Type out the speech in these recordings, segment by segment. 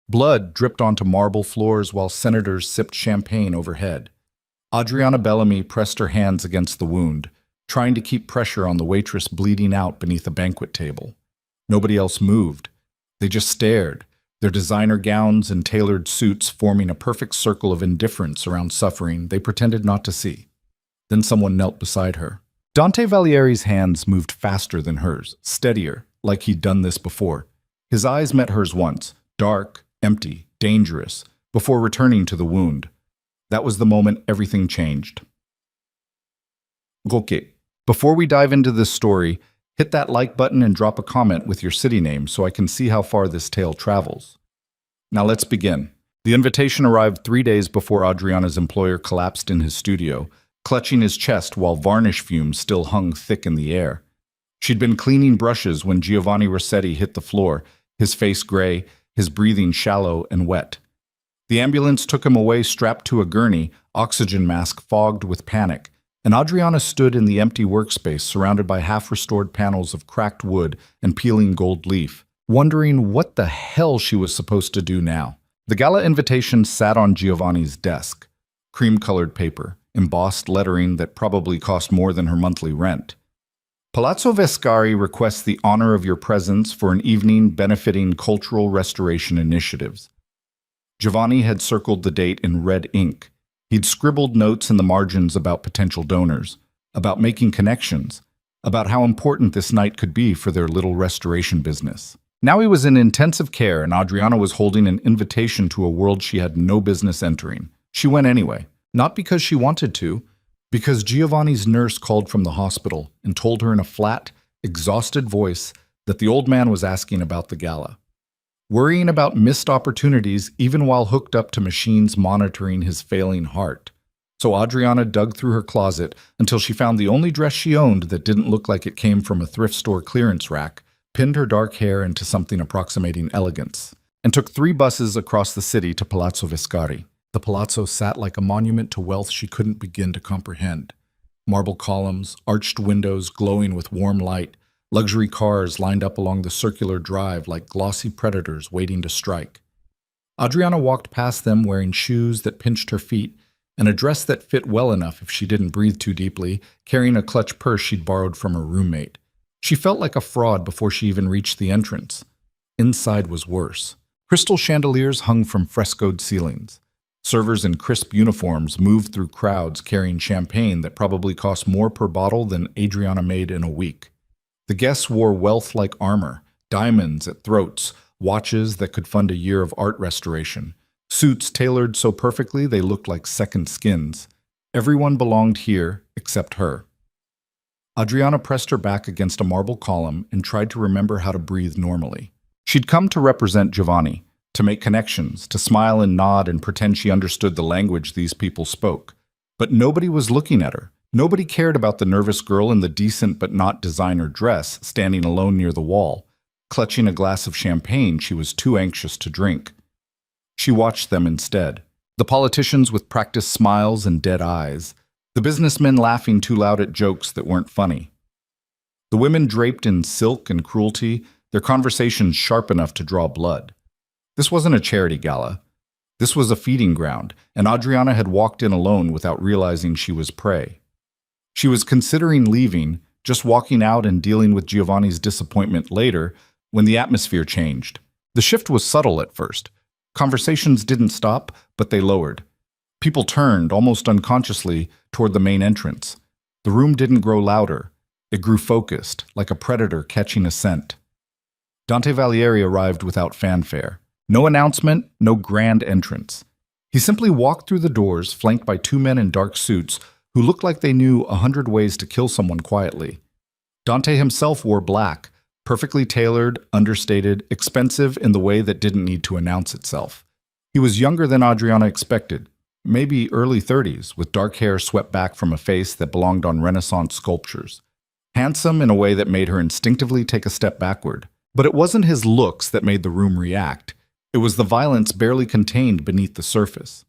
Blood dripped onto marble floors while senators sipped champagne overhead. Adriana Bellamy pressed her hands against the wound, trying to keep pressure on the waitress bleeding out beneath a banquet table. Nobody else moved. They just stared, their designer gowns and tailored suits forming a perfect circle of indifference around suffering they pretended not to see. Then someone knelt beside her. Dante Valieri's hands moved faster than hers, steadier, like he'd done this before. His eyes met hers once, dark, empty, dangerous, before returning to the wound. That was the moment everything changed. Okay, before we dive into this story, hit that like button and drop a comment with your city name so I can see how far this tale travels. Now let's begin. The invitation arrived 3 days before Adriana's employer collapsed in his studio, clutching his chest while varnish fumes still hung thick in the air. She'd been cleaning brushes when Giovanni Rossetti hit the floor, his face gray, his breathing shallow and wet. The ambulance took him away strapped to a gurney, oxygen mask fogged with panic, and Adriana stood in the empty workspace surrounded by half-restored panels of cracked wood and peeling gold leaf, wondering what the hell she was supposed to do now. The gala invitation sat on Giovanni's desk, cream-colored paper, embossed lettering that probably cost more than her monthly rent. Palazzo Vescari requests the honor of your presence for an evening benefiting cultural restoration initiatives. Giovanni had circled the date in red ink. He'd scribbled notes in the margins about potential donors, about making connections, about how important this night could be for their little restoration business. Now he was in intensive care and Adriana was holding an invitation to a world she had no business entering. She went anyway, not because she wanted to, because Giovanni's nurse called from the hospital and told her in a flat, exhausted voice that the old man was asking about the gala. Worrying about missed opportunities even while hooked up to machines monitoring his failing heart. So Adriana dug through her closet until she found the only dress she owned that didn't look like it came from a thrift store clearance rack, pinned her dark hair into something approximating elegance, and took 3 buses across the city to Palazzo Vescari. The palazzo sat like a monument to wealth she couldn't begin to comprehend. Marble columns, arched windows glowing with warm light, luxury cars lined up along the circular drive like glossy predators waiting to strike. Adriana walked past them wearing shoes that pinched her feet and a dress that fit well enough if she didn't breathe too deeply, carrying a clutch purse she'd borrowed from her roommate. She felt like a fraud before she even reached the entrance. Inside was worse. Crystal chandeliers hung from frescoed ceilings. Servers in crisp uniforms moved through crowds carrying champagne that probably cost more per bottle than Adriana made in a week. The guests wore wealth like armor, diamonds at throats, watches that could fund a year of art restoration, suits tailored so perfectly they looked like second skins. Everyone belonged here except her. Adriana pressed her back against a marble column and tried to remember how to breathe normally. She'd come to represent Giovanni, to make connections, to smile and nod and pretend she understood the language these people spoke. But nobody was looking at her. Nobody cared about the nervous girl in the decent but not designer dress standing alone near the wall, clutching a glass of champagne she was too anxious to drink. She watched them instead. The politicians with practiced smiles and dead eyes. The businessmen laughing too loud at jokes that weren't funny. The women draped in silk and cruelty, their conversations sharp enough to draw blood. This wasn't a charity gala. This was a feeding ground, and Adriana had walked in alone without realizing she was prey. She was considering leaving, just walking out and dealing with Giovanni's disappointment later, when the atmosphere changed. The shift was subtle at first. Conversations didn't stop, but they lowered. People turned, almost unconsciously, toward the main entrance. The room didn't grow louder. It grew focused, like a predator catching a scent. Dante Valieri arrived without fanfare. No announcement, no grand entrance. He simply walked through the doors, flanked by 2 men in dark suits who looked like they knew 100 ways to kill someone quietly. Dante himself wore black, perfectly tailored, understated, expensive in the way that didn't need to announce itself. He was younger than Adriana expected, maybe early 30s, with dark hair swept back from a face that belonged on Renaissance sculptures. Handsome in a way that made her instinctively take a step backward. But it wasn't his looks that made the room react. It was the violence barely contained beneath the surface.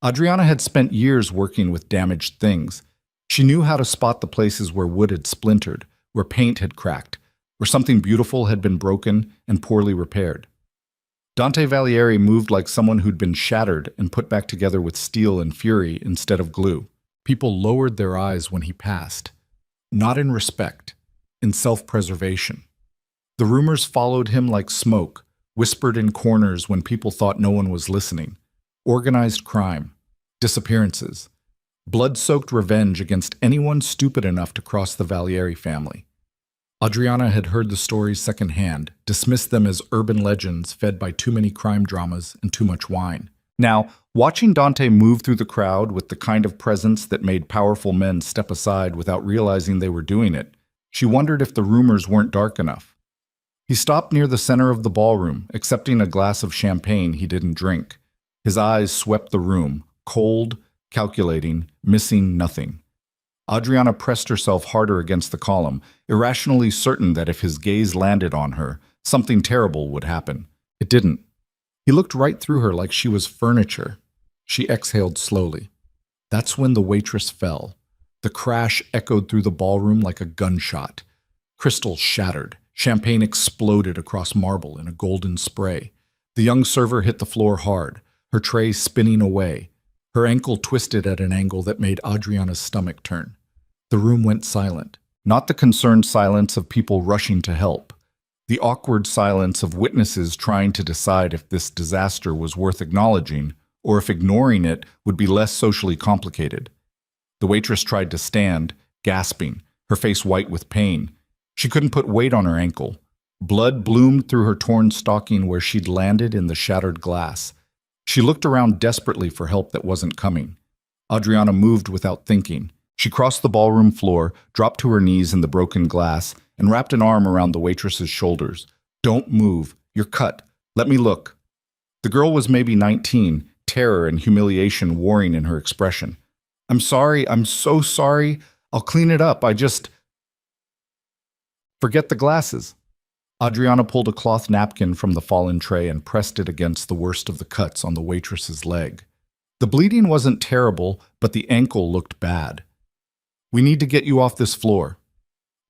Adriana had spent years working with damaged things. She knew how to spot the places where wood had splintered, where paint had cracked, where something beautiful had been broken and poorly repaired. Dante Valieri moved like someone who'd been shattered and put back together with steel and fury instead of glue. People lowered their eyes when he passed, not in respect, in self-preservation. The rumors followed him like smoke, whispered in corners when people thought no one was listening. Organized crime, disappearances, blood-soaked revenge against anyone stupid enough to cross the Valieri family. Adriana had heard the stories secondhand, dismissed them as urban legends fed by too many crime dramas and too much wine. Now, watching Dante move through the crowd with the kind of presence that made powerful men step aside without realizing they were doing it, she wondered if the rumors weren't dark enough. He stopped near the center of the ballroom, accepting a glass of champagne he didn't drink. His eyes swept the room, cold, calculating, missing nothing. Adriana pressed herself harder against the column, irrationally certain that if his gaze landed on her, something terrible would happen. It didn't. He looked right through her like she was furniture. She exhaled slowly. That's when the waitress fell. The crash echoed through the ballroom like a gunshot. Crystals shattered. Champagne exploded across marble in a golden spray. The young server hit the floor hard, her tray spinning away. Her ankle twisted at an angle that made Adriana's stomach turn. The room went silent. Not the concerned silence of people rushing to help. The awkward silence of witnesses trying to decide if this disaster was worth acknowledging, or if ignoring it would be less socially complicated. The waitress tried to stand, gasping, her face white with pain. She couldn't put weight on her ankle. Blood bloomed through her torn stocking where she'd landed in the shattered glass. She looked around desperately for help that wasn't coming. Adriana moved without thinking. She crossed the ballroom floor, dropped to her knees in the broken glass, and wrapped an arm around the waitress's shoulders. "Don't move. You're cut. Let me look." The girl was maybe 19, terror and humiliation warring in her expression. "I'm sorry. I'm so sorry. I'll clean it up. Forget the glasses." Adriana pulled a cloth napkin from the fallen tray and pressed it against the worst of the cuts on the waitress's leg. The bleeding wasn't terrible, but the ankle looked bad. "We need to get you off this floor."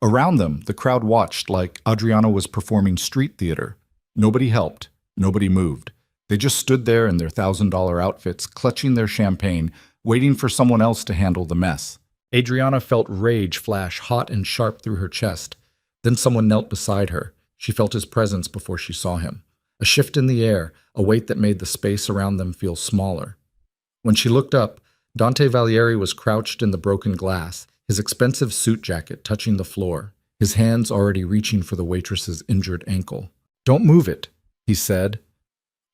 Around them, the crowd watched like Adriana was performing street theater. Nobody helped. Nobody moved. They just stood there in their $1,000 outfits, clutching their champagne, waiting for someone else to handle the mess. Adriana felt rage flash hot and sharp through her chest. Then someone knelt beside her. She felt his presence before she saw him. A shift in the air, a weight that made the space around them feel smaller. When she looked up, Dante Valieri was crouched in the broken glass, his expensive suit jacket touching the floor, his hands already reaching for the waitress's injured ankle. "Don't move it," he said.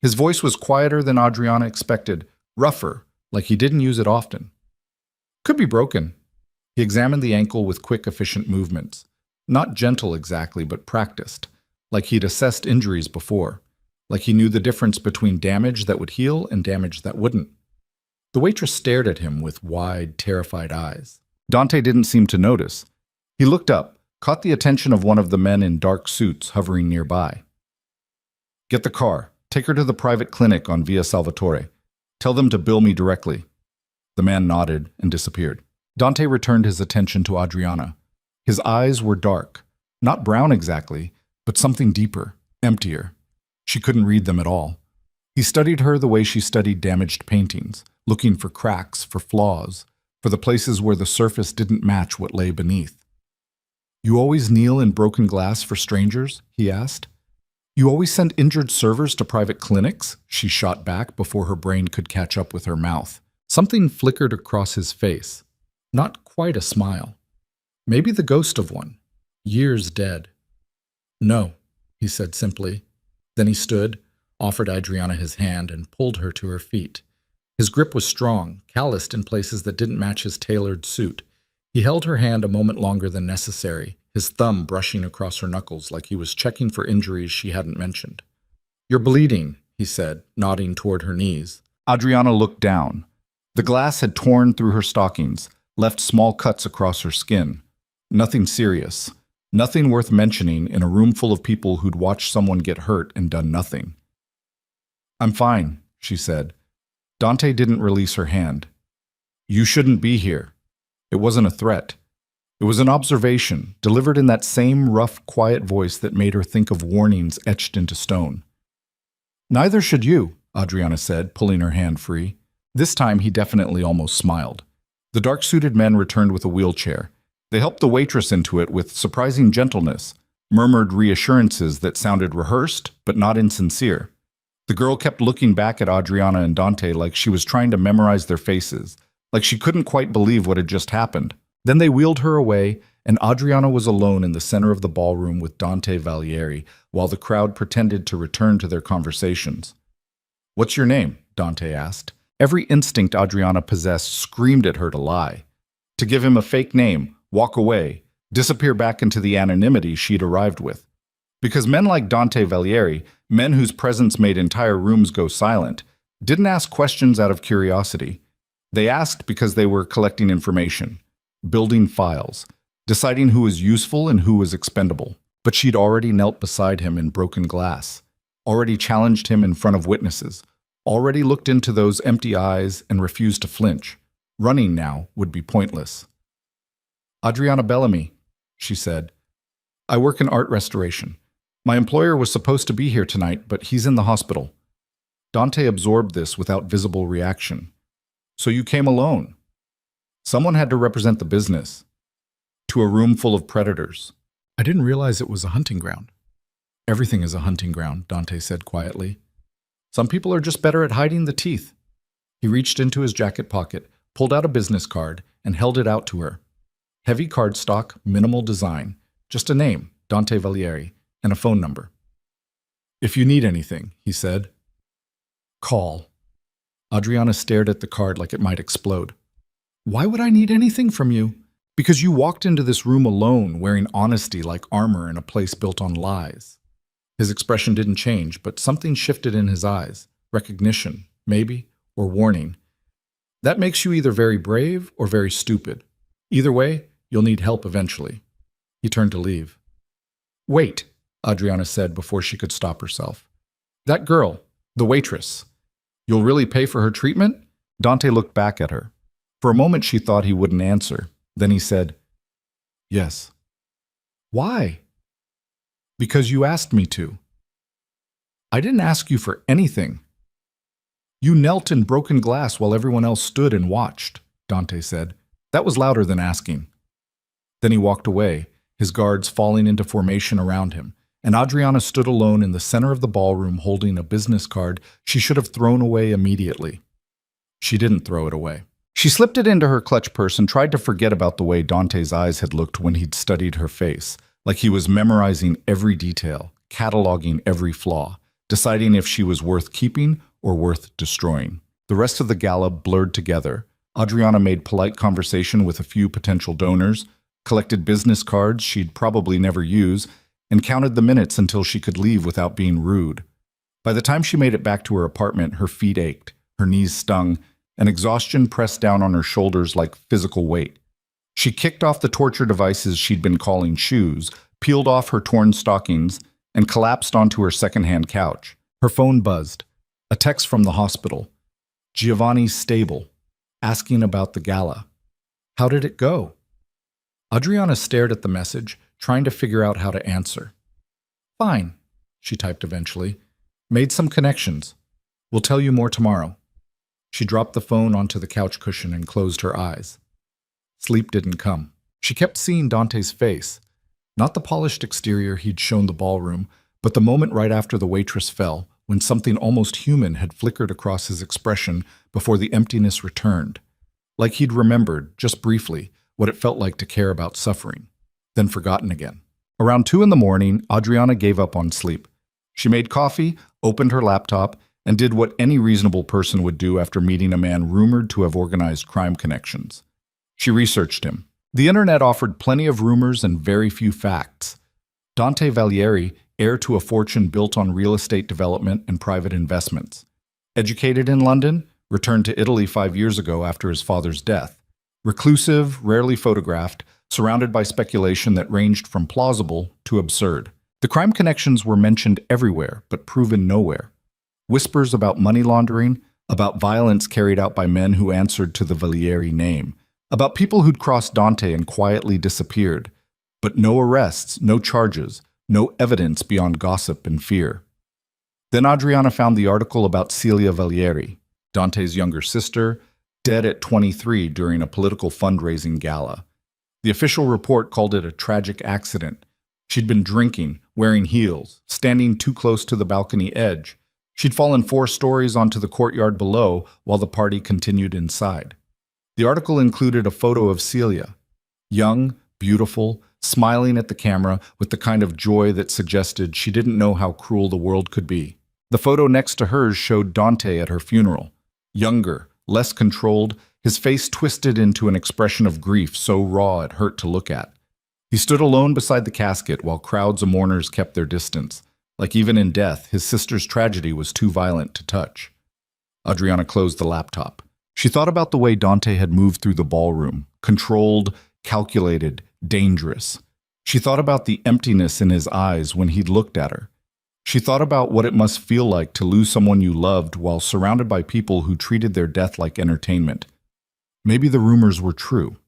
His voice was quieter than Adriana expected, rougher, like he didn't use it often. "Could be broken." He examined the ankle with quick, efficient movements. Not gentle exactly, but practiced, like he'd assessed injuries before, like he knew the difference between damage that would heal and damage that wouldn't. The waitress stared at him with wide, terrified eyes. Dante didn't seem to notice. He looked up, caught the attention of one of the men in dark suits hovering nearby. "Get the car. Take her to the private clinic on Via Salvatore. Tell them to bill me directly." The man nodded and disappeared. Dante returned his attention to Adriana. His eyes were dark, not brown exactly, but something deeper, emptier. She couldn't read them at all. He studied her the way she studied damaged paintings, looking for cracks, for flaws, for the places where the surface didn't match what lay beneath. "You always kneel in broken glass for strangers?" he asked. "You always send injured servers to private clinics?" She shot back before her brain could catch up with her mouth. Something flickered across his face. Not quite a smile. Maybe the ghost of one, years dead. "No," he said simply. Then he stood, offered Adriana his hand, and pulled her to her feet. His grip was strong, calloused in places that didn't match his tailored suit. He held her hand a moment longer than necessary, his thumb brushing across her knuckles like he was checking for injuries she hadn't mentioned. "You're bleeding," he said, nodding toward her knees. Adriana looked down. The glass had torn through her stockings, left small cuts across her skin. Nothing serious. Nothing worth mentioning in a room full of people who'd watched someone get hurt and done nothing. "I'm fine," she said. Dante didn't release her hand. "You shouldn't be here." It wasn't a threat. It was an observation, delivered in that same rough, quiet voice that made her think of warnings etched into stone. Neither should you, Adriana said, pulling her hand free. This time he definitely almost smiled. The dark-suited men returned with a wheelchair. They helped the waitress into it with surprising gentleness, murmured reassurances that sounded rehearsed but not insincere. The girl kept looking back at Adriana and Dante like she was trying to memorize their faces, like she couldn't quite believe what had just happened. Then they wheeled her away, and Adriana was alone in the center of the ballroom with Dante Valieri, while the crowd pretended to return to their conversations. "What's your name?" Dante asked. Every instinct Adriana possessed screamed at her to lie, to give him a fake name, walk away, disappear back into the anonymity she'd arrived with. Because men like Dante Valieri, men whose presence made entire rooms go silent, didn't ask questions out of curiosity. They asked because they were collecting information, building files, deciding who was useful and who was expendable. But she'd already knelt beside him in broken glass, already challenged him in front of witnesses, already looked into those empty eyes and refused to flinch. Running now would be pointless. "Adriana Bellamy," she said. "I work in art restoration. My employer was supposed to be here tonight, but he's in the hospital." Dante absorbed this without visible reaction. "So you came alone?" Someone had to represent the business. To a room full of predators. "I didn't realize it was a hunting ground." "Everything is a hunting ground," Dante said quietly. "Some people are just better at hiding the teeth." He reached into his jacket pocket, pulled out a business card, and held it out to her. Heavy cardstock, minimal design, just a name, Dante Valieri, and a phone number. "If you need anything," he said, "call." Adriana stared at the card like it might explode. "Why would I need anything from you?" "Because you walked into this room alone, wearing honesty like armor in a place built on lies." His expression didn't change, but something shifted in his eyes. Recognition, maybe, or warning. "That makes you either very brave or very stupid. Either way, you'll need help eventually." He turned to leave. "Wait," Adriana said before she could stop herself. "That girl, the waitress. You'll really pay for her treatment?" Dante looked back at her. For a moment she thought he wouldn't answer. Then he said, "Yes." "Why?" "Because you asked me to." "I didn't ask you for anything." "You knelt in broken glass while everyone else stood and watched," Dante said. "That was louder than asking." Then he walked away, his guards falling into formation around him, and Adriana stood alone in the center of the ballroom holding a business card she should have thrown away immediately. She didn't throw it away. She slipped it into her clutch purse and tried to forget about the way Dante's eyes had looked when he'd studied her face, like he was memorizing every detail, cataloging every flaw, deciding if she was worth keeping or worth destroying. The rest of the gala blurred together. Adriana made polite conversation with a few potential donors, collected business cards she'd probably never use, and counted the minutes until she could leave without being rude. By the time she made it back to her apartment, her feet ached, her knees stung, and exhaustion pressed down on her shoulders like physical weight. She kicked off the torture devices she'd been calling shoes, peeled off her torn stockings, and collapsed onto her second-hand couch. Her phone buzzed. A text from the hospital. Giovanni's stable, asking about the gala. How did it go? Adriana stared at the message, trying to figure out how to answer. "Fine," she typed eventually. "Made some connections. We'll tell you more tomorrow." She dropped the phone onto the couch cushion and closed her eyes. Sleep didn't come. She kept seeing Dante's face. Not the polished exterior he'd shown the ballroom, but the moment right after the waitress fell, when something almost human had flickered across his expression before the emptiness returned. Like he'd remembered, just briefly, what it felt like to care about suffering, then forgotten again. Around 2 a.m, Adriana gave up on sleep. She made coffee, opened her laptop, and did what any reasonable person would do after meeting a man rumored to have organized crime connections. She researched him. The internet offered plenty of rumors and very few facts. Dante Valieri, heir to a fortune built on real estate development and private investments. Educated in London, returned to Italy 5 years ago after his father's death. Reclusive, rarely photographed, surrounded by speculation that ranged from plausible to absurd. The crime connections were mentioned everywhere, but proven nowhere. Whispers about money laundering, about violence carried out by men who answered to the Valieri name, about people who'd crossed Dante and quietly disappeared, but no arrests, no charges, no evidence beyond gossip and fear. Then Adriana found the article about Celia Valieri, Dante's younger sister, dead at 23 during a political fundraising gala. The official report called it a tragic accident. She'd been drinking, wearing heels, standing too close to the balcony edge. She'd fallen 4 stories onto the courtyard below while the party continued inside. The article included a photo of Celia, young, beautiful, smiling at the camera with the kind of joy that suggested she didn't know how cruel the world could be. The photo next to hers showed Dante at her funeral, younger, less controlled, his face twisted into an expression of grief so raw it hurt to look at. He stood alone beside the casket while crowds of mourners kept their distance, like even in death, his sister's tragedy was too violent to touch. Adriana closed the laptop. She thought about the way Dante had moved through the ballroom, controlled, calculated, dangerous. She thought about the emptiness in his eyes when he'd looked at her. She thought about what it must feel like to lose someone you loved while surrounded by people who treated their death like entertainment. Maybe the rumors were true.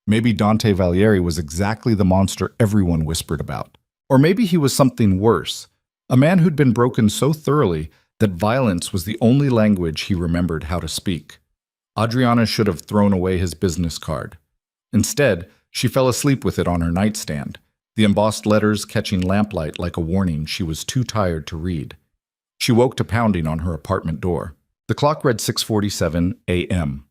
Maybe Dante Valieri was exactly the monster everyone whispered about. Or maybe he was something worse, a man who'd been broken so thoroughly that violence was the only language he remembered how to speak. Adriana should have thrown away his business card. Instead, she fell asleep with it on her nightstand, the embossed letters catching lamplight like a warning she was too tired to read. She woke to pounding on her apartment door. The clock read 6:47 a.m.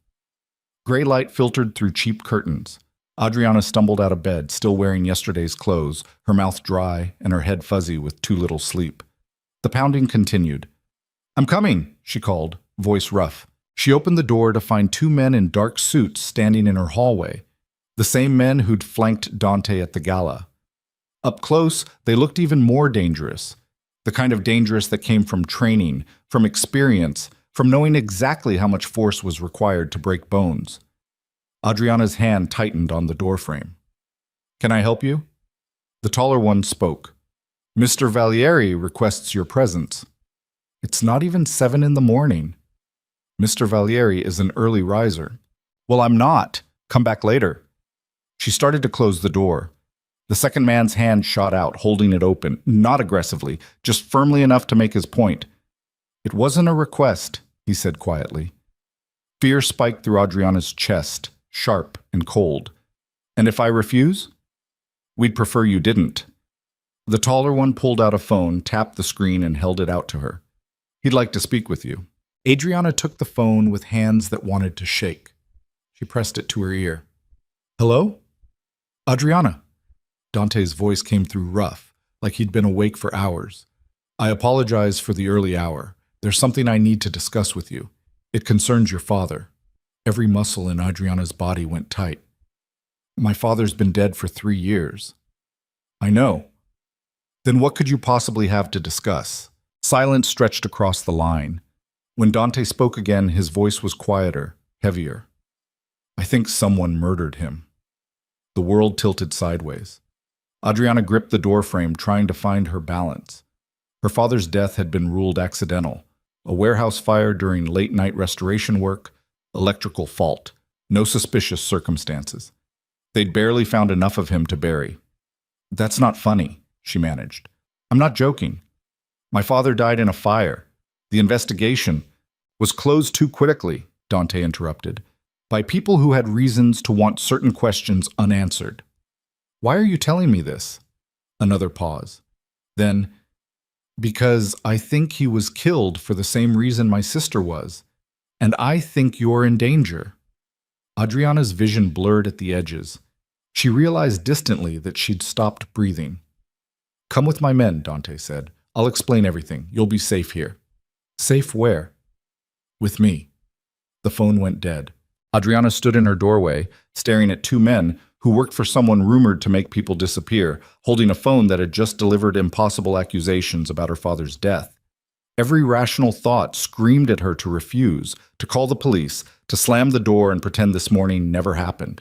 Gray light filtered through cheap curtains. Adriana stumbled out of bed, still wearing yesterday's clothes, her mouth dry and her head fuzzy with too little sleep. The pounding continued. "I'm coming," she called, voice rough. She opened the door to find 2 men in dark suits standing in her hallway, the same men who'd flanked Dante at the gala. Up close, they looked even more dangerous, the kind of dangerous that came from training, from experience, from knowing exactly how much force was required to break bones. Adriana's hand tightened on the doorframe. "Can I help you?" The taller one spoke. "Mr. Valieri requests your presence." "It's not even 7 in the morning." "Mr. Valieri is an early riser." "Well, I'm not. Come back later." She started to close the door. The second man's hand shot out, holding it open, not aggressively, just firmly enough to make his point. "It wasn't a request," he said quietly. Fear spiked through Adriana's chest, sharp and cold. "And if I refuse?" "We'd prefer you didn't." The taller one pulled out a phone, tapped the screen, and held it out to her. "He'd like to speak with you." Adriana took the phone with hands that wanted to shake. She pressed it to her ear. "Hello? Adriana." Dante's voice came through rough, like he'd been awake for hours. "I apologize for the early hour. There's something I need to discuss with you. It concerns your father." Every muscle in Adriana's body went tight. "My father's been dead for 3 years." "I know." "Then what could you possibly have to discuss?" Silence stretched across the line. When Dante spoke again, his voice was quieter, heavier. "I think someone murdered him." The world tilted sideways. Adriana gripped the doorframe, trying to find her balance. Her father's death had been ruled accidental. A warehouse fire during late-night restoration work, electrical fault, no suspicious circumstances. They'd barely found enough of him to bury. "That's not funny," she managed. "I'm not joking. My father died in a fire. The investigation was closed too quickly," Dante interrupted, "by people who had reasons to want certain questions unanswered." "Why are you telling me this?" Another pause. Then, "Because I think he was killed for the same reason my sister was, and I think you're in danger." Adriana's vision blurred at the edges. She realized distantly that she'd stopped breathing. "Come with my men," Dante said. "I'll explain everything. You'll be safe here." "Safe where?" "With me." The phone went dead. Adriana stood in her doorway, staring at 2 men who worked for someone rumored to make people disappear, holding a phone that had just delivered impossible accusations about her father's death. Every rational thought screamed at her to refuse, to call the police, to slam the door and pretend this morning never happened.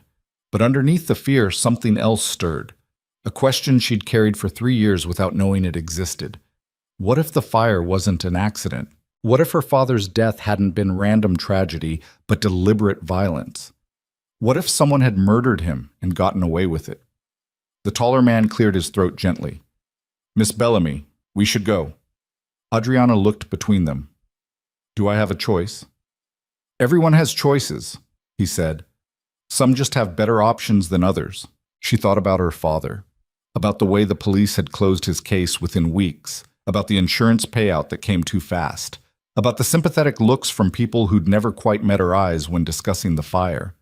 But underneath the fear, something else stirred. A question she'd carried for 3 years without knowing it existed. What if the fire wasn't an accident? What if her father's death hadn't been random tragedy, but deliberate violence? What if someone had murdered him and gotten away with it? The taller man cleared his throat gently. "Miss Bellamy, we should go." Adriana looked between them. Do I have a choice? Everyone has choices, he said. Some just have better options than others. She thought about her father, about the way the police had closed his case within weeks, about the insurance payout that came too fast, about the sympathetic looks from people who'd never quite met her eyes when discussing the fire.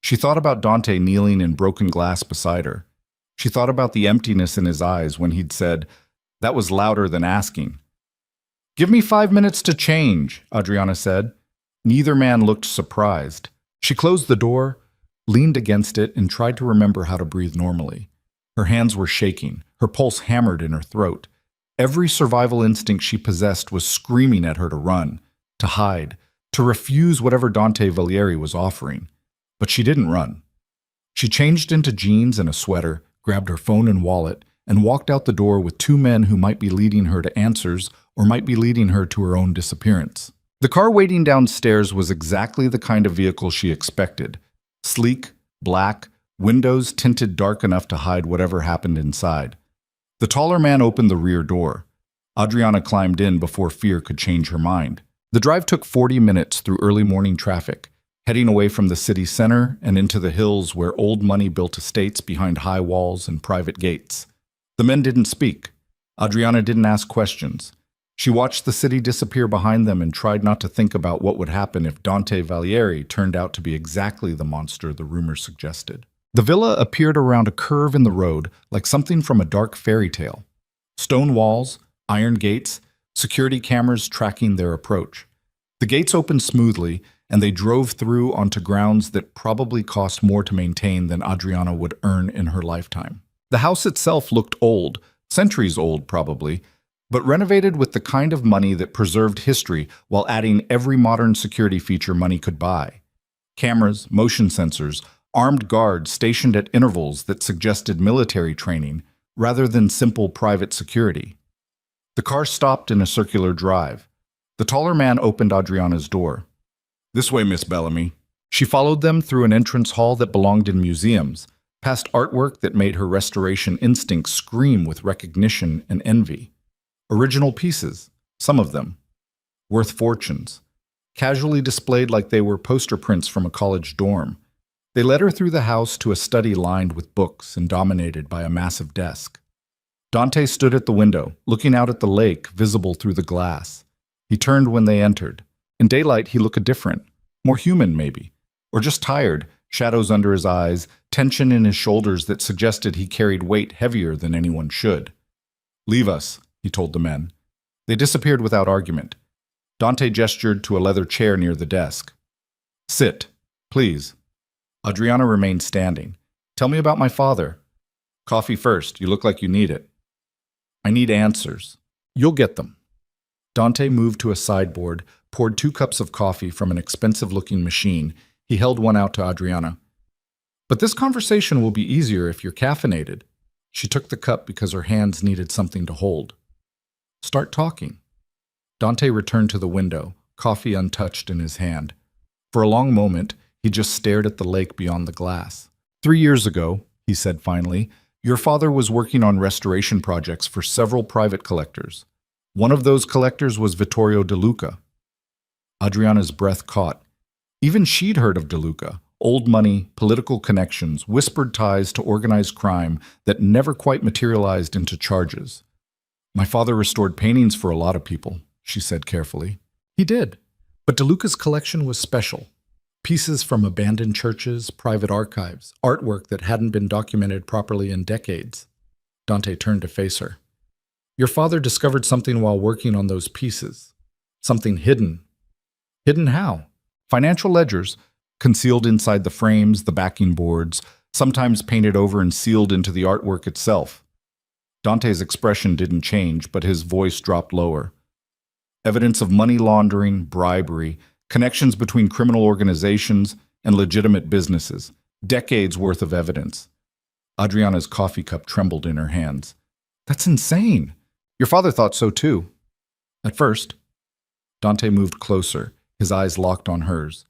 She thought about Dante kneeling in broken glass beside her. She thought about the emptiness in his eyes when he'd said, "That was louder than asking." "Give me 5 minutes to change," Adriana said. Neither man looked surprised. She closed the door, leaned against it, and tried to remember how to breathe normally. Her hands were shaking, her pulse hammered in her throat. Every survival instinct she possessed was screaming at her to run, to hide, to refuse whatever Dante Valieri was offering. But she didn't run. She changed into jeans and a sweater, grabbed her phone and wallet, and walked out the door with two men who might be leading her to answers or might be leading her to her own disappearance. The car waiting downstairs was exactly the kind of vehicle she expected. Sleek, black, windows tinted dark enough to hide whatever happened inside. The taller man opened the rear door. Adriana climbed in before fear could change her mind. The drive took 40 minutes through early morning traffic, heading away from the city center and into the hills where old money built estates behind high walls and private gates. The men didn't speak. Adriana didn't ask questions. She watched the city disappear behind them and tried not to think about what would happen if Dante Valieri turned out to be exactly the monster the rumors suggested. The villa appeared around a curve in the road like something from a dark fairy tale. Stone walls, iron gates, security cameras tracking their approach. The gates opened smoothly, and they drove through onto grounds that probably cost more to maintain than Adriana would earn in her lifetime. The house itself looked old, centuries old probably, but renovated with the kind of money that preserved history while adding every modern security feature money could buy. Cameras, motion sensors, armed guards stationed at intervals that suggested military training rather than simple private security. The car stopped in a circular drive. The taller man opened Adriana's door. "This way, Miss Bellamy." She followed them through an entrance hall that belonged in museums, past artwork that made her restoration instincts scream with recognition and envy. Original pieces, some of them, worth fortunes, casually displayed like they were poster prints from a college dorm. They led her through the house to a study lined with books and dominated by a massive desk. Dante stood at the window, looking out at the lake visible through the glass. He turned when they entered. In daylight, he looked different, more human maybe, or just tired, shadows under his eyes, tension in his shoulders that suggested he carried weight heavier than anyone should. "Leave us," he told the men. They disappeared without argument. Dante gestured to a leather chair near the desk. "Sit, please." Adriana remained standing. "Tell me about my father." "Coffee first. You look like you need it." "I need answers." "You'll get them." Dante moved to a sideboard, poured 2 cups of coffee from an expensive-looking machine. He held one out to Adriana. "But this conversation will be easier if you're caffeinated." She took the cup because her hands needed something to hold. "Start talking." Dante returned to the window, coffee untouched in his hand. For a long moment, he just stared at the lake beyond the glass. "3 years ago," he said finally, "your father was working on restoration projects for several private collectors. One of those collectors was Vittorio De Luca." Adriana's breath caught. Even she'd heard of De Luca. Old money, political connections, whispered ties to organized crime that never quite materialized into charges. "My father restored paintings for a lot of people," she said carefully. "He did. But De Luca's collection was special. Pieces from abandoned churches, private archives, artwork that hadn't been documented properly in decades." Dante turned to face her. "Your father discovered something while working on those pieces. Something hidden." "Hidden how?" "Financial ledgers, concealed inside the frames, the backing boards, sometimes painted over and sealed into the artwork itself." Dante's expression didn't change, but his voice dropped lower. "Evidence of money laundering, bribery, connections between criminal organizations and legitimate businesses. Decades worth of evidence." Adriana's coffee cup trembled in her hands. "That's insane. Your father thought so too." "At first." Dante moved closer, his eyes locked on hers.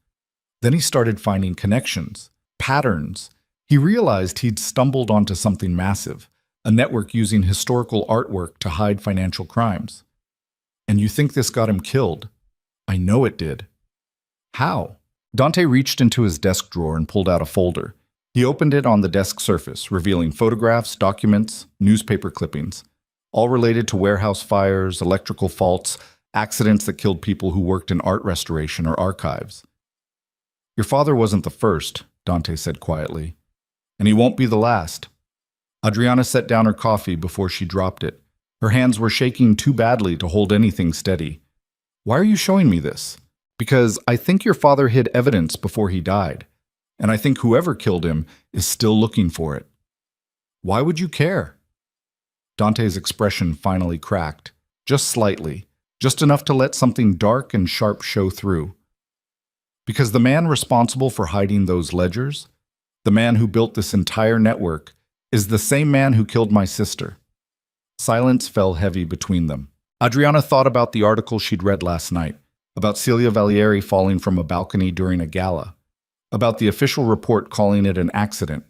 Then he started finding connections, patterns. He realized he'd stumbled onto something massive, a network using historical artwork to hide financial crimes. And you think this got him killed? I know it did. How? Dante reached into his desk drawer and pulled out a folder. He opened it on the desk surface, revealing photographs, documents, newspaper clippings, all related to warehouse fires, electrical faults, accidents that killed people who worked in art restoration or archives. Your father wasn't the first, Dante said quietly, and he won't be the last. Adriana set down her coffee before she dropped it. Her hands were shaking too badly to hold anything steady. Why are you showing me this? Because I think your father hid evidence before he died, and I think whoever killed him is still looking for it. Why would you care? Dante's expression finally cracked, just slightly, just enough to let something dark and sharp show through. Because the man responsible for hiding those ledgers, the man who built this entire network, is the same man who killed my sister. Silence fell heavy between them. Adriana thought about the article she'd read last night, about Celia Valieri falling from a balcony during a gala, about the official report calling it an accident.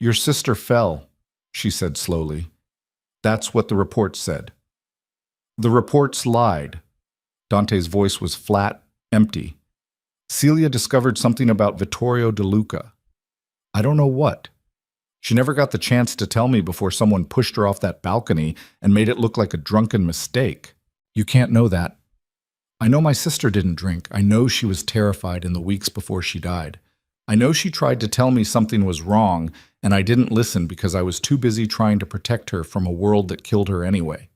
Your sister fell, she said slowly. That's what the report said. The reports lied. Dante's voice was flat, empty. Celia discovered something about Vittorio De Luca. I don't know what. She never got the chance to tell me before someone pushed her off that balcony and made it look like a drunken mistake. You can't know that. I know my sister didn't drink. I know she was terrified in the weeks before she died. I know she tried to tell me something was wrong, and I didn't listen because I was too busy trying to protect her from a world that killed her anyway.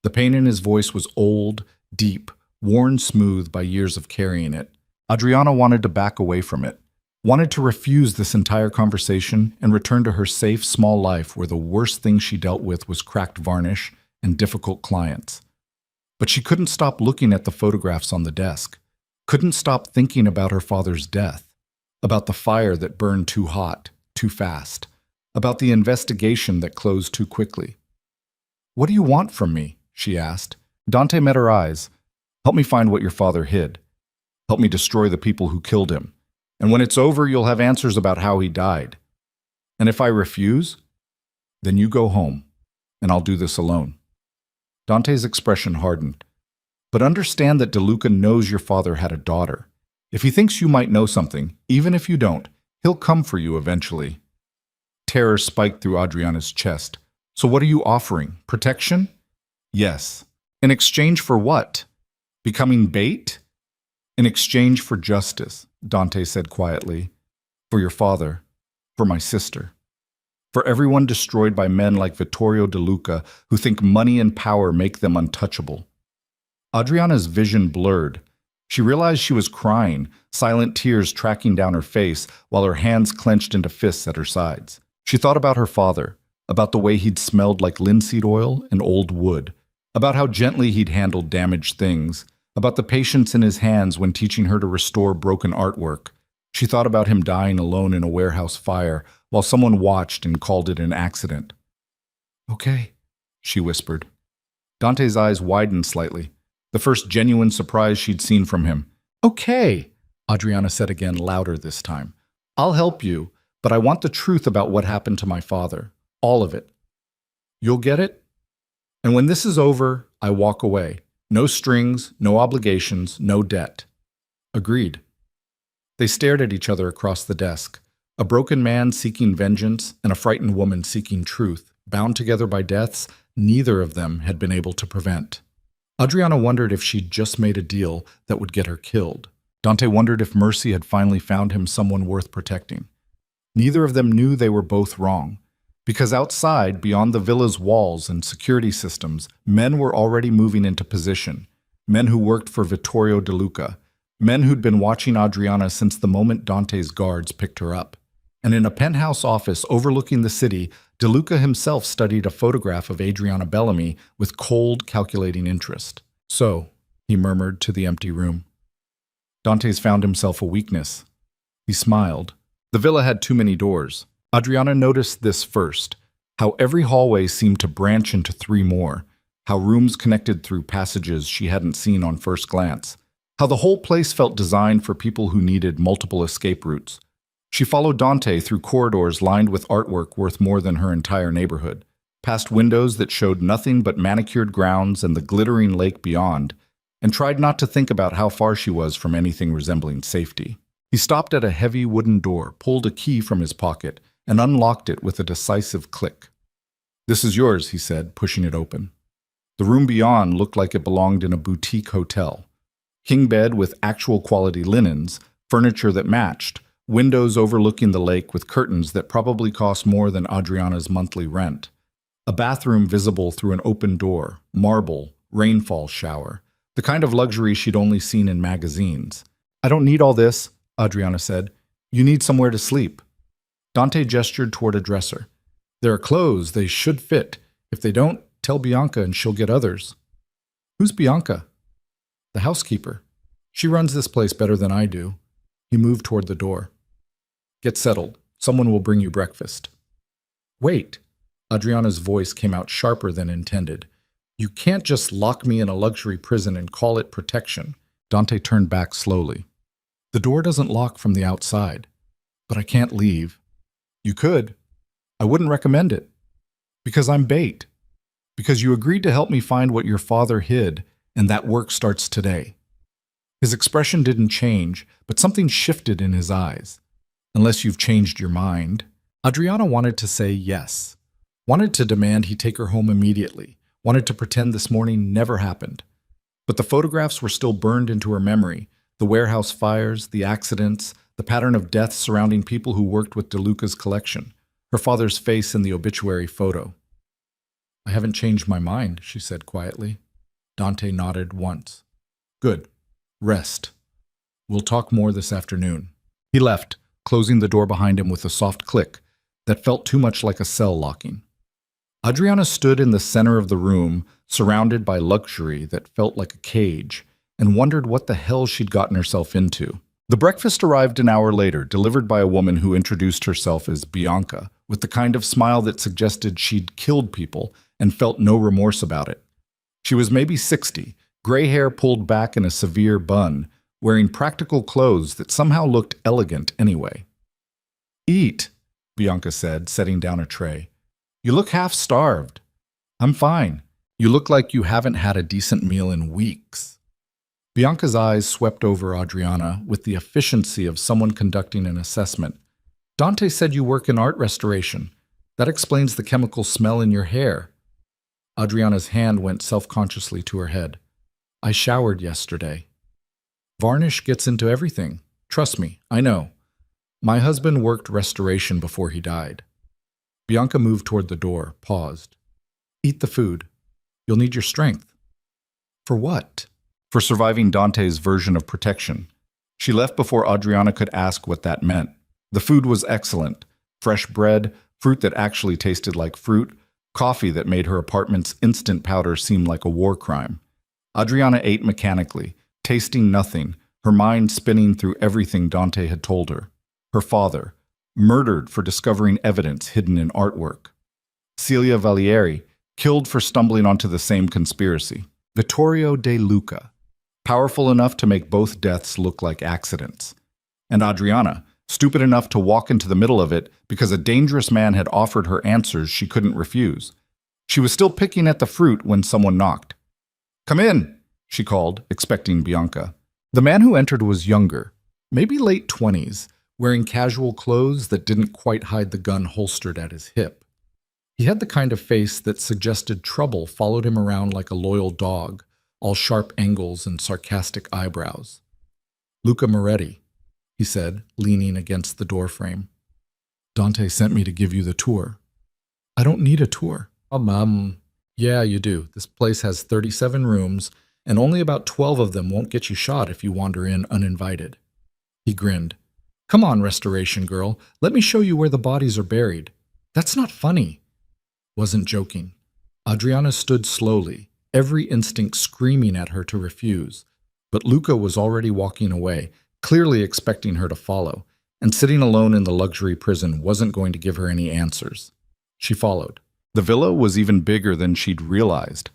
The pain in his voice was old, deep, worn smooth by years of carrying it. Adriana wanted to back away from it, wanted to refuse this entire conversation and return to her safe, small life where the worst thing she dealt with was cracked varnish and difficult clients. But she couldn't stop looking at the photographs on the desk, couldn't stop thinking about her father's death, about the fire that burned too hot, too fast, about the investigation that closed too quickly. What do you want from me? She asked. Dante met her eyes. Help me find what your father hid. Help me destroy the people who killed him. And when it's over, you'll have answers about how he died. And if I refuse, then you go home, and I'll do this alone. Dante's expression hardened. But understand that De Luca knows your father had a daughter. If he thinks you might know something, even if you don't, he'll come for you eventually. Terror spiked through Adriana's chest. So what are you offering? Protection? Yes. In exchange for what? Becoming bait? In exchange for justice, Dante said quietly. For your father. For my sister. For everyone destroyed by men like Vittorio De Luca who think money and power make them untouchable. Adriana's vision blurred. She realized she was crying, silent tears tracking down her face while her hands clenched into fists at her sides. She thought about her father, about the way he'd smelled like linseed oil and old wood, about how gently he'd handled damaged things, about the patience in his hands when teaching her to restore broken artwork. She thought about him dying alone in a warehouse fire while someone watched and called it an accident. Okay, she whispered. Dante's eyes widened slightly, the first genuine surprise she'd seen from him. Okay, Adriana said again, louder this time. I'll help you, but I want the truth about what happened to my father. All of it. You'll get it? And when this is over, I walk away. No strings, no obligations, no debt. Agreed. They stared at each other across the desk. A broken man seeking vengeance and a frightened woman seeking truth, bound together by deaths neither of them had been able to prevent. Adriana wondered if she'd just made a deal that would get her killed. Dante wondered if Mercy had finally found him someone worth protecting. Neither of them knew they were both wrong, because outside, beyond the villa's walls and security systems, men were already moving into position, men who worked for Vittorio De Luca, men who'd been watching Adriana since the moment Dante's guards picked her up. And in a penthouse office overlooking the city, De Luca himself studied a photograph of Adriana Bellamy with cold, calculating interest. So, he murmured to the empty room. Dante's found himself a weakness. He smiled. The villa had too many doors. Adriana noticed this first, how every hallway seemed to branch into 3 more, how rooms connected through passages she hadn't seen on first glance, how the whole place felt designed for people who needed multiple escape routes. She followed Dante through corridors lined with artwork worth more than her entire neighborhood. past windows that showed nothing but manicured grounds and the glittering lake beyond, and tried not to think about how far she was from anything resembling safety. He stopped at a heavy wooden door, pulled a key from his pocket, and unlocked it with a decisive click. "This is yours," he said, pushing it open. The room beyond looked like it belonged in a boutique hotel. King bed with actual quality linens, furniture that matched, windows overlooking the lake with curtains that probably cost more than Adriana's monthly rent. A bathroom visible through an open door, marble, rainfall shower, the kind of luxury she'd only seen in magazines. "I don't need all this," Adriana said. "You need somewhere to sleep." Dante gestured toward a dresser. "There are clothes, they should fit. If they don't, tell Bianca and she'll get others." "Who's Bianca?" "The housekeeper. She runs this place better than I do." He moved toward the door. "Get settled. Someone will bring you breakfast." "Wait." Adriana's voice came out sharper than intended. "You can't just lock me in a luxury prison and call it protection." Dante turned back slowly. "The door doesn't lock from the outside. But I can't leave." "You could. I wouldn't recommend it. Because I'm bait. Because you agreed to help me find what your father hid, and that work starts today." His expression didn't change, but something shifted in his eyes. "Unless you've changed your mind." Adriana wanted to say yes. Wanted to demand he take her home immediately. Wanted to pretend this morning never happened. But the photographs were still burned into her memory. The warehouse fires, the accidents, the pattern of deaths surrounding people who worked with DeLuca's collection. Her father's face in the obituary photo. "I haven't changed my mind," she said quietly. Dante nodded once. "Good. Rest. We'll talk more this afternoon." He left, closing the door behind him with a soft click that felt too much like a cell locking. Adriana stood in the center of the room, surrounded by luxury that felt like a cage, and wondered what the hell she'd gotten herself into. The breakfast arrived an hour later, delivered by a woman who introduced herself as Bianca, with the kind of smile that suggested she'd killed people and felt no remorse about it. She was maybe 60, gray hair pulled back in a severe bun, wearing practical clothes that somehow looked elegant anyway. "Eat," Bianca said, setting down a tray. "You look half-starved." "I'm fine. You look like you haven't had a decent meal in weeks." Bianca's eyes swept over Adriana with the efficiency of someone conducting an assessment. "Dante said you work in art restoration. That explains the chemical smell in your hair." Adriana's hand went self-consciously to her head. "I showered yesterday." "Varnish gets into everything. Trust me, I know. My husband worked restoration before he died." Bianca moved toward the door, paused. "Eat the food. You'll need your strength." "For what?" "For surviving Dante's version of protection." She left before Adriana could ask what that meant. The food was excellent. Fresh bread, fruit that actually tasted like fruit, coffee that made her apartment's instant powder seem like a war crime. Adriana ate mechanically, tasting nothing, her mind spinning through everything Dante had told her. Her father, murdered for discovering evidence hidden in artwork. Celia Valieri, killed for stumbling onto the same conspiracy. Vittorio De Luca, powerful enough to make both deaths look like accidents. And Adriana, stupid enough to walk into the middle of it because a dangerous man had offered her answers she couldn't refuse. She was still picking at the fruit when someone knocked. "Come in," she called, expecting Bianca. The man who entered was younger, maybe late 20s, wearing casual clothes that didn't quite hide the gun holstered at his hip. He had the kind of face that suggested trouble followed him around like a loyal dog, all sharp angles and sarcastic eyebrows. "Luca Moretti," he said, leaning against the doorframe. "Dante sent me to give you the tour." "I don't need a tour." Yeah, you do. This place has 37 rooms, and only about 12 of them won't get you shot if you wander in uninvited." He grinned. "Come on, restoration girl. Let me show you where the bodies are buried." "That's not funny." Wasn't joking. Adriana stood slowly, every instinct screaming at her to refuse. But Luca was already walking away, clearly expecting her to follow, and sitting alone in the luxury prison wasn't going to give her any answers. She followed. The villa was even bigger than she'd realized.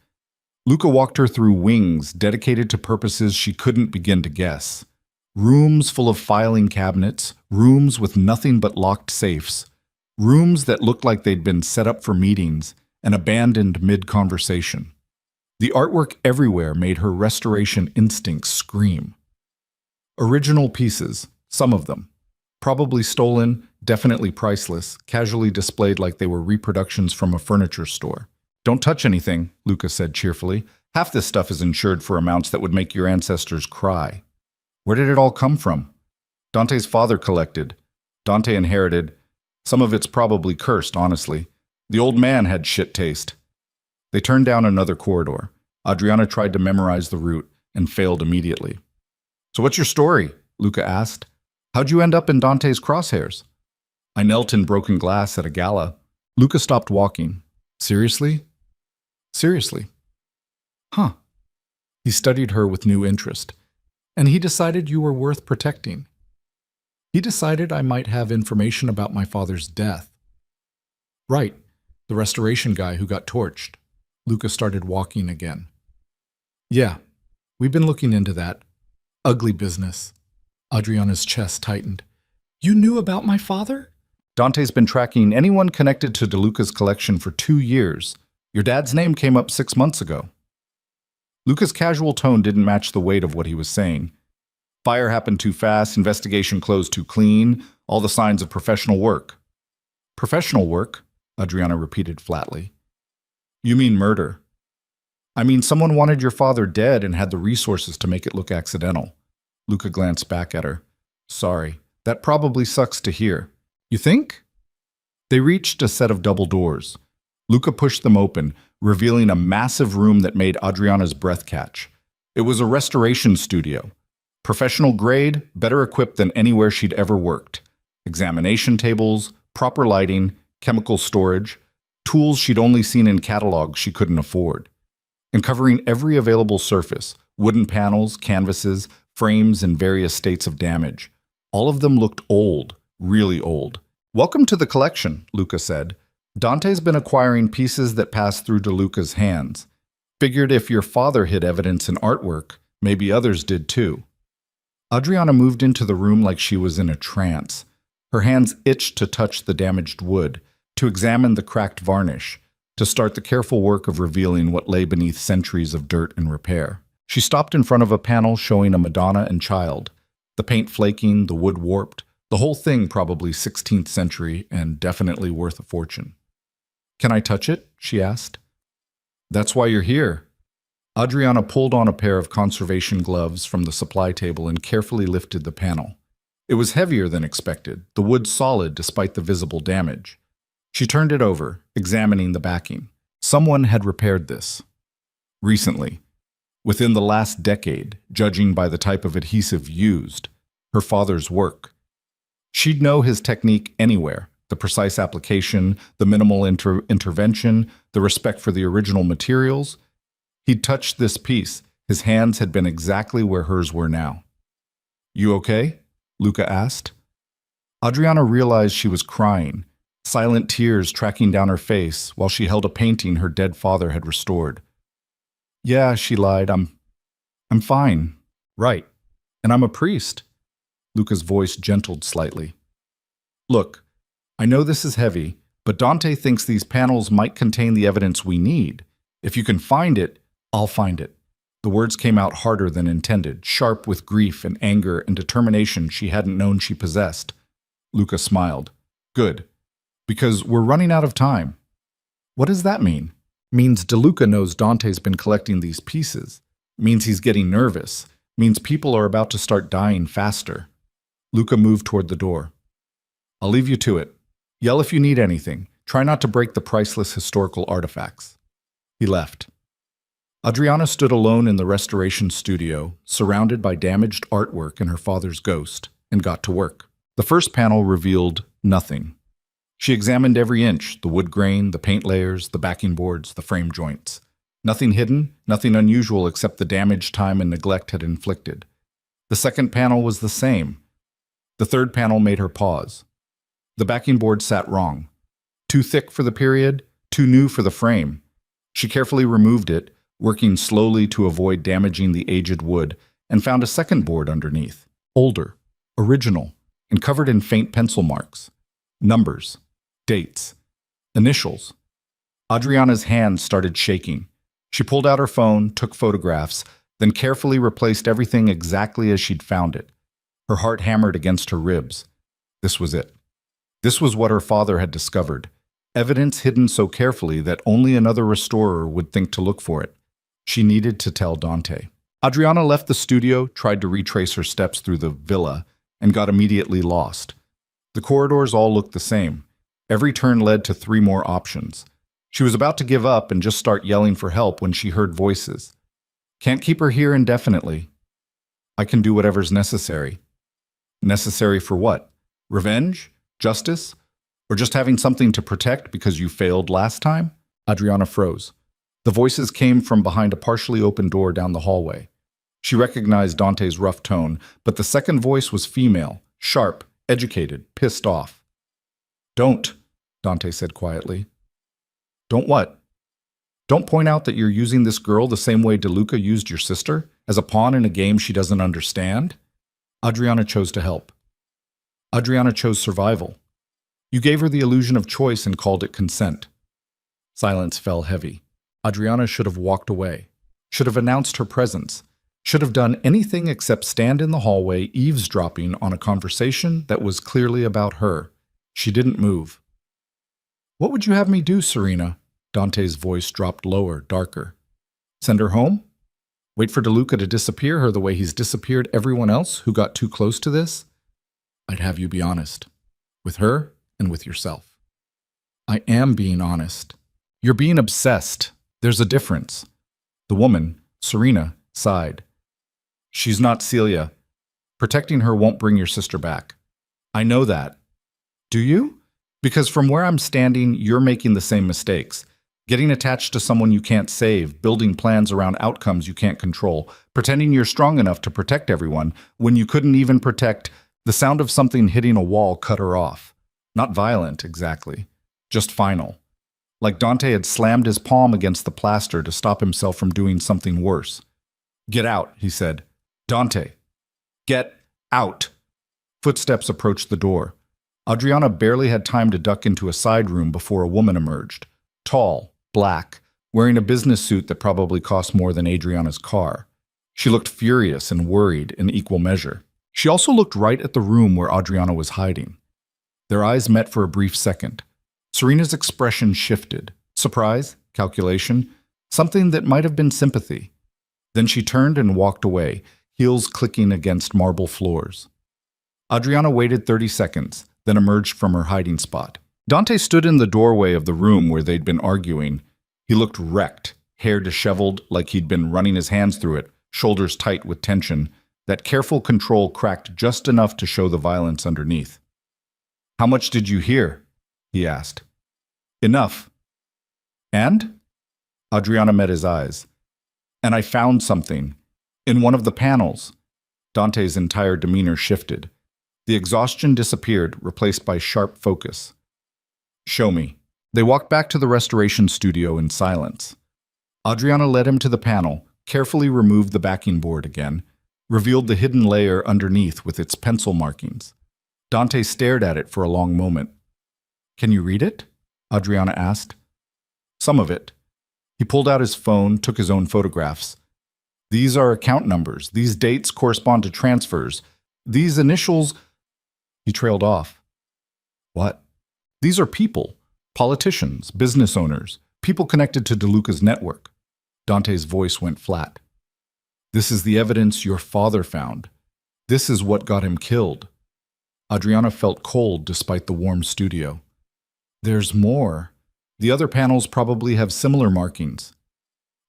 Luca walked her through wings dedicated to purposes she couldn't begin to guess. Rooms full of filing cabinets, rooms with nothing but locked safes, rooms that looked like they'd been set up for meetings, and abandoned mid-conversation. The artwork everywhere made her restoration instincts scream. Original pieces, some of them. Probably stolen, definitely priceless, casually displayed like they were reproductions from a furniture store. Don't touch anything, Luca said cheerfully. Half this stuff is insured for amounts that would make your ancestors cry. Where did it all come from? Dante's father collected. Dante inherited. Some of it's probably cursed, honestly. The old man had shit taste. They turned down another corridor. Adriana tried to memorize the route and failed immediately. So what's your story? Luca asked. How'd you end up in Dante's crosshairs? I knelt in broken glass at a gala. Luca stopped walking. Seriously? Seriously. Huh. He studied her with new interest. And he decided you were worth protecting. He decided I might have information about my father's death. Right, the restoration guy who got torched. Luca started walking again. Yeah, we've been looking into that. Ugly business. Adriana's chest tightened. You knew about my father? Dante's been tracking anyone connected to DeLuca's collection for 2 years. Your dad's name came up 6 months ago. Luca's casual tone didn't match the weight of what he was saying. Fire happened too fast, investigation closed too clean, all the signs of professional work. Professional work? Adriana repeated flatly. You mean murder. I mean someone wanted your father dead and had the resources to make it look accidental. Luca glanced back at her. Sorry, that probably sucks to hear. You think? They reached a set of double doors. Luca pushed them open, revealing a massive room that made Adriana's breath catch. It was a restoration studio. Professional grade, better equipped than anywhere she'd ever worked. Examination tables, proper lighting, chemical storage, tools she'd only seen in catalogs she couldn't afford. And covering every available surface, wooden panels, canvases, frames in various states of damage. All of them looked old, really old. Welcome to the collection, Luca said. Dante's been acquiring pieces that passed through DeLuca's hands. Figured if your father hid evidence in artwork, maybe others did too. Adriana moved into the room like she was in a trance. Her hands itched to touch the damaged wood, to examine the cracked varnish, to start the careful work of revealing what lay beneath centuries of dirt and repair. She stopped in front of a panel showing a Madonna and Child, the paint flaking, the wood warped, the whole thing probably 16th century and definitely worth a fortune. Can I touch it? She asked. That's why you're here. Adriana pulled on a pair of conservation gloves from the supply table and carefully lifted the panel. It was heavier than expected, the wood solid despite the visible damage. She turned it over, examining the backing. Someone had repaired this. Recently. Within the last decade, judging by the type of adhesive used, her father's work. She'd know his technique anywhere, the precise application, the minimal intervention, the respect for the original materials. He'd touched this piece. His hands had been exactly where hers were now. You okay? Luca asked. Adriana realized she was crying, silent tears tracking down her face while she held a painting her dead father had restored. Yeah, she lied. I'm fine. Right. And I'm a priest. Luca's voice gentled slightly. Look, I know this is heavy, but Dante thinks these panels might contain the evidence we need. If you can find it, I'll find it. The words came out harder than intended, sharp with grief and anger and determination she hadn't known she possessed. Luca smiled. Good. Because we're running out of time. What does that mean? Means DeLuca knows Dante's been collecting these pieces. Means he's getting nervous. Means people are about to start dying faster. Luca moved toward the door. I'll leave you to it. Yell if you need anything. Try not to break the priceless historical artifacts. He left. Adriana stood alone in the restoration studio, surrounded by damaged artwork and her father's ghost, and got to work. The first panel revealed nothing. She examined every inch, the wood grain, the paint layers, the backing boards, the frame joints. Nothing hidden, nothing unusual except the damage time and neglect had inflicted. The second panel was the same. The third panel made her pause. The backing board sat wrong. Too thick for the period, too new for the frame. She carefully removed it, working slowly to avoid damaging the aged wood, and found a second board underneath. Older, original, and covered in faint pencil marks. Numbers, dates, initials. Adriana's hands started shaking. She pulled out her phone, took photographs, then carefully replaced everything exactly as she'd found it. Her heart hammered against her ribs. This was it. This was what her father had discovered. Evidence hidden so carefully that only another restorer would think to look for it. She needed to tell Dante. Adriana left the studio, tried to retrace her steps through the villa, and got immediately lost. The corridors all looked the same. Every turn led to 3 more options. She was about to give up and just start yelling for help when she heard voices. Can't keep her here indefinitely. I can do whatever's necessary. Necessary for what? Revenge? Justice? Or just having something to protect because you failed last time? Adriana froze. The voices came from behind a partially open door down the hallway. She recognized Dante's rough tone, but the second voice was female, sharp, educated, pissed off. Don't, Dante said quietly. Don't what? Don't point out that you're using this girl the same way DeLuca used your sister, as a pawn in a game she doesn't understand? Adriana chose to help. Adriana chose survival. You gave her the illusion of choice and called it consent. Silence fell heavy. Adriana should have walked away, should have announced her presence, should have done anything except stand in the hallway eavesdropping on a conversation that was clearly about her. She didn't move. What would you have me do, Serena? Dante's voice dropped lower, darker. Send her home? Wait for DeLuca to disappear her the way he's disappeared everyone else who got too close to this? I'd have you be honest. With her and with yourself. I am being honest. You're being obsessed. There's a difference. The woman, Serena, sighed. She's not Celia. Protecting her won't bring your sister back. I know that. Do you? Because from where I'm standing, you're making the same mistakes. Getting attached to someone you can't save, building plans around outcomes you can't control, pretending you're strong enough to protect everyone when you couldn't even protect. The sound of something hitting a wall cut her off. Not violent, exactly. Just final. Like Dante had slammed his palm against the plaster to stop himself from doing something worse. Get out, he said. Dante. Get out. Footsteps approached the door. Adriana barely had time to duck into a side room before a woman emerged. Tall, black, wearing a business suit that probably cost more than Adriana's car. She looked furious and worried in equal measure. She also looked right at the room where Adriana was hiding. Their eyes met for a brief second. Serena's expression shifted. Surprise, calculation, something that might have been sympathy. Then she turned and walked away, heels clicking against marble floors. Adriana waited 30 seconds, then emerged from her hiding spot. Dante stood in the doorway of the room where they'd been arguing. He looked wrecked, hair disheveled like he'd been running his hands through it, shoulders tight with tension. That careful control cracked just enough to show the violence underneath. How much did you hear? He asked. Enough. And? Adriana met his eyes. And I found something. In one of the panels. Dante's entire demeanor shifted. The exhaustion disappeared, replaced by sharp focus. Show me. They walked back to the restoration studio in silence. Adriana led him to the panel, carefully removed the backing board again, revealed the hidden layer underneath with its pencil markings. Dante stared at it for a long moment. Can you read it? Adriana asked. Some of it. He pulled out his phone, took his own photographs. These are account numbers. These dates correspond to transfers. These initials... He trailed off. What? These are people. Politicians, business owners, people connected to DeLuca's network. Dante's voice went flat. This is the evidence your father found. This is what got him killed. Adriana felt cold despite the warm studio. There's more. The other panels probably have similar markings.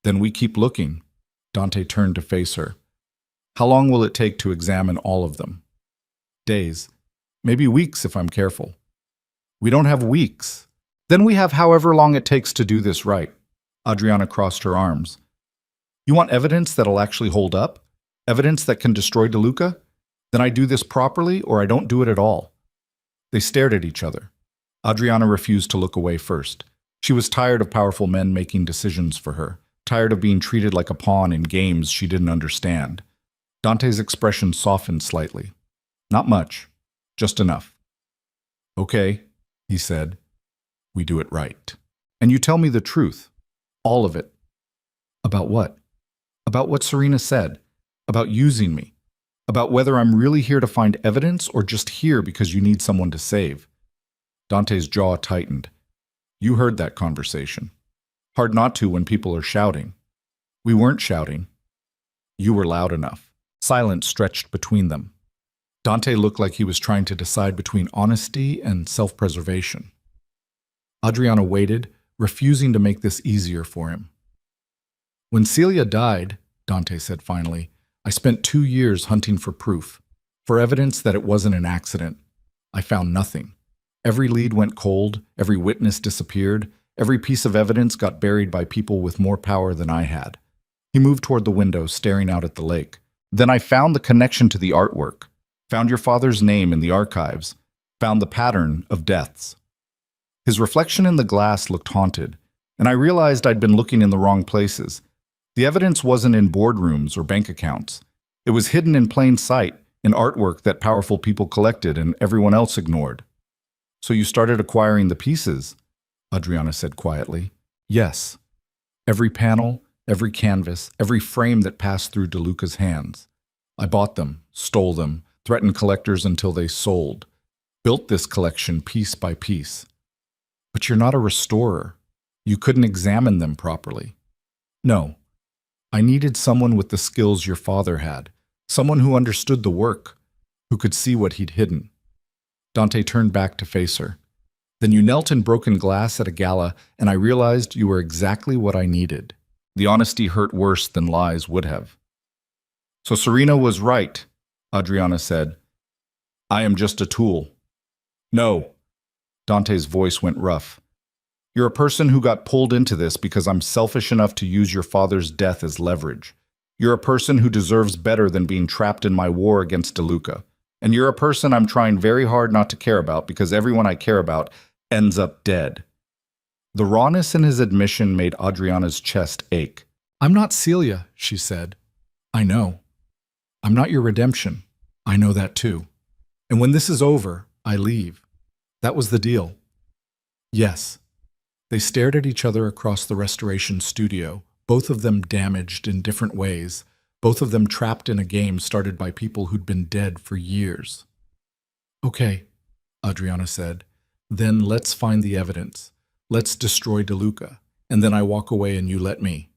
Then we keep looking. Dante turned to face her. How long will it take to examine all of them? Days. Maybe weeks if I'm careful. We don't have weeks. Then we have however long it takes to do this right. Adriana crossed her arms. You want evidence that'll actually hold up? Evidence that can destroy DeLuca? Then I do this properly or I don't do it at all. They stared at each other. Adriana refused to look away first. She was tired of powerful men making decisions for her, tired of being treated like a pawn in games she didn't understand. Dante's expression softened slightly. Not much, just enough. Okay, he said. We do it right. and you tell me the truth. All of it. About what? About what Serena said. About using me. About whether I'm really here to find evidence or just here because you need someone to save. Dante's jaw tightened. You heard that conversation. Hard not to when people are shouting. We weren't shouting. You were loud enough. Silence stretched between them. Dante looked like he was trying to decide between honesty and self-preservation. Adriana waited, refusing to make this easier for him. When Celia died, Dante said finally, I spent 2 years hunting for proof, for evidence that it wasn't an accident. I found nothing. Every lead went cold, every witness disappeared, every piece of evidence got buried by people with more power than I had. He moved toward the window, staring out at the lake. Then I found the connection to the artwork, found your father's name in the archives, found the pattern of deaths. His reflection in the glass looked haunted, and I realized I'd been looking in the wrong places. The evidence wasn't in boardrooms or bank accounts. It was hidden in plain sight, in artwork that powerful people collected and everyone else ignored. So you started acquiring the pieces, Adriana said quietly. Yes. Every panel, every canvas, every frame that passed through DeLuca's hands. I bought them, stole them, threatened collectors until they sold. Built this collection piece by piece. But you're not a restorer. You couldn't examine them properly. No. I needed someone with the skills your father had, someone who understood the work, who could see what he'd hidden. Dante turned back to face her. Then you knelt in broken glass at a gala, and I realized you were exactly what I needed. The honesty hurt worse than lies would have. So Serena was right, Adriana said. I am just a tool. No. Dante's voice went rough. You're a person who got pulled into this because I'm selfish enough to use your father's death as leverage. You're a person who deserves better than being trapped in my war against DeLuca. And you're a person I'm trying very hard not to care about because everyone I care about ends up dead. The rawness in his admission made Adriana's chest ache. I'm not Celia, she said. I know. I'm not your redemption. I know that too. And when this is over, I leave. That was the deal. Yes. They stared at each other across the restoration studio, both of them damaged in different ways, both of them trapped in a game started by people who'd been dead for years. Okay, Adriana said. Then let's find the evidence. Let's destroy DeLuca, and then I walk away and you let me.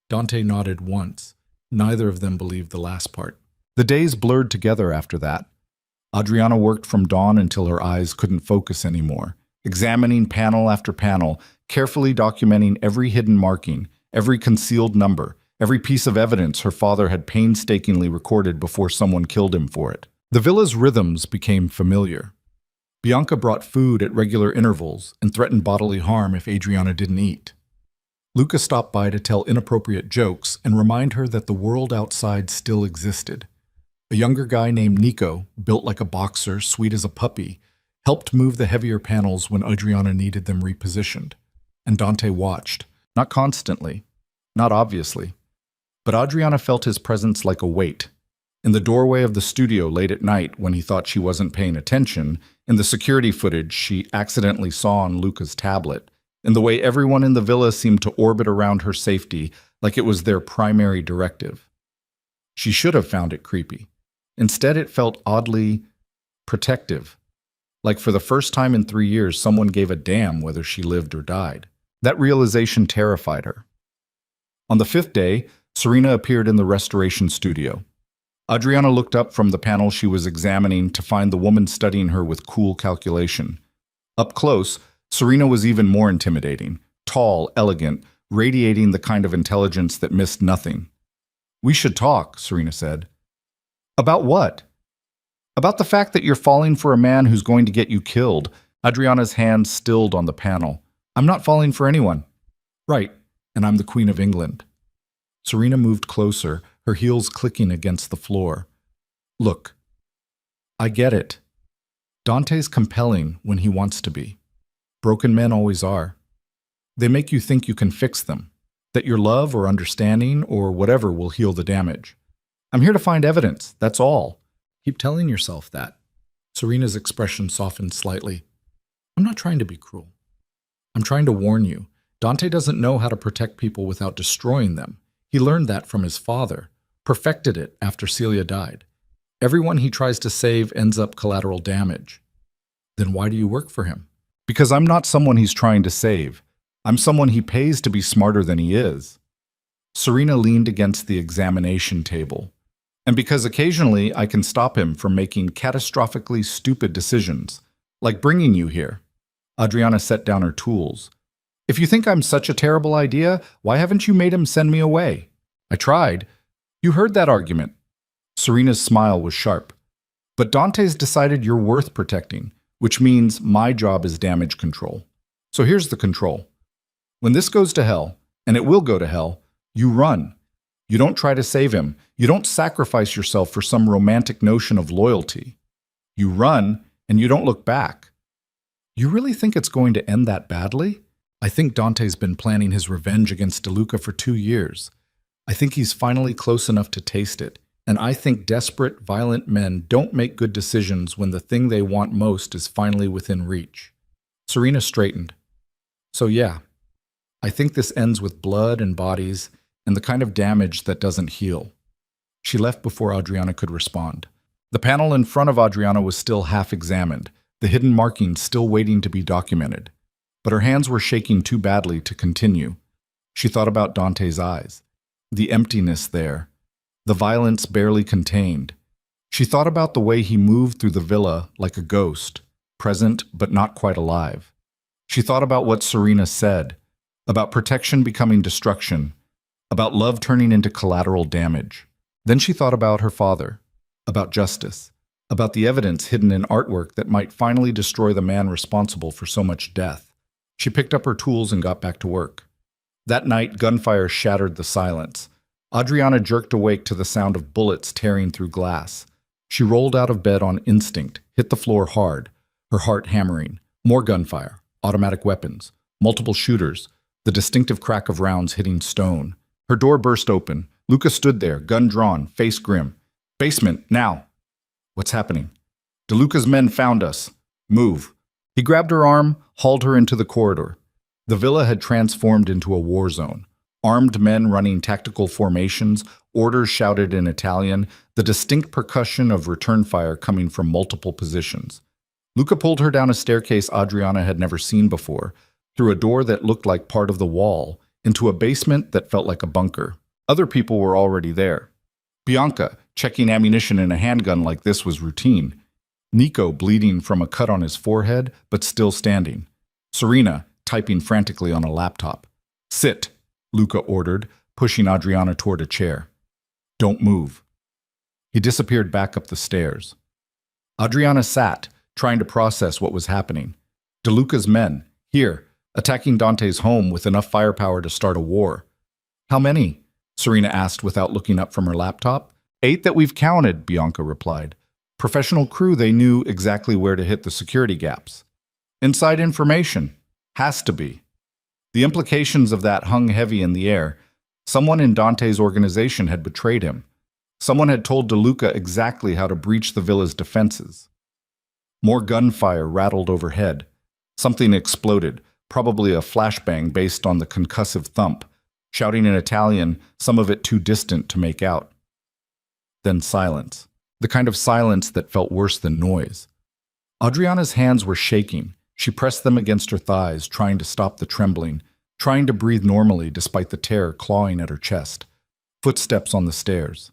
Dante nodded once. Neither of them believed the last part. The days blurred together after that. Adriana worked from dawn until her eyes couldn't focus anymore, examining panel after panel, carefully documenting every hidden marking, every concealed number, every piece of evidence her father had painstakingly recorded before someone killed him for it. The villa's rhythms became familiar. Bianca brought food at regular intervals and threatened bodily harm if Adriana didn't eat. Luca stopped by to tell inappropriate jokes and remind her that the world outside still existed. A younger guy named Nico, built like a boxer, sweet as a puppy, helped move the heavier panels when Adriana needed them repositioned. And Dante watched. Not constantly, not obviously. But Adriana felt his presence like a weight. In the doorway of the studio late at night when he thought she wasn't paying attention, in the security footage she accidentally saw on Luca's tablet, in the way everyone in the villa seemed to orbit around her safety like it was their primary directive. She should have found it creepy. Instead, it felt oddly protective, like for the first time in 3 years someone gave a damn whether she lived or died. That realization terrified her. On the 5th day, Serena appeared in the restoration studio. Adriana looked up from the panel she was examining to find the woman studying her with cool calculation. Up close, Serena was even more intimidating, tall, elegant, radiating the kind of intelligence that missed nothing. We should talk, Serena said. About what? About the fact that you're falling for a man who's going to get you killed. Adriana's hand stilled on the panel. I'm not falling for anyone. Right, and I'm the Queen of England. Serena moved closer, her heels clicking against the floor. Look, I get it. Dante's compelling when he wants to be. Broken men always are. They make you think you can fix them, that your love or understanding or whatever will heal the damage. I'm here to find evidence, that's all. Keep telling yourself that. Serena's expression softened slightly. I'm not trying to be cruel. I'm trying to warn you, Dante doesn't know how to protect people without destroying them. He learned that from his father, perfected it after Celia died. Everyone he tries to save ends up collateral damage. Then why do you work for him? Because I'm not someone he's trying to save. I'm someone he pays to be smarter than he is. Serena leaned against the examination table. And because occasionally I can stop him from making catastrophically stupid decisions, like bringing you here. Adriana set down her tools. If you think I'm such a terrible idea, why haven't you made him send me away? I tried. You heard that argument. Serena's smile was sharp. But Dante's decided you're worth protecting, which means my job is damage control. So here's the control. When this goes to hell, and it will go to hell, you run. You don't try to save him. You don't sacrifice yourself for some romantic notion of loyalty. You run, and you don't look back. You really think it's going to end that badly? I think Dante's been planning his revenge against DeLuca for 2 years. I think he's finally close enough to taste it. And I think desperate, violent men don't make good decisions when the thing they want most is finally within reach. Serena straightened. So yeah, I think this ends with blood and bodies and the kind of damage that doesn't heal. She left before Adriana could respond. The panel in front of Adriana was still half examined, the hidden markings still waiting to be documented. But her hands were shaking too badly to continue. She thought about Dante's eyes, the emptiness there, the violence barely contained. She thought about the way he moved through the villa like a ghost, present but not quite alive. She thought about what Serena said, about protection becoming destruction, about love turning into collateral damage. Then she thought about her father, about justice, about the evidence hidden in artwork that might finally destroy the man responsible for so much death. She picked up her tools and got back to work. That night, gunfire shattered the silence. Adriana jerked awake to the sound of bullets tearing through glass. She rolled out of bed on instinct, hit the floor hard, her heart hammering. More gunfire, automatic weapons, multiple shooters, the distinctive crack of rounds hitting stone. Her door burst open. Luca stood there, gun drawn, face grim. Basement, now. What's happening? DeLuca's men found us. Move. He grabbed her arm, hauled her into the corridor. The villa had transformed into a war zone. Armed men running tactical formations, orders shouted in Italian, the distinct percussion of return fire coming from multiple positions. Luca pulled her down a staircase Adriana had never seen before, through a door that looked like part of the wall, into a basement that felt like a bunker. Other people were already there. Bianca, checking ammunition in a handgun like this was routine. Nico, bleeding from a cut on his forehead, but still standing. Serena, typing frantically on a laptop. Sit, Luca ordered, pushing Adriana toward a chair. Don't move. He disappeared back up the stairs. Adriana sat, trying to process what was happening. DeLuca's men, here, attacking Dante's home with enough firepower to start a war. How many? Serena asked without looking up from her laptop. 8 that we've counted, Bianca replied. Professional crew, they knew exactly where to hit the security gaps. Inside information. Has to be. The implications of that hung heavy in the air. Someone in Dante's organization had betrayed him. Someone had told DeLuca exactly how to breach the villa's defenses. More gunfire rattled overhead. Something exploded, probably a flashbang based on the concussive thump, shouting in Italian, some of it too distant to make out. Then silence. The kind of silence that felt worse than noise. Adriana's hands were shaking. She pressed them against her thighs, trying to stop the trembling, trying to breathe normally despite the terror clawing at her chest. Footsteps on the stairs.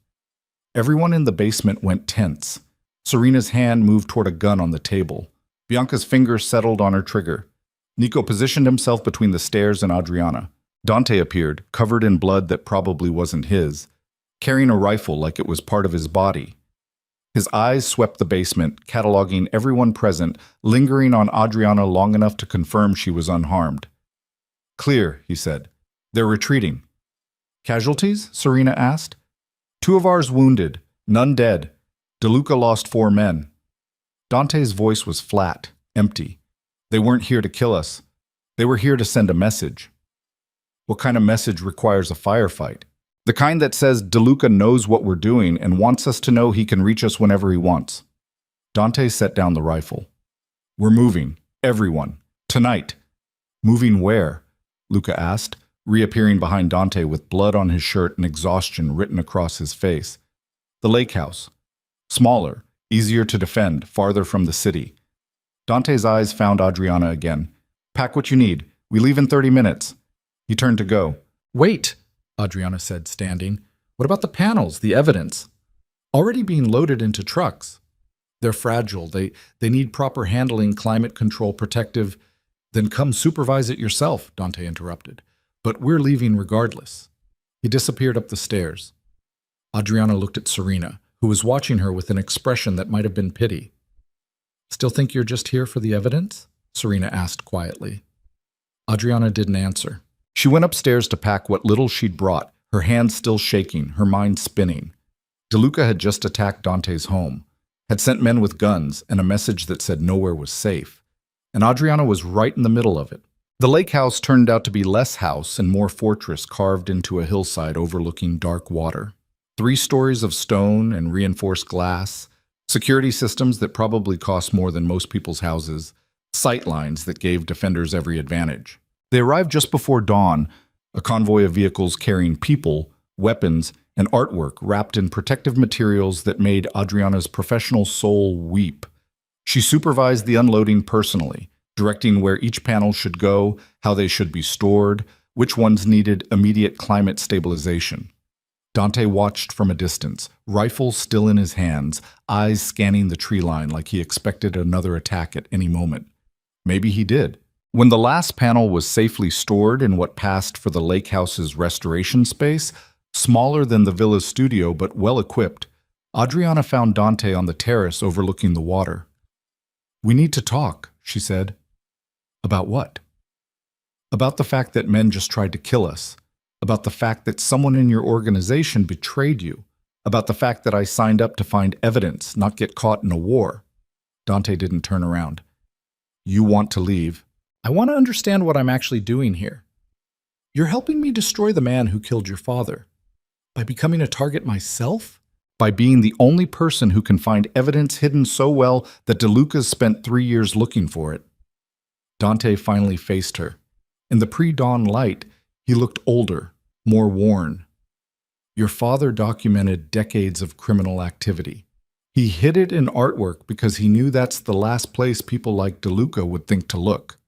Everyone in the basement went tense. Serena's hand moved toward a gun on the table. Bianca's fingers settled on her trigger. Nico positioned himself between the stairs and Adriana. Dante appeared, covered in blood that probably wasn't his, carrying a rifle like it was part of his body. His eyes swept the basement, cataloging everyone present, lingering on Adriana long enough to confirm she was unharmed. Clear, he said. They're retreating. Casualties? Serena asked. 2 of ours wounded, none dead. DeLuca lost 4 men. Dante's voice was flat, empty. They weren't here to kill us. They were here to send a message. What kind of message requires a firefight? The kind that says DeLuca knows what we're doing and wants us to know he can reach us whenever he wants. Dante set down the rifle. We're moving. Everyone. Tonight. Moving where? Luca asked, reappearing behind Dante with blood on his shirt and exhaustion written across his face. The lake house. Smaller, easier to defend, farther from the city. Dante's eyes found Adriana again. Pack what you need. We leave in 30 minutes. He turned to go. Wait, Adriana said, standing. What about the panels, the evidence? Already being loaded into trucks. They're fragile. They need proper handling, climate control, protective. Then come supervise it yourself, Dante interrupted. But we're leaving regardless. He disappeared up the stairs. Adriana looked at Serena, who was watching her with an expression that might have been pity. Still think you're just here for the evidence? Serena asked quietly. Adriana didn't answer. She went upstairs to pack what little she'd brought, her hands still shaking, her mind spinning. DeLuca had just attacked Dante's home, had sent men with guns and a message that said nowhere was safe. And Adriana was right in the middle of it. The lake house turned out to be less house and more fortress carved into a hillside overlooking dark water. 3 stories of stone and reinforced glass, security systems that probably cost more than most people's houses, sight lines that gave defenders every advantage. They arrived just before dawn, a convoy of vehicles carrying people, weapons, and artwork wrapped in protective materials that made Adriana's professional soul weep. She supervised the unloading personally, directing where each panel should go, how they should be stored, which ones needed immediate climate stabilization. Dante watched from a distance, rifle still in his hands, eyes scanning the tree line like he expected another attack at any moment. Maybe he did. When the last panel was safely stored in what passed for the lake house's restoration space, smaller than the villa's studio but well-equipped, Adriana found Dante on the terrace overlooking the water. "We need to talk," she said. "About what?" "About the fact that men just tried to kill us. About the fact that someone in your organization betrayed you. About the fact that I signed up to find evidence, not get caught in a war." Dante didn't turn around. "You want to leave. I want to understand what I'm actually doing here. You're helping me destroy the man who killed your father. By becoming a target myself? By being the only person who can find evidence hidden so well that DeLuca's spent 3 years looking for it." Dante finally faced her. In the pre-dawn light, he looked older, more worn. "Your father documented decades of criminal activity. He hid it in artwork because he knew that's the last place people like DeLuca would think to look.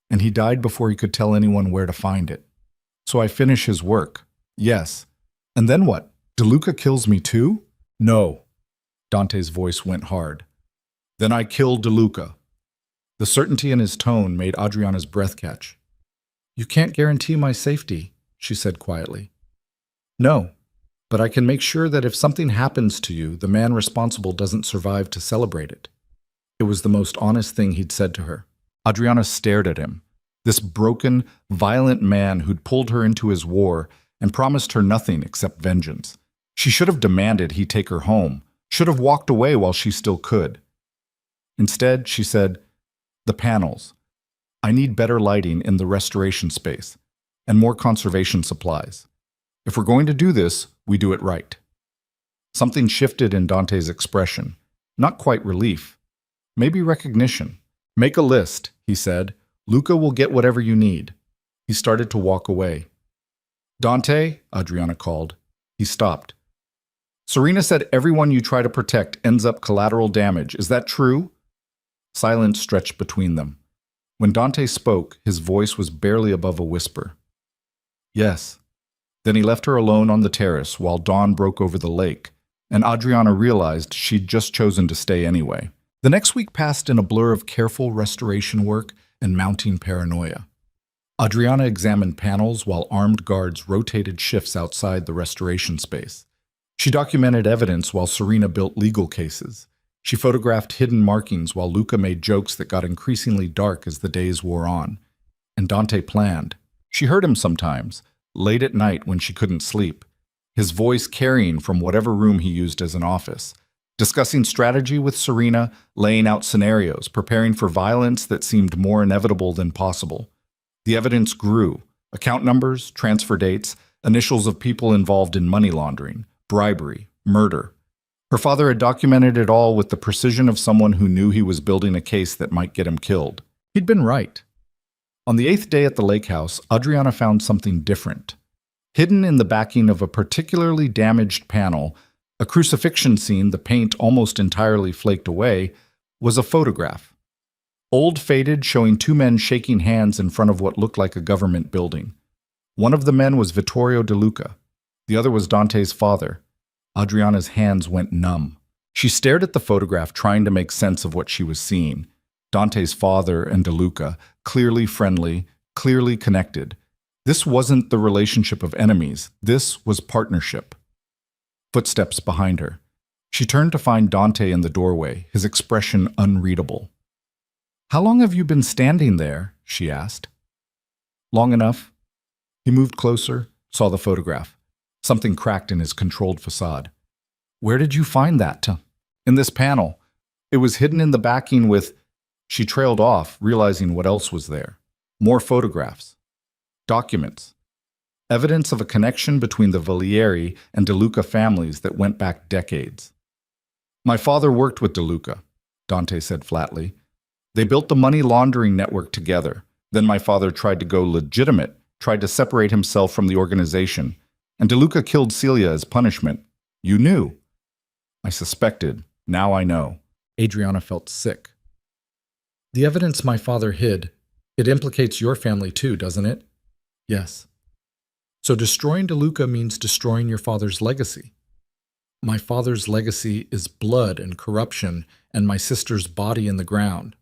And he died before he could tell anyone where to find it. So I finish his work. Yes. And then what? DeLuca kills me too? No." Dante's voice went hard. "Then I kill DeLuca." The certainty in his tone made Adriana's breath catch. "You can't guarantee my safety," she said quietly. "No, but I can make sure that if something happens to you, the man responsible doesn't survive to celebrate it." It was the most honest thing he'd said to her. Adriana stared at him, this broken, violent man who'd pulled her into his war and promised her nothing except vengeance. She should have demanded he take her home, should have walked away while she still could. Instead, she said, "The panels. I need better lighting in the restoration space, and more conservation supplies. If we're going to do this, we do it right." Something shifted in Dante's expression, not quite relief, maybe recognition. "Make a list," he said. "Luca will get whatever you need." He started to walk away. "Dante," Adriana called. He stopped. "Serena said everyone you try to protect ends up collateral damage. Is that true?" Silence stretched between them. When Dante spoke, his voice was barely above a whisper. "Yes." Then he left her alone on the terrace while dawn broke over the lake, and Adriana realized she'd just chosen to stay anyway. The next week passed in a blur of careful restoration work and mounting paranoia. Adriana examined panels while armed guards rotated shifts outside the restoration space. She documented evidence while Serena built legal cases. She photographed hidden markings while Luca made jokes that got increasingly dark as the days wore on. And Dante planned. She heard him sometimes, late at night when she couldn't sleep, his voice carrying from whatever room he used as an office, discussing strategy with Serena, laying out scenarios, preparing for violence that seemed more inevitable than possible. The evidence grew: account numbers, transfer dates, initials of people involved in money laundering, bribery, murder. Her father had documented it all with the precision of someone who knew he was building a case that might get him killed. He'd been right. On the 8th day at the lake house, Adriana found something different. Hidden in the backing of a particularly damaged panel, a crucifixion scene, the paint almost entirely flaked away, was a photograph. Old faded, showing two men shaking hands in front of what looked like a government building. One of the men was Vittorio De Luca. The other was Dante's father. Adriana's hands went numb. She stared at the photograph, trying to make sense of what she was seeing. Dante's father and De Luca, clearly friendly, clearly connected. This wasn't the relationship of enemies. This was partnership. Footsteps behind her. She turned to find Dante in the doorway, his expression unreadable. "How long have you been standing there?" she asked. "Long enough." He moved closer, saw the photograph. Something cracked in his controlled facade. "Where did you find that?" "In this panel. It was hidden in the backing with—" She trailed off, realizing what else was there. More photographs. Documents. Evidence of a connection between the Valieri and De Luca families that went back decades. "My father worked with De Luca," Dante said flatly. "They built the money laundering network together. Then my father tried to go legitimate, tried to separate himself from the organization, and De Luca killed Celia as punishment. You knew." "I suspected. Now I know." Adriana felt sick. "The evidence my father hid, it implicates your family too, doesn't it?" "Yes." "So destroying De Luca means destroying your father's legacy." "My father's legacy is blood and corruption and my sister's body in the ground."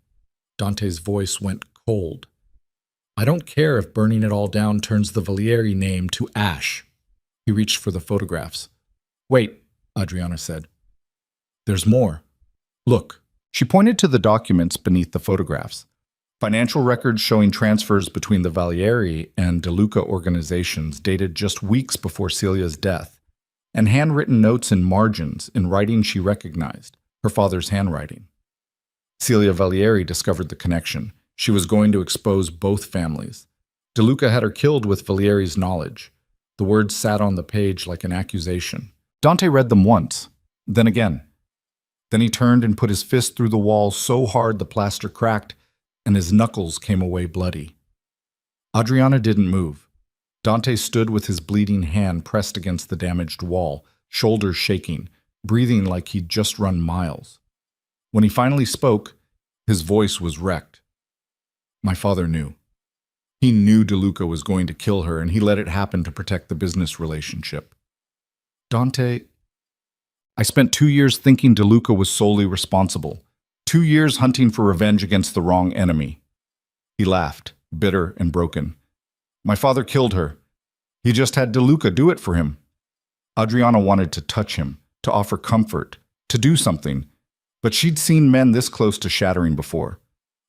Dante's voice went cold. "I don't care if burning it all down turns the Valieri name to ash." He reached for the photographs. "Wait," Adriana said. "There's more. Look." She pointed to the documents beneath the photographs. Financial records showing transfers between the Valieri and De Luca organizations dated just weeks before Celia's death, and handwritten notes in margins in writing she recognized, her father's handwriting. Celia Valieri discovered the connection. She was going to expose both families. De Luca had her killed with Valieri's knowledge. The words sat on the page like an accusation. Dante read them once, then again. Then he turned and put his fist through the wall so hard the plaster cracked, and his knuckles came away bloody. Adriana didn't move. Dante stood with his bleeding hand pressed against the damaged wall, shoulders shaking, breathing like he'd just run miles. When he finally spoke, his voice was wrecked. "My father knew. He knew De Luca was going to kill her, and he let it happen to protect the business relationship. Dante, I spent 2 years thinking De Luca was solely responsible. 2 years hunting for revenge against the wrong enemy." He laughed, bitter and broken. "My father killed her. He just had De Luca do it for him." Adriana wanted to touch him, to offer comfort, to do something, but she'd seen men this close to shattering before.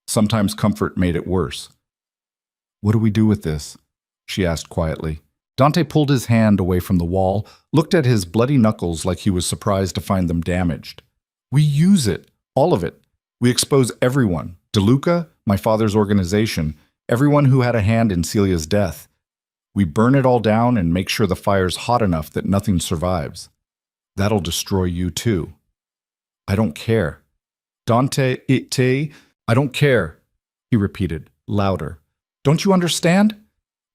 Sometimes comfort made it worse. "What do we do with this?" she asked quietly. Dante pulled his hand away from the wall, looked at his bloody knuckles like he was surprised to find them damaged. "We use it, all of it. We expose everyone. De Luca, my father's organization, everyone who had a hand in Celia's death. We burn it all down and make sure the fire's hot enough that nothing survives. That'll destroy you too." "I don't care." I don't care," he repeated, louder. "Don't you understand?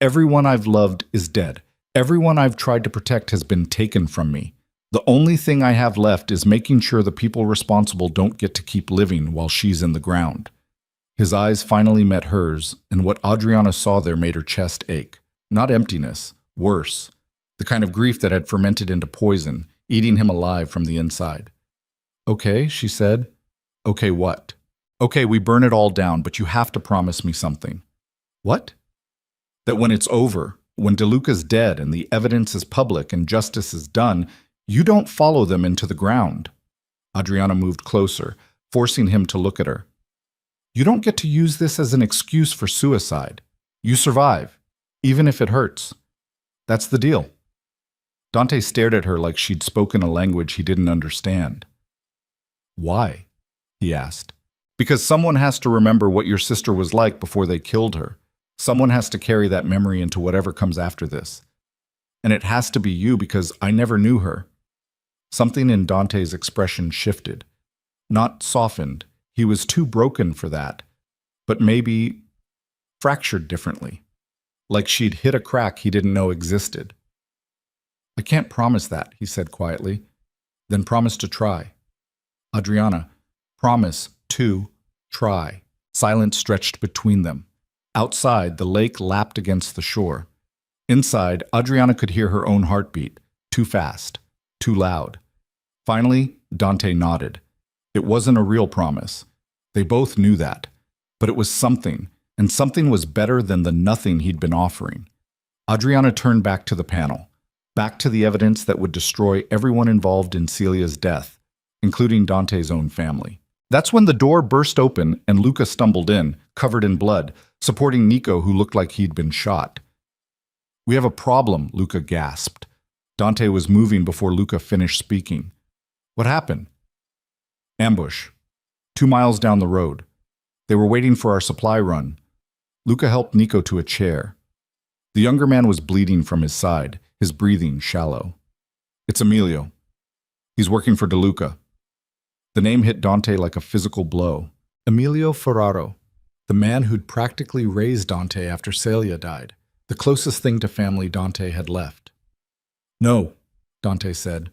Everyone I've loved is dead. Everyone I've tried to protect has been taken from me. The only thing I have left is making sure the people responsible don't get to keep living while she's in the ground." His eyes finally met hers, and what Adriana saw there made her chest ache. Not emptiness, worse. The kind of grief that had fermented into poison, eating him alive from the inside. "Okay," she said. "Okay, what?" "Okay, we burn it all down, but you have to promise me something." "What?" "That when it's over, when De Luca's dead and the evidence is public and justice is done, you don't follow them into the ground." Adriana moved closer, forcing him to look at her. "You don't get to use this as an excuse for suicide. You survive, even if it hurts. That's the deal." Dante stared at her like she'd spoken a language he didn't understand. "Why?" he asked. "Because someone has to remember what your sister was like before they killed her. Someone has to carry that memory into whatever comes after this. And it has to be you because I never knew her." Something in Dante's expression shifted. Not softened. He was too broken for that. But maybe fractured differently, like she'd hit a crack he didn't know existed. "I can't promise that," he said quietly. "Then promise to try." "Adriana, promise to try." Silence stretched between them. Outside, the lake lapped against the shore. Inside, Adriana could hear her own heartbeat, too fast, too loud. Finally, Dante nodded. It wasn't a real promise. They both knew that. But it was something, and something was better than the nothing he'd been offering. Adriana turned back to the panel, back to the evidence that would destroy everyone involved in Celia's death, including Dante's own family. That's when the door burst open and Luca stumbled in, covered in blood, supporting Nico, who looked like he'd been shot. "We have a problem," Luca gasped. Dante was moving before Luca finished speaking. "What happened?" "Ambush. 2 miles down the road. They were waiting for our supply run." Luca helped Nico to a chair. The younger man was bleeding from his side, his breathing shallow. "It's Emilio. He's working for DeLuca." The name hit Dante like a physical blow. Emilio Ferraro, the man who'd practically raised Dante after Celia died, the closest thing to family Dante had left. "No," Dante said.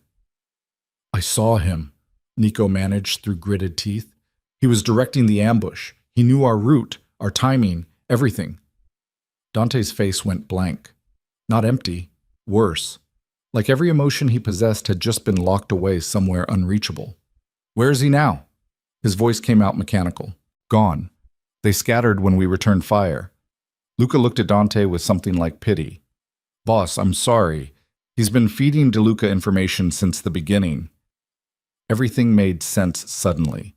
"I saw him," Nico managed through gritted teeth. "He was directing the ambush. He knew our route, our timing, everything." Dante's face went blank. Not empty, worse. Like every emotion he possessed had just been locked away somewhere unreachable. "Where is he now?" His voice came out mechanical. "Gone. They scattered when we returned fire." Luca looked at Dante with something like pity. "Boss, I'm sorry. He's been feeding DeLuca information since the beginning." Everything made sense suddenly.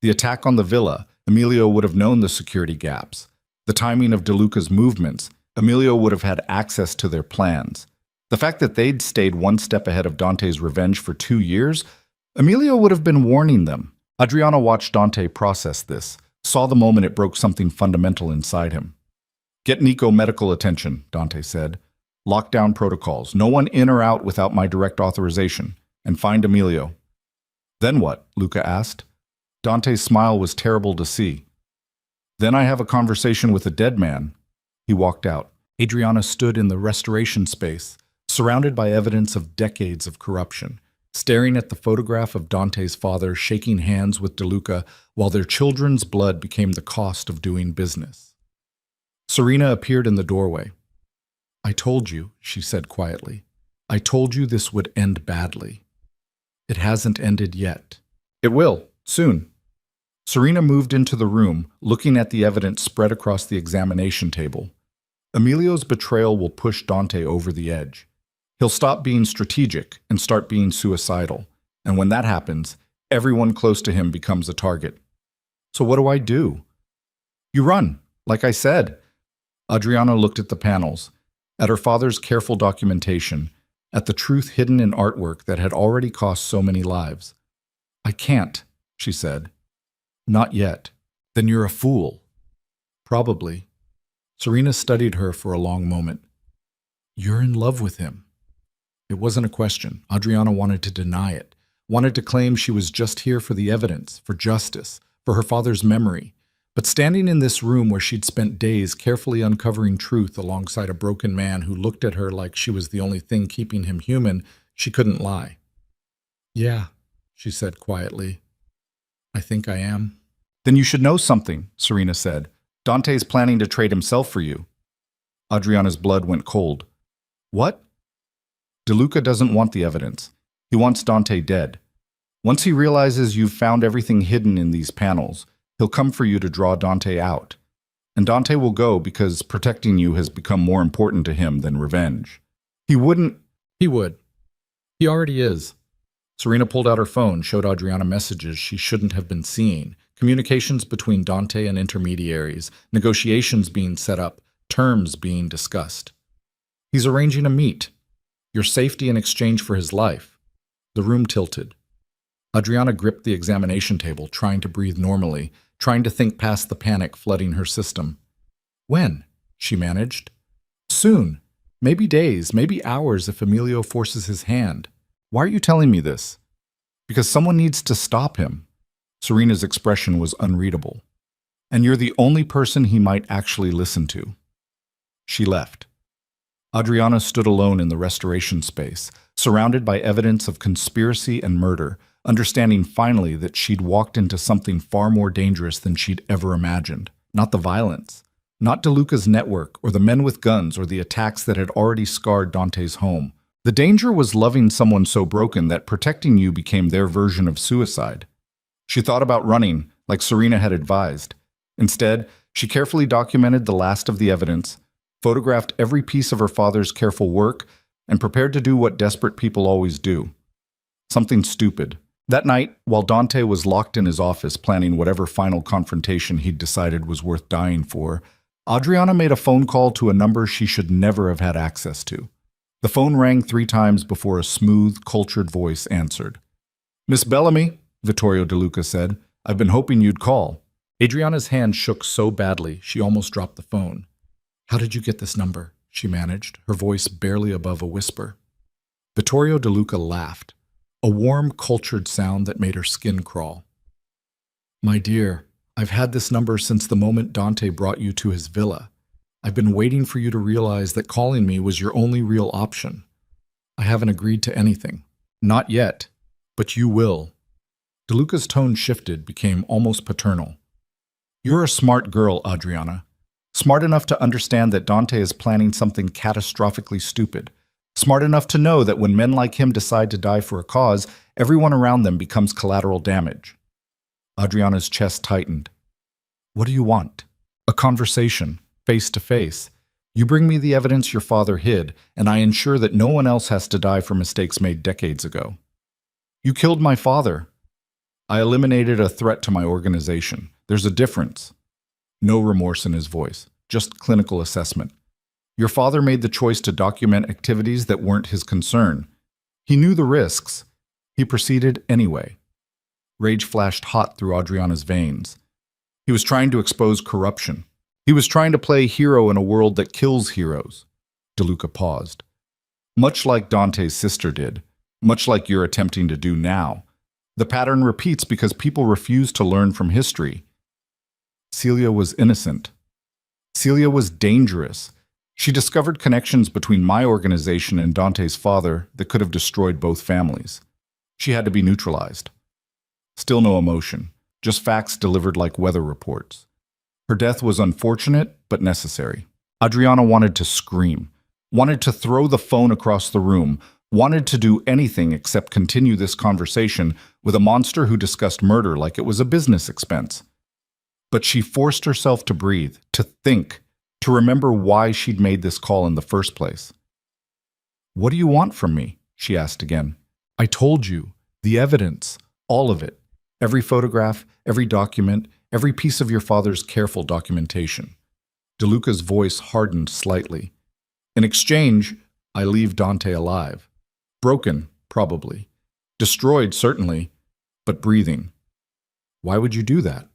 The attack on the villa, Emilio would have known the security gaps. The timing of DeLuca's movements, Emilio would have had access to their plans. The fact that they'd stayed one step ahead of Dante's revenge for 2 years, Emilio would have been warning them. Adriana watched Dante process this, saw the moment it broke something fundamental inside him. "Get Nico medical attention," Dante said. "Lockdown protocols. No one in or out without my direct authorization. And find Emilio." "Then what?" Luca asked. Dante's smile was terrible to see. "Then I have a conversation with a dead man." He walked out. Adriana stood in the restoration space, surrounded by evidence of decades of corruption, staring at the photograph of Dante's father shaking hands with DeLuca while their children's blood became the cost of doing business. Serena appeared in the doorway. "I told you," she said quietly. "I told you this would end badly." "It hasn't ended yet." "It will, soon." Serena moved into the room, looking at the evidence spread across the examination table. Emilio's betrayal will push Dante over the edge. He'll stop being strategic and start being suicidal. And when that happens, everyone close to him becomes a target. "So what do I do?" "You run, like I said." Adriana looked at the panels, at her father's careful documentation, at the truth hidden in artwork that had already cost so many lives. "I can't," she said. "Not yet." "Then you're a fool." "Probably." Serena studied her for a long moment. "You're in love with him." It wasn't a question. Adriana wanted to deny it, wanted to claim she was just here for the evidence, for justice, for her father's memory. But standing in this room where she'd spent days carefully uncovering truth alongside a broken man who looked at her like she was the only thing keeping him human, she couldn't lie. "Yeah," she said quietly. "I think I am." "Then you should know something," Serena said. "Dante's planning to trade himself for you." Adriana's blood went cold. "What?" "DeLuca doesn't want the evidence. He wants Dante dead. Once he realizes you've found everything hidden in these panels, he'll come for you to draw Dante out. And Dante will go because protecting you has become more important to him than revenge." "He wouldn't." "He would. He already is." Serena pulled out her phone, showed Adriana messages she shouldn't have been seeing, communications between Dante and intermediaries, negotiations being set up, terms being discussed. "He's arranging a meet. Your safety in exchange for his life." The room tilted. Adriana gripped the examination table, trying to breathe normally, trying to think past the panic flooding her system. "When?" she managed. "Soon. Maybe days, maybe hours if Emilio forces his hand." "Why are you telling me this?" "Because someone needs to stop him." Serena's expression was unreadable. and you're the only person he might actually listen to." She left. Adriana stood alone in the restoration space, surrounded by evidence of conspiracy and murder, understanding finally that she'd walked into something far more dangerous than she'd ever imagined. Not the violence, not DeLuca's network, or the men with guns, or the attacks that had already scarred Dante's home. The danger was loving someone so broken that protecting you became their version of suicide. She thought about running, like Serena had advised. Instead, she carefully documented the last of the evidence, photographed every piece of her father's careful work, and prepared to do what desperate people always do. Something stupid. That night, while Dante was locked in his office planning whatever final confrontation he'd decided was worth dying for, Adriana made a phone call to a number she should never have had access to. The phone rang 3 times before a smooth, cultured voice answered. "Miss Bellamy," Vittorio De Luca said, "I've been hoping you'd call." Adriana's hand shook so badly she almost dropped the phone. "How did you get this number?" she managed, her voice barely above a whisper. Vittorio De Luca laughed, a warm, cultured sound that made her skin crawl. "My dear, I've had this number since the moment Dante brought you to his villa. I've been waiting for you to realize that calling me was your only real option. I haven't agreed to anything. Not yet, but you will." De Luca's tone shifted, became almost paternal. "You're a smart girl, Adriana. Smart enough to understand that Dante is planning something catastrophically stupid. Smart enough to know that when men like him decide to die for a cause, everyone around them becomes collateral damage." Adriana's chest tightened. "What do you want?" "A conversation, face to face. You bring me the evidence your father hid, and I ensure that no one else has to die for mistakes made decades ago." "You killed my father." "I eliminated a threat to my organization. There's a difference." No remorse in his voice, just clinical assessment. "Your father made the choice to document activities that weren't his concern. He knew the risks. He proceeded anyway." Rage flashed hot through Adriana's veins. He was trying to expose corruption. He was trying to play hero in a world that kills heroes. De Luca paused. "Much like Dante's sister did, much like you're attempting to do now. The pattern repeats because people refuse to learn from history." Celia was innocent. Celia was dangerous. She discovered connections between my organization and Dante's father that could have destroyed both families. She had to be neutralized. Still no emotion, just facts delivered like weather reports. Her death was unfortunate, but necessary. Adriana wanted to scream, wanted to throw the phone across the room, wanted to do anything except continue this conversation with a monster who discussed murder like it was a business expense. But she forced herself to breathe, to think, to remember why she'd made this call in the first place. "What do you want from me?" she asked again. "I told you, the evidence, all of it. Every photograph, every document, every piece of your father's careful documentation." De Luca's voice hardened slightly. "In exchange, I leave Dante alive. Broken, probably. Destroyed, certainly, but breathing." "Why would you do that?"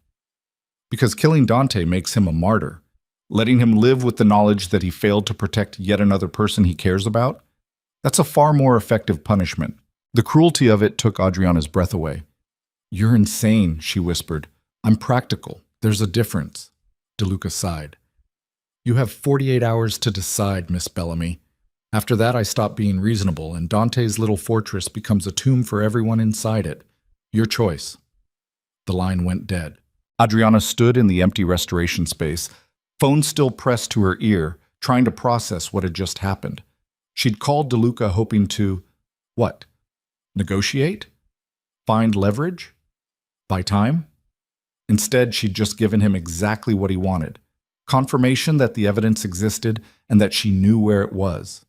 "Because killing Dante makes him a martyr. Letting him live with the knowledge that he failed to protect yet another person he cares about? That's a far more effective punishment." The cruelty of it took Adriana's breath away. "You're insane," she whispered. "I'm practical. There's a difference." De Luca sighed. "You have 48 hours to decide, Miss Bellamy. After that, I stop being reasonable, and Dante's little fortress becomes a tomb for everyone inside it. Your choice." The line went dead. Adriana stood in the empty restoration space, phone still pressed to her ear, trying to process what had just happened. She'd called De Luca hoping to, what? Negotiate? Find leverage? Buy time? Instead, she'd just given him exactly what he wanted. Confirmation that the evidence existed and that she knew where it was.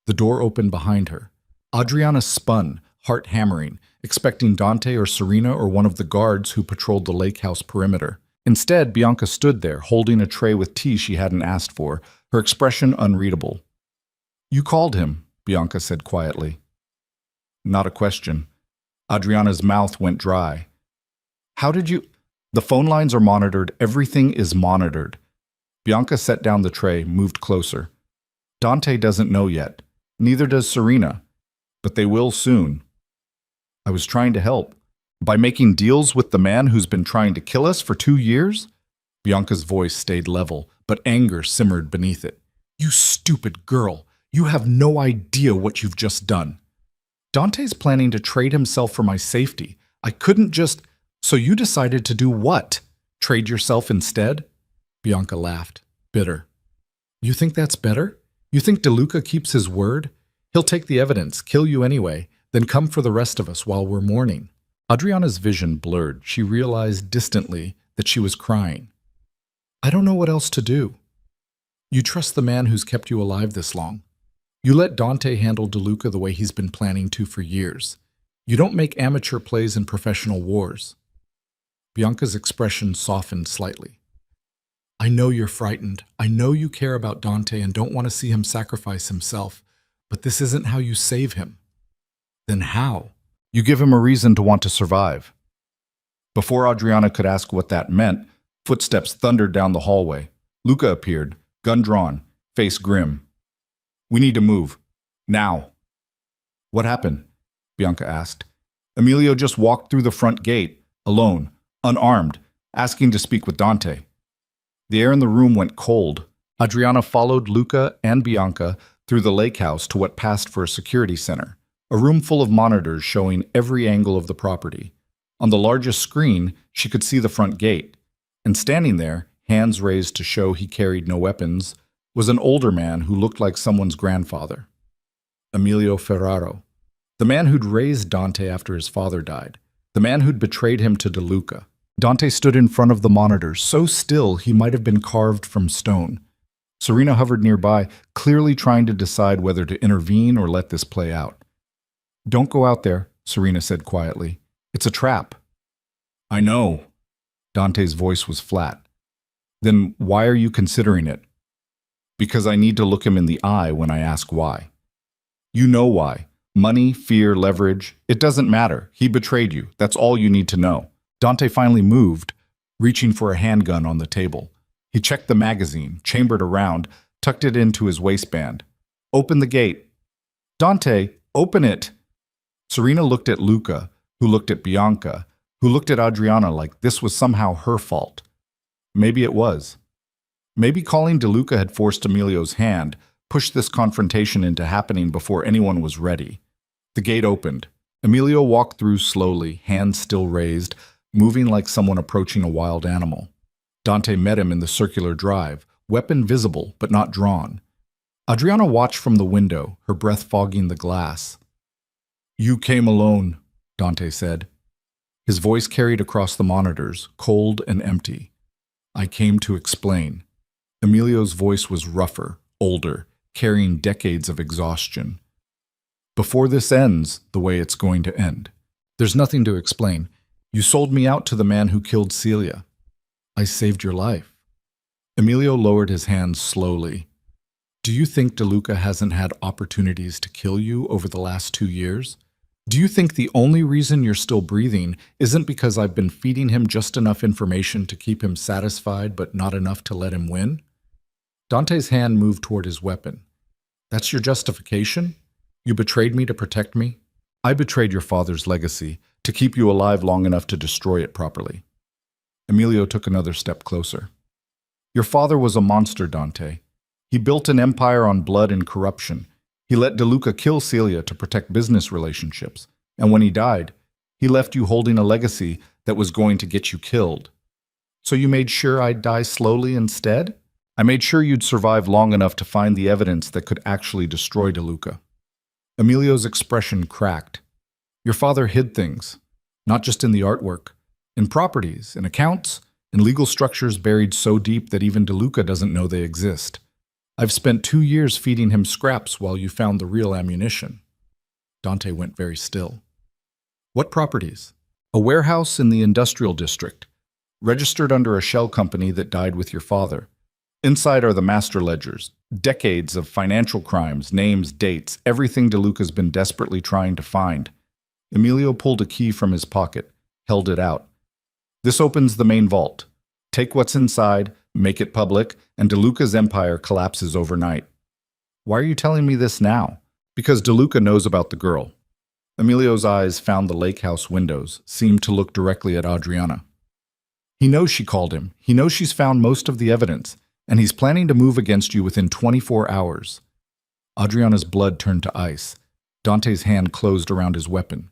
The door opened behind her. Adriana spun, heart hammering, expecting Dante or Serena or one of the guards who patrolled the lake house perimeter. Instead, Bianca stood there, holding a tray with tea she hadn't asked for, her expression unreadable. "You called him," Bianca said quietly. Not a question. Adriana's mouth went dry. "How did you—" "The phone lines are monitored. Everything is monitored." Bianca set down the tray, moved closer. "Dante doesn't know yet. Neither does Serena. But they will soon." "I was trying to help. By making deals with the man who's been trying to kill us for 2 years?" Bianca's voice stayed level, but anger simmered beneath it. You stupid girl! You have no idea what you've just done. Dante's planning to trade himself for my safety. I couldn't just... So you decided to do what? Trade yourself instead? Bianca laughed, bitter. You think that's better? You think DeLuca keeps his word? He'll take the evidence, kill you anyway, then come for the rest of us while we're mourning. Adriana's vision blurred. She realized distantly that she was crying. I don't know what else to do. You trust the man who's kept you alive this long. You let Dante handle DeLuca the way he's been planning to for years. You don't make amateur plays in professional wars. Bianca's expression softened slightly. I know you're frightened. I know you care about Dante and don't want to see him sacrifice himself, but this isn't how you save him. Then how? You give him a reason to want to survive. Before Adriana could ask what that meant, footsteps thundered down the hallway. Luca appeared, gun drawn, face grim. We need to move. Now. What happened? Bianca asked. Emilio just walked through the front gate, alone, unarmed, asking to speak with Dante. The air in the room went cold. Adriana followed Luca and Bianca through the lake house to what passed for a security center, a room full of monitors showing every angle of the property. On the largest screen, she could see the front gate, and standing there, hands raised to show he carried no weapons, was an older man who looked like someone's grandfather. Emilio Ferraro, the man who'd raised Dante after his father died, the man who'd betrayed him to DeLuca. Dante stood in front of the monitors, so still he might have been carved from stone. Serena hovered nearby, clearly trying to decide whether to intervene or let this play out. Don't go out there, Serena said quietly. It's a trap. I know. Dante's voice was flat. Then why are you considering it? Because I need to look him in the eye when I ask why. You know why. Money, fear, leverage. It doesn't matter. He betrayed you. That's all you need to know. Dante finally moved, reaching for a handgun on the table. He checked the magazine, chambered around, tucked it into his waistband. Open the gate. Dante, open it. Serena looked at Luca, who looked at Bianca, who looked at Adriana like this was somehow her fault. Maybe it was. Maybe calling DeLuca had forced Emilio's hand, pushed this confrontation into happening before anyone was ready. The gate opened. Emilio walked through slowly, hands still raised, moving like someone approaching a wild animal. Dante met him in the circular drive, weapon visible but not drawn. Adriana watched from the window, her breath fogging the glass. You came alone, Dante said. His voice carried across the monitors, cold and empty. I came to explain. Emilio's voice was rougher, older, carrying decades of exhaustion. Before this ends the way it's going to end. There's nothing to explain. You sold me out to the man who killed Celia. I saved your life. Emilio lowered his hands slowly. Do you think DeLuca hasn't had opportunities to kill you over the last 2 years? Do you think the only reason you're still breathing isn't because I've been feeding him just enough information to keep him satisfied but not enough to let him win? Dante's hand moved toward his weapon. That's your justification? You betrayed me to protect me? I betrayed your father's legacy to keep you alive long enough to destroy it properly. Emilio took another step closer. Your father was a monster, Dante. He built an empire on blood and corruption. He let DeLuca kill Celia to protect business relationships. And when he died, he left you holding a legacy that was going to get you killed. So you made sure I'd die slowly instead? I made sure you'd survive long enough to find the evidence that could actually destroy DeLuca. Emilio's expression cracked. Your father hid things, not just in the artwork, in properties, in accounts, in legal structures buried so deep that even DeLuca doesn't know they exist. I've spent 2 years feeding him scraps while you found the real ammunition. Dante went very still. What properties? A warehouse in the industrial district, registered under a shell company that died with your father. Inside are the master ledgers, decades of financial crimes, names, dates, everything DeLuca's been desperately trying to find. Emilio pulled a key from his pocket, held it out. This opens the main vault. Take what's inside, make it public, and DeLuca's empire collapses overnight. Why are you telling me this now? Because DeLuca knows about the girl. Emilio's eyes found the lake house windows, seemed to look directly at Adriana. He knows she called him. He knows she's found most of the evidence, and he's planning to move against you within 24 hours. Adriana's blood turned to ice. Dante's hand closed around his weapon.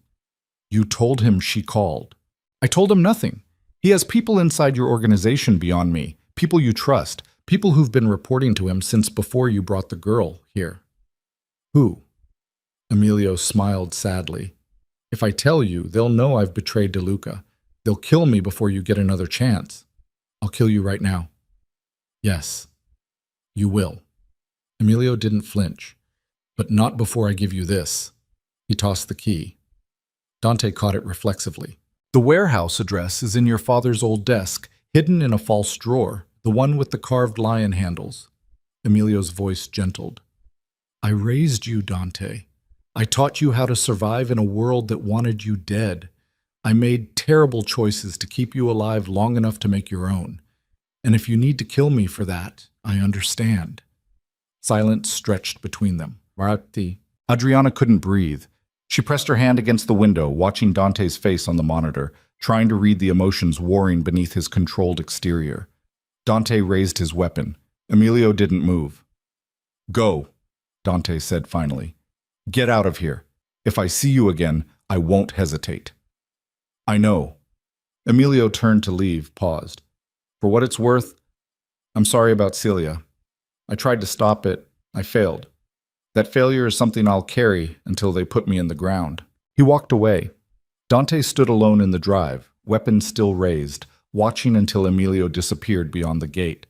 You told him she called. I told him nothing. He has people inside your organization beyond me, people you trust, people who've been reporting to him since before you brought the girl here. Who? Emilio smiled sadly. If I tell you, they'll know I've betrayed DeLuca. They'll kill me before you get another chance. I'll kill you right now. Yes, you will. Emilio didn't flinch. But not before I give you this. He tossed the key. Dante caught it reflexively. The warehouse address is in your father's old desk, hidden in a false drawer, the one with the carved lion handles. Emilio's voice gentled. I raised you, Dante. I taught you how to survive in a world that wanted you dead. I made terrible choices to keep you alive long enough to make your own. And if you need to kill me for that, I understand. Silence stretched between them. Marati. Adriana couldn't breathe. She pressed her hand against the window, watching Dante's face on the monitor, trying to read the emotions warring beneath his controlled exterior. Dante raised his weapon. Emilio didn't move. Go, Dante said finally. Get out of here. If I see you again, I won't hesitate. I know. Emilio turned to leave, paused. For what it's worth, I'm sorry about Celia. I tried to stop it. I failed. That failure is something I'll carry until they put me in the ground. He walked away. Dante stood alone in the drive, weapon still raised, watching until Emilio disappeared beyond the gate.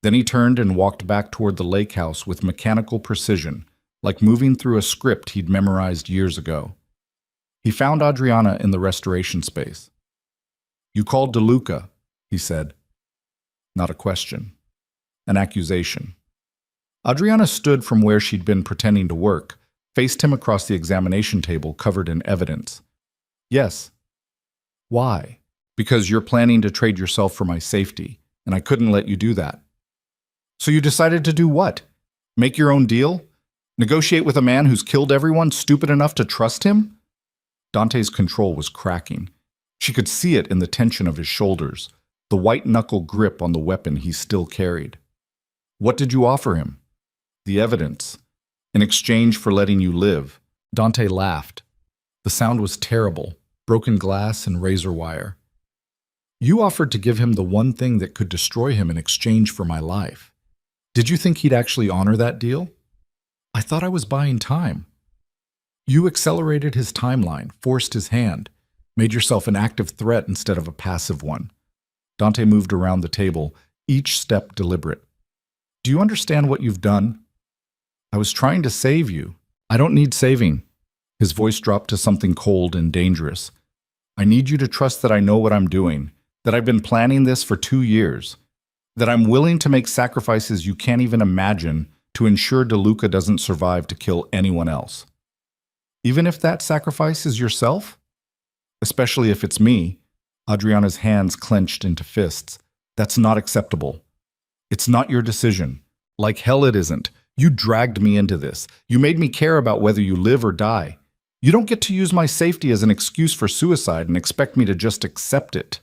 Then he turned and walked back toward the lake house with mechanical precision, like moving through a script he'd memorized years ago. He found Adriana in the restoration space. You called DeLuca, he said. Not a question. An accusation. Adriana stood from where she'd been pretending to work, faced him across the examination table covered in evidence. Yes. Why? Because you're planning to trade yourself for my safety, and I couldn't let you do that. So you decided to do what? Make your own deal? Negotiate with a man who's killed everyone stupid enough to trust him? Dante's control was cracking. She could see it in the tension of his shoulders, the white-knuckle grip on the weapon he still carried. What did you offer him? The evidence. In exchange for letting you live. Dante laughed. The sound was terrible, broken glass and razor wire. You offered to give him the one thing that could destroy him in exchange for my life. Did you think he'd actually honor that deal? I thought I was buying time. You accelerated his timeline, forced his hand, made yourself an active threat instead of a passive one. Dante moved around the table, each step deliberate. Do you understand what you've done? I was trying to save you. I don't need saving. His voice dropped to something cold and dangerous. I need you to trust that I know what I'm doing, that I've been planning this for 2 years, that I'm willing to make sacrifices you can't even imagine to ensure DeLuca doesn't survive to kill anyone else. Even if that sacrifice is yourself? Especially if it's me. Adriana's hands clenched into fists. That's not acceptable. It's not your decision. Like hell it isn't. You dragged me into this. You made me care about whether you live or die. You don't get to use my safety as an excuse for suicide and expect me to just accept it.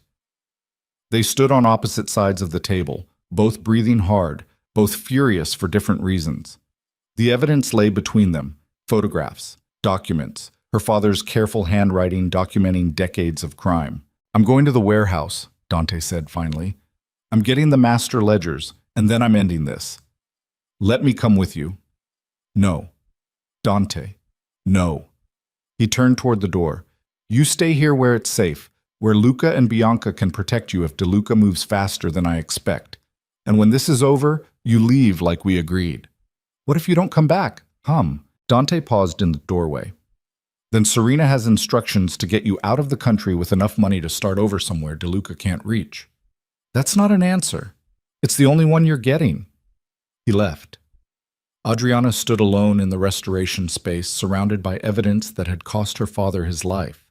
They stood on opposite sides of the table, both breathing hard, both furious for different reasons. The evidence lay between them, photographs, documents, her father's careful handwriting documenting decades of crime. I'm going to the warehouse, Dante said finally. I'm getting the master ledgers, and then I'm ending this. Let me come with you. No. Dante. No. He turned toward the door. You stay here where it's safe, where Luca and Bianca can protect you if DeLuca moves faster than I expect. And when this is over, you leave like we agreed. What if you don't come back? Dante paused in the doorway. Then Serena has instructions to get you out of the country with enough money to start over somewhere DeLuca can't reach. That's not an answer. It's the only one you're getting. He left. Adriana stood alone in the restoration space, surrounded by evidence that had cost her father his life,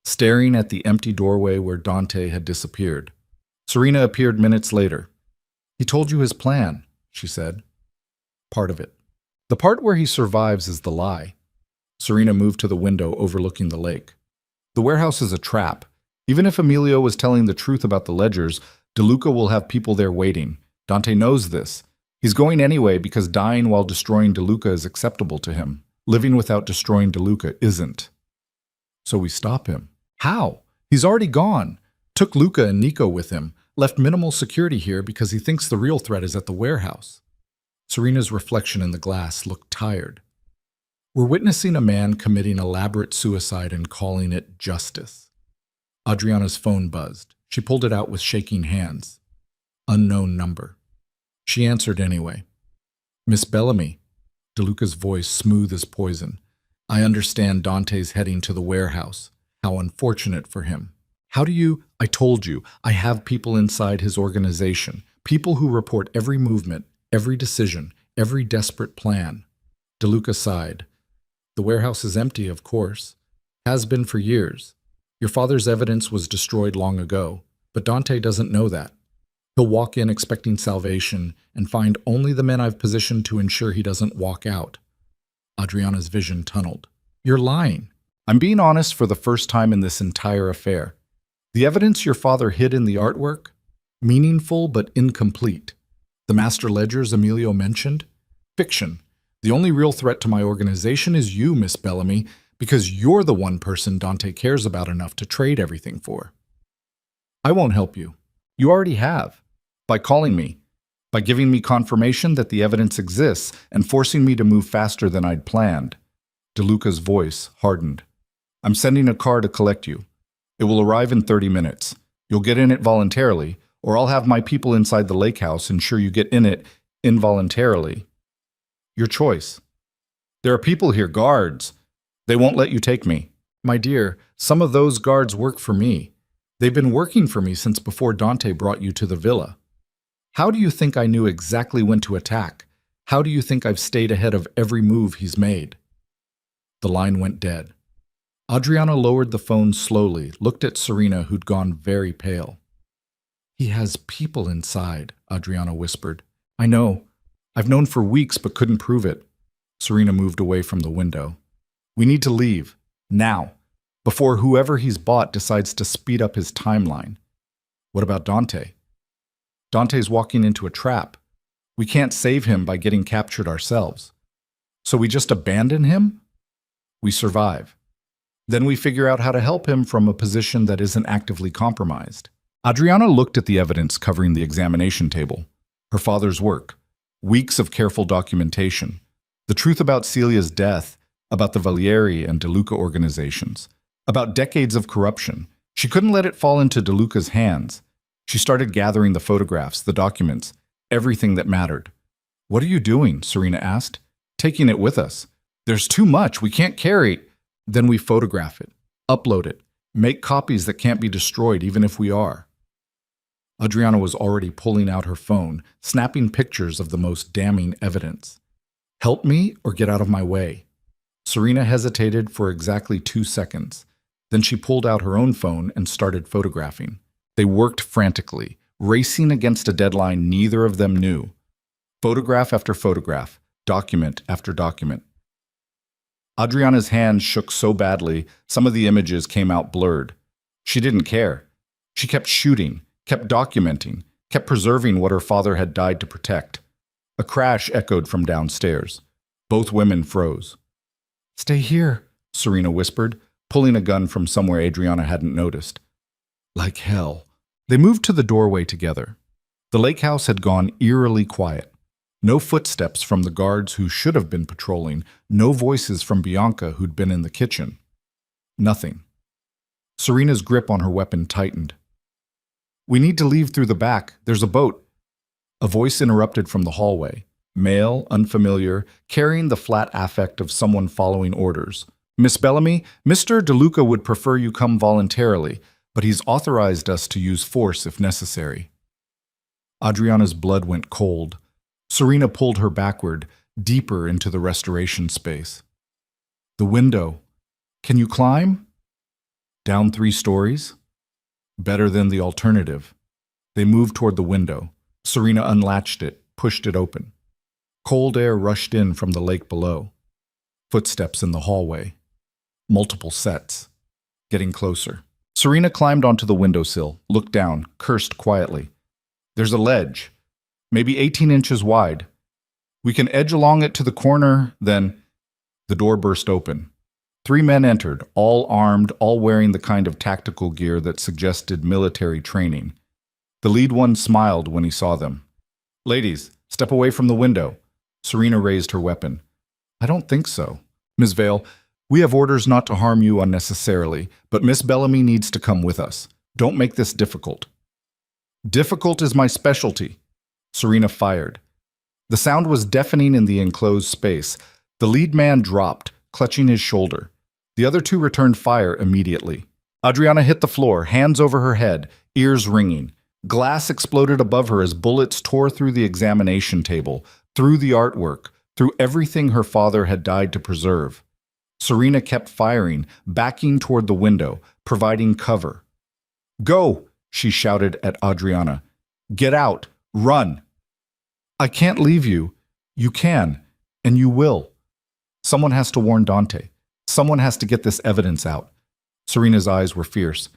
staring at the empty doorway where Dante had disappeared. Serena appeared minutes later. He told you his plan, she said. Part of it. The part where he survives is the lie. Serena moved to the window overlooking the lake. The warehouse is a trap. Even if Emilio was telling the truth about the ledgers, DeLuca will have people there waiting. Dante knows this. He's going anyway because dying while destroying DeLuca is acceptable to him. Living without destroying DeLuca isn't. So we stop him. How? He's already gone. Took Luca and Nico with him. Left minimal security here because he thinks the real threat is at the warehouse. Serena's reflection in the glass looked tired. We're witnessing a man committing elaborate suicide and calling it justice. Adriana's phone buzzed. She pulled it out with shaking hands. Unknown number. She answered anyway. Miss Bellamy. DeLuca's voice smooth as poison. I understand Dante's heading to the warehouse. How unfortunate for him. How do you? I told you, I have people inside his organization. People who report every movement, every decision, every desperate plan. DeLuca sighed. The warehouse is empty, of course. Has been for years. Your father's evidence was destroyed long ago, but Dante doesn't know that. He'll walk in expecting salvation and find only the men I've positioned to ensure he doesn't walk out. Adriana's vision tunneled. You're lying. I'm being honest for the first time in this entire affair. The evidence your father hid in the artwork? Meaningful but incomplete. The master ledgers Emilio mentioned? Fiction. The only real threat to my organization is you, Miss Bellamy, because you're the one person Dante cares about enough to trade everything for. I won't help you. You already have. By calling me. By giving me confirmation that the evidence exists and forcing me to move faster than I'd planned. DeLuca's voice hardened. I'm sending a car to collect you. It will arrive in 30 minutes. You'll get in it voluntarily, or I'll have my people inside the lake house ensure you get in it involuntarily. Your choice. There are people here, guards. They won't let you take me. My dear, some of those guards work for me. They've been working for me since before Dante brought you to the villa. How do you think I knew exactly when to attack? How do you think I've stayed ahead of every move he's made? The line went dead. Adriana lowered the phone slowly, looked at Serena, who'd gone very pale. He has people inside, Adriana whispered. I know. I've known for weeks but couldn't prove it. Serena moved away from the window. We need to leave. Now. Before whoever he's bought decides to speed up his timeline. What about Dante? Dante's walking into a trap. We can't save him by getting captured ourselves. So we just abandon him? We survive. Then we figure out how to help him from a position that isn't actively compromised. Adriana looked at the evidence covering the examination table. Her father's work. Weeks of careful documentation. The truth about Celia's death, about the Valieri and DeLuca organizations, about decades of corruption. She couldn't let it fall into DeLuca's hands. She started gathering the photographs, the documents, everything that mattered. What are you doing? Serena asked. Taking it with us. There's too much. We can't carry. Then we photograph it, upload it, make copies that can't be destroyed even if we are. Adriana was already pulling out her phone, snapping pictures of the most damning evidence. Help me or get out of my way. Serena hesitated for exactly 2 seconds. Then she pulled out her own phone and started photographing. They worked frantically, racing against a deadline neither of them knew. Photograph after photograph, document after document. Adriana's hands shook so badly, some of the images came out blurred. She didn't care. She kept shooting, kept documenting, kept preserving what her father had died to protect. A crash echoed from downstairs. Both women froze. Stay here, Serena whispered, pulling a gun from somewhere Adriana hadn't noticed. Like hell. They moved to the doorway together. The lake house had gone eerily quiet. No footsteps from the guards who should have been patrolling, no voices from Bianca who'd been in the kitchen. Nothing. Serena's grip on her weapon tightened. We need to leave through the back. There's a boat. A voice interrupted from the hallway. Male, unfamiliar, carrying the flat affect of someone following orders. Miss Bellamy, Mr. DeLuca would prefer you come voluntarily, but he's authorized us to use force if necessary. Adriana's blood went cold. Serena pulled her backward, deeper into the restoration space. The window. Can you climb? Down 3 stories? Better than the alternative. They moved toward the window. Serena unlatched it, pushed it open. Cold air rushed in from the lake below. Footsteps in the hallway. Multiple sets. Getting closer. Serena climbed onto the windowsill, looked down, cursed quietly. There's a ledge, maybe 18 inches wide. We can edge along it to the corner, then. The door burst open. 3 men entered, all armed, all wearing the kind of tactical gear that suggested military training. The lead one smiled when he saw them. Ladies, step away from the window. Serena raised her weapon. I don't think so. Ms. Vale, we have orders not to harm you unnecessarily, but Miss Bellamy needs to come with us. Don't make this difficult. Difficult is my specialty. Serena fired. The sound was deafening in the enclosed space. The lead man dropped, clutching his shoulder. The other 2 returned fire immediately. Adriana hit the floor, hands over her head, ears ringing. Glass exploded above her as bullets tore through the examination table, through the artwork, through everything her father had died to preserve. Serena kept firing, backing toward the window, providing cover. Go, she shouted at Adriana. Get out, run. I can't leave you. You can, and you will. Someone has to warn Dante. Someone has to get this evidence out. Serena's eyes were fierce.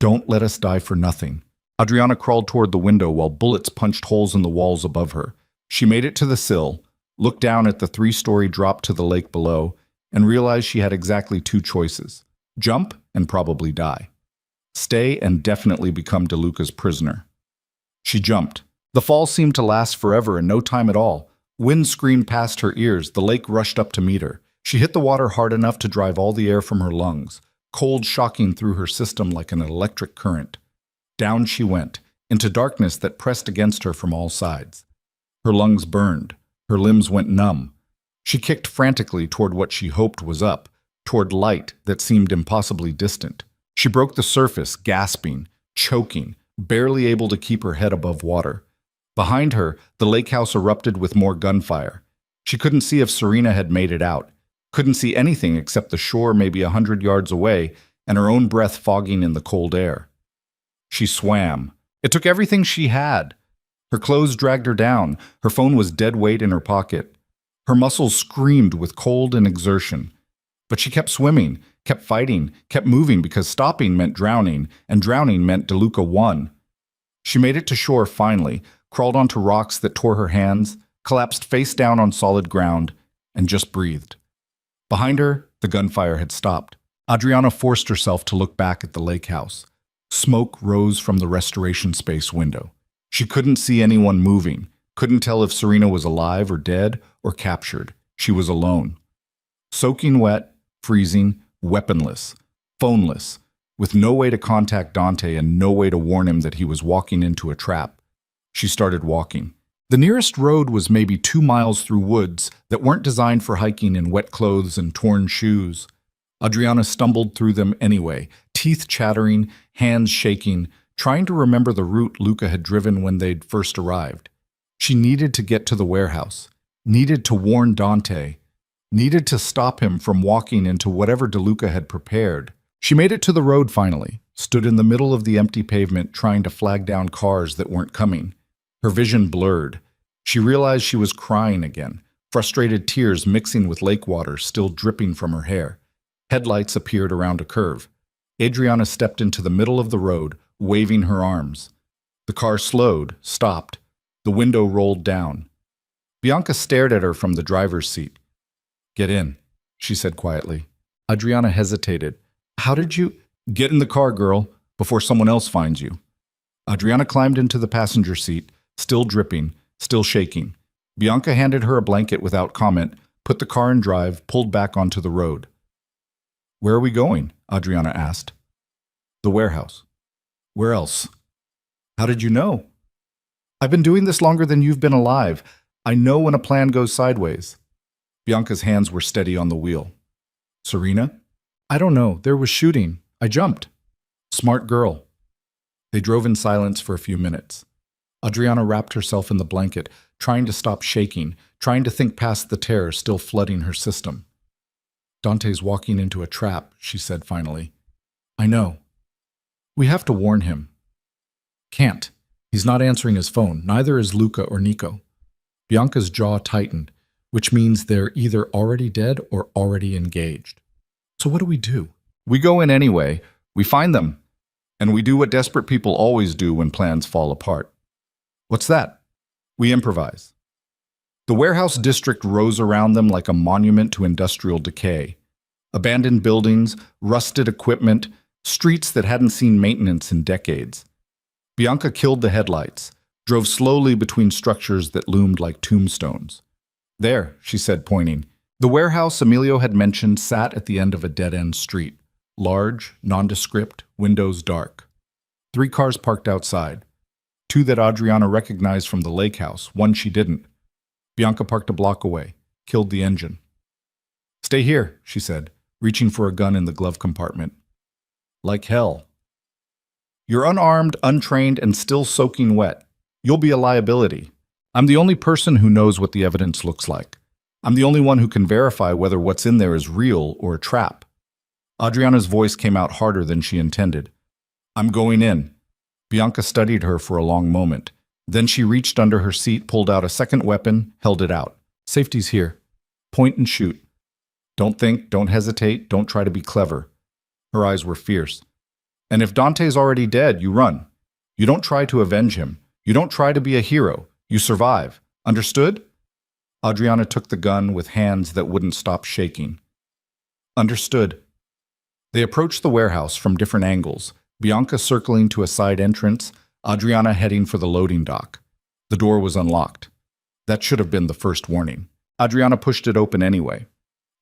Don't let us die for nothing. Adriana crawled toward the window while bullets punched holes in the walls above her. She made it to the sill, looked down at the 3-story drop to the lake below, and realized she had exactly 2 choices. Jump and probably die. Stay and definitely become DeLuca's prisoner. She jumped. The fall seemed to last forever and no time at all. Wind screamed past her ears. The lake rushed up to meet her. She hit the water hard enough to drive all the air from her lungs, cold shocking through her system like an electric current. Down she went, into darkness that pressed against her from all sides. Her lungs burned. Her limbs went numb. She kicked frantically toward what she hoped was up, toward light that seemed impossibly distant. She broke the surface, gasping, choking, barely able to keep her head above water. Behind her, the lake house erupted with more gunfire. She couldn't see if Serena had made it out, couldn't see anything except the shore maybe 100 yards away and her own breath fogging in the cold air. She swam. It took everything she had. Her clothes dragged her down. Her phone was dead weight in her pocket. Her muscles screamed with cold and exertion. But she kept swimming, kept fighting, kept moving because stopping meant drowning, and drowning meant DeLuca won. She made it to shore finally, crawled onto rocks that tore her hands, collapsed face down on solid ground, and just breathed. Behind her, the gunfire had stopped. Adriana forced herself to look back at the lake house. Smoke rose from the restoration space window. She couldn't see anyone moving, couldn't tell if Serena was alive or dead or captured. She was alone. Soaking wet, freezing, weaponless, phoneless, with no way to contact Dante and no way to warn him that he was walking into a trap. She started walking. The nearest road was maybe 2 miles through woods that weren't designed for hiking in wet clothes and torn shoes. Adriana stumbled through them anyway, teeth chattering, hands shaking, trying to remember the route Luca had driven when they'd first arrived. She needed to get to the warehouse, needed to warn Dante, needed to stop him from walking into whatever DeLuca had prepared. She made it to the road finally, stood in the middle of the empty pavement trying to flag down cars that weren't coming. Her vision blurred. She realized she was crying again, frustrated tears mixing with lake water still dripping from her hair. Headlights appeared around a curve. Adriana stepped into the middle of the road, waving her arms. The car slowed, stopped. The window rolled down. Bianca stared at her from the driver's seat. "Get in," she said quietly. Adriana hesitated. "How did you—" "Get in the car, girl, before someone else finds you." Adriana climbed into the passenger seat, still dripping, still shaking. Bianca handed her a blanket without comment, put the car in drive, pulled back onto the road. "Where are we going?" Adriana asked. "The warehouse." "Where else?" "How did you know?" "I've been doing this longer than you've been alive. I know when a plan goes sideways." Bianca's hands were steady on the wheel. "Serena?" "I don't know. There was shooting. I jumped." "Smart girl." They drove in silence for a few minutes. Adriana wrapped herself in the blanket, trying to stop shaking, trying to think past the terror still flooding her system. "Dante's walking into a trap," she said finally. "I know. We have to warn him." "Can't. He's not answering his phone. Neither is Luca or Nico." Bianca's jaw tightened, which means they're either already dead or already engaged. "So what do we do?" "We go in anyway. We find them. And we do what desperate people always do when plans fall apart. What's that? We improvise. The warehouse district rose around them like a monument to industrial decay. Abandoned buildings, rusted equipment, streets that hadn't seen maintenance in decades. Bianca killed the headlights, drove slowly between structures that loomed like tombstones. There, she said, pointing. The warehouse Emilio had mentioned sat at the end of a dead-end street. Large, nondescript, windows dark. 3 cars parked outside. 2 that Adriana recognized from the lake house, 1 she didn't. Bianca parked a block away, killed the engine. Stay here, she said, reaching for a gun in the glove compartment. Like hell. You're unarmed, untrained, and still soaking wet. You'll be a liability. I'm the only person who knows what the evidence looks like. I'm the only one who can verify whether what's in there is real or a trap. Adriana's voice came out harder than she intended. I'm going in. Bianca studied her for a long moment. Then she reached under her seat, pulled out a second weapon, held it out. Safety's here. Point and shoot. Don't think, don't hesitate, don't try to be clever. Her eyes were fierce. And if Dante's already dead, you run. You don't try to avenge him. You don't try to be a hero. You survive. Understood? Adriana took the gun with hands that wouldn't stop shaking. Understood. They approached the warehouse from different angles, Bianca circling to a side entrance, Adriana heading for the loading dock. The door was unlocked. That should have been the first warning. Adriana pushed it open anyway.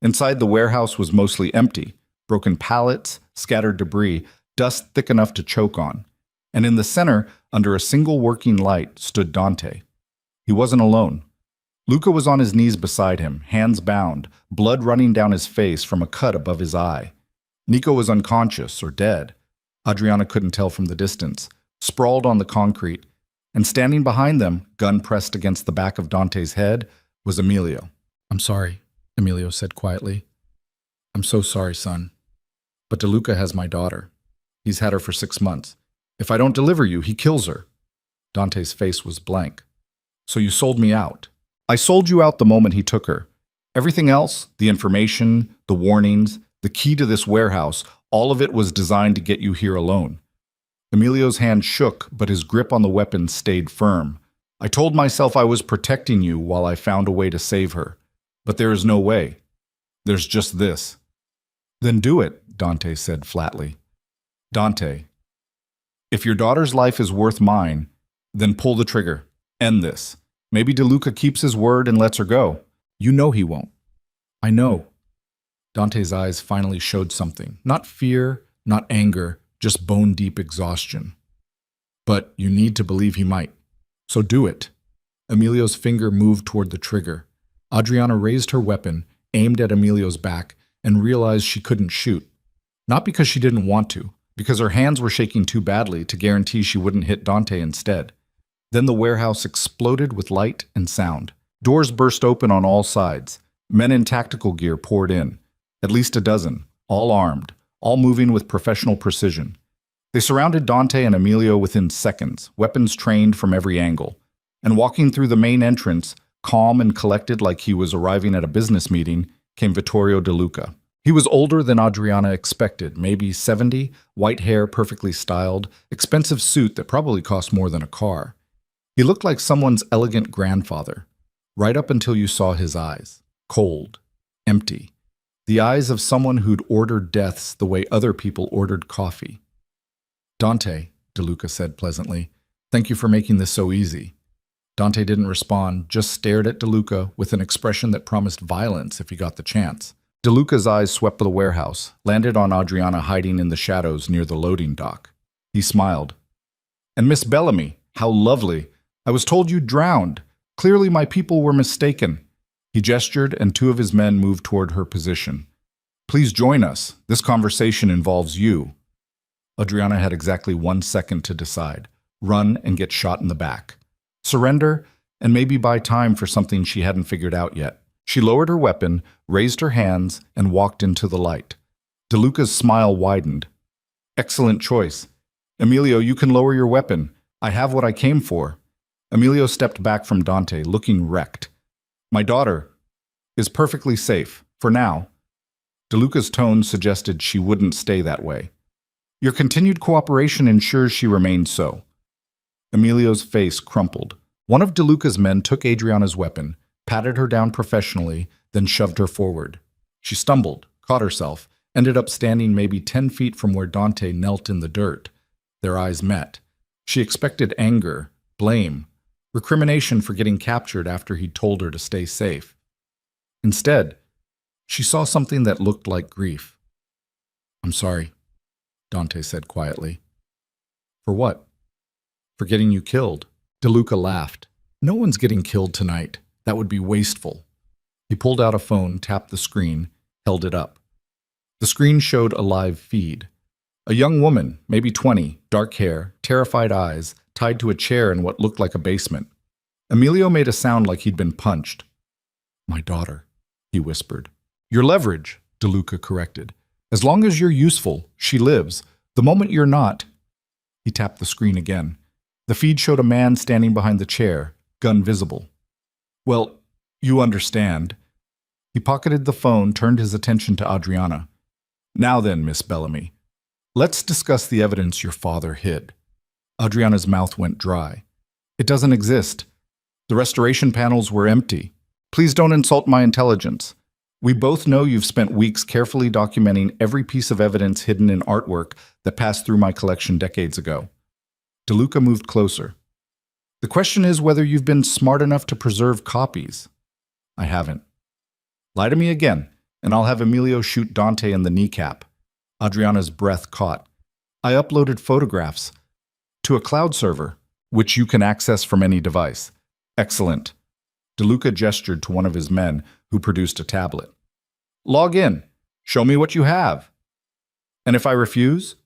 Inside the warehouse was mostly empty, broken pallets, scattered debris, dust thick enough to choke on. And in the center, under a single working light, stood Dante. He wasn't alone. Luca was on his knees beside him, hands bound, blood running down his face from a cut above his eye. Nico was unconscious or dead. Adriana couldn't tell from the distance, sprawled on the concrete, and standing behind them, gun pressed against the back of Dante's head, was Emilio. I'm sorry, Emilio said quietly. I'm so sorry, son. But DeLuca has my daughter. He's had her for 6 months. If I don't deliver you, he kills her. Dante's face was blank. So you sold me out. I sold you out the moment he took her. Everything else, the information, the warnings, the key to this warehouse, all of it was designed to get you here alone. Emilio's hand shook, but his grip on the weapon stayed firm. I told myself I was protecting you while I found a way to save her. But there is no way. There's just this. Then do it, Dante said flatly. Dante, if your daughter's life is worth mine, then pull the trigger. End this. Maybe DeLuca keeps his word and lets her go. You know he won't. I know. Dante's eyes finally showed something. Not fear, not anger, just bone-deep exhaustion. But you need to believe he might. So do it. Emilio's finger moved toward the trigger. Adriana raised her weapon, aimed at Emilio's back, and realized she couldn't shoot. Not because she didn't want to, because her hands were shaking too badly to guarantee she wouldn't hit Dante instead. Then the warehouse exploded with light and sound. Doors burst open on all sides. Men in tactical gear poured in. At least a dozen, all armed, all moving with professional precision. They surrounded Dante and Emilio within seconds, weapons trained from every angle. And walking through the main entrance, calm and collected like he was arriving at a business meeting, came Vittorio DeLuca. He was older than Adriana expected, maybe 70, white hair perfectly styled, expensive suit that probably cost more than a car. He looked like someone's elegant grandfather, right up until you saw his eyes. Cold, empty. The eyes of someone who'd ordered deaths the way other people ordered coffee. Dante, DeLuca said pleasantly, thank you for making this so easy. Dante didn't respond, just stared at DeLuca with an expression that promised violence if he got the chance. DeLuca's eyes swept the warehouse, landed on Adriana hiding in the shadows near the loading dock. He smiled. And Miss Bellamy, how lovely. I was told you drowned. Clearly my people were mistaken. He gestured, and 2 of his men moved toward her position. Please join us. This conversation involves you. Adriana had exactly 1 second to decide. Run and get shot in the back. Surrender, and maybe buy time for something she hadn't figured out yet. She lowered her weapon, raised her hands, and walked into the light. DeLuca's smile widened. Excellent choice. Emilio, you can lower your weapon. I have what I came for. Emilio stepped back from Dante, looking wrecked. My daughter is perfectly safe, for now. DeLuca's tone suggested she wouldn't stay that way. Your continued cooperation ensures she remains so. Emilio's face crumpled. One of DeLuca's men took Adriana's weapon, patted her down professionally, then shoved her forward. She stumbled, caught herself, ended up standing maybe 10 feet from where Dante knelt in the dirt. Their eyes met. She expected anger, blame, recrimination for getting captured after he'd told her to stay safe. Instead, she saw something that looked like grief. "I'm sorry," Dante said quietly. "For what?" "For getting you killed." DeLuca laughed. "No one's getting killed tonight. That would be wasteful." He pulled out a phone, tapped the screen, held it up. The screen showed a live feed. A young woman, maybe 20, dark hair, terrified eyes, tied to a chair in what looked like a basement. Emilio made a sound like he'd been punched. "My daughter," he whispered. "Your leverage," DeLuca corrected. "As long as you're useful, she lives. The moment you're not—" He tapped the screen again. The feed showed a man standing behind the chair, gun visible. "Well, you understand." He pocketed the phone, turned his attention to Adriana. "Now then, Miss Bellamy, let's discuss the evidence your father hid." Adriana's mouth went dry. "It doesn't exist. The restoration panels were empty. Please don't insult my intelligence. We both know you've spent weeks carefully documenting every piece of evidence hidden in artwork that passed through my collection decades ago." DeLuca moved closer. "The question is whether you've been smart enough to preserve copies." "I haven't." "Lie to me again, and I'll have Emilio shoot Dante in the kneecap." Adriana's breath caught. "I uploaded photographs to a cloud server, which you can access from any device." "Excellent." DeLuca gestured to one of his men, who produced a tablet. "Log in. Show me what you have." "And if I refuse?"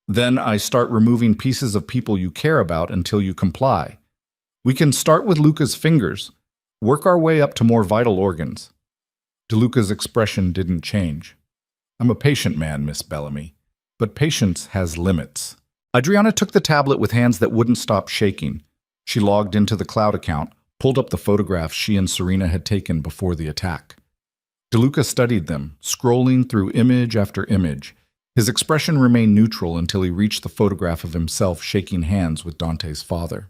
"Then I start removing pieces of people you care about until you comply. We can start with Luca's fingers, work our way up to more vital organs." DeLuca's expression didn't change. "I'm a patient man, Miss Bellamy, but patience has limits." Adriana took the tablet with hands that wouldn't stop shaking. She logged into the cloud account, pulled up the photographs she and Serena had taken before the attack. DeLuca studied them, scrolling through image after image. His expression remained neutral until he reached the photograph of himself shaking hands with Dante's father.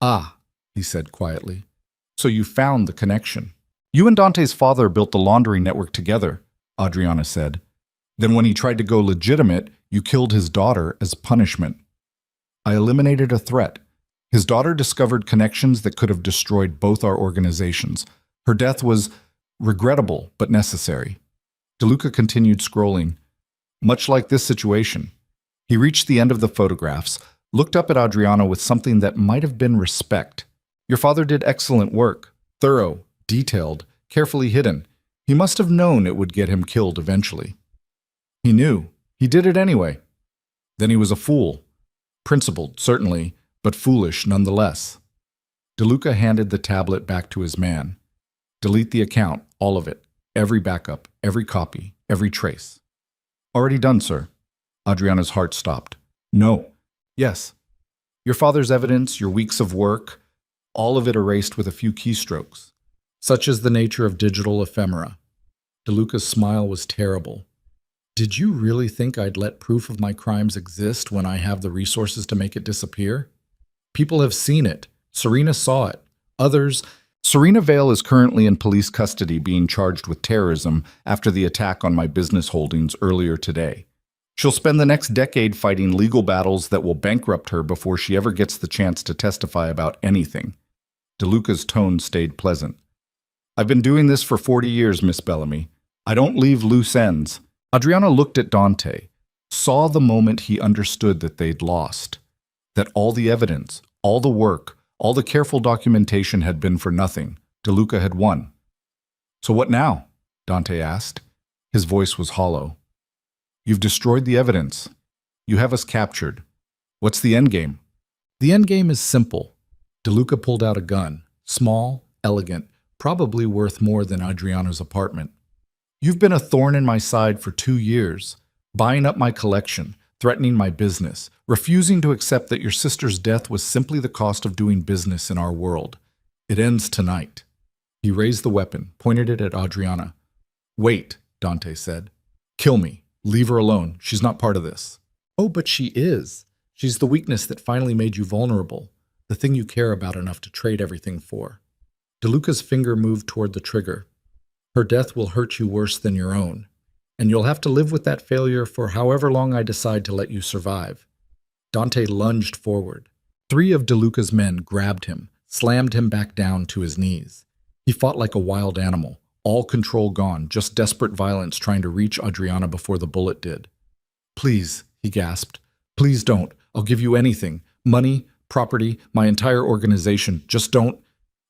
"Ah," he said quietly. "So you found the connection." "You and Dante's father built the laundering network together," Adriana said. "Then when he tried to go legitimate, you killed his daughter as punishment." "I eliminated a threat. His daughter discovered connections that could have destroyed both our organizations. Her death was regrettable but necessary." DeLuca continued scrolling. "Much like this situation." He reached the end of the photographs, looked up at Adriana with something that might have been respect. "Your father did excellent work. Thorough, detailed, carefully hidden. He must have known it would get him killed eventually." "He knew. He did it anyway." "Then he was a fool. Principled, certainly, but foolish nonetheless." DeLuca handed the tablet back to his man. "Delete the account, all of it. Every backup, every copy, every trace." "Already done, sir." Adriana's heart stopped. "No." "Yes. Your father's evidence, your weeks of work, all of it erased with a few keystrokes. Such is the nature of digital ephemera." DeLuca's smile was terrible. "Did you really think I'd let proof of my crimes exist when I have the resources to make it disappear? People have seen it. Serena saw it. Others—" "Serena Vale is currently in police custody being charged with terrorism after the attack on my business holdings earlier today. She'll spend the next decade fighting legal battles that will bankrupt her before she ever gets the chance to testify about anything." DeLuca's tone stayed pleasant. "I've been doing this for 40 years, Miss Bellamy. I don't leave loose ends." Adriana looked at Dante, saw the moment he understood that they'd lost, that all the evidence, all the work, all the careful documentation had been for nothing. DeLuca had won. "So what now?" Dante asked. His voice was hollow. "You've destroyed the evidence. You have us captured. What's the endgame?" "The endgame is simple." DeLuca pulled out a gun, small, elegant, probably worth more than Adriana's apartment. "You've been a thorn in my side for 2 years, buying up my collection, threatening my business, refusing to accept that your sister's death was simply the cost of doing business in our world. It ends tonight." He raised the weapon, pointed it at Adriana. "Wait," Dante said. "Kill me. Leave her alone. She's not part of this." Oh, but she is. She's the weakness that finally made you vulnerable, the thing you care about enough to trade everything for. DeLuca's finger moved toward the trigger. Her death will hurt you worse than your own, and you'll have to live with that failure for however long I decide to let you survive. Dante lunged forward. 3 of DeLuca's men grabbed him, slammed him back down to his knees. He fought like a wild animal, all control gone, just desperate violence trying to reach Adriana before the bullet did. Please, he gasped. Please don't. I'll give you anything. Money, property, my entire organization. Just don't.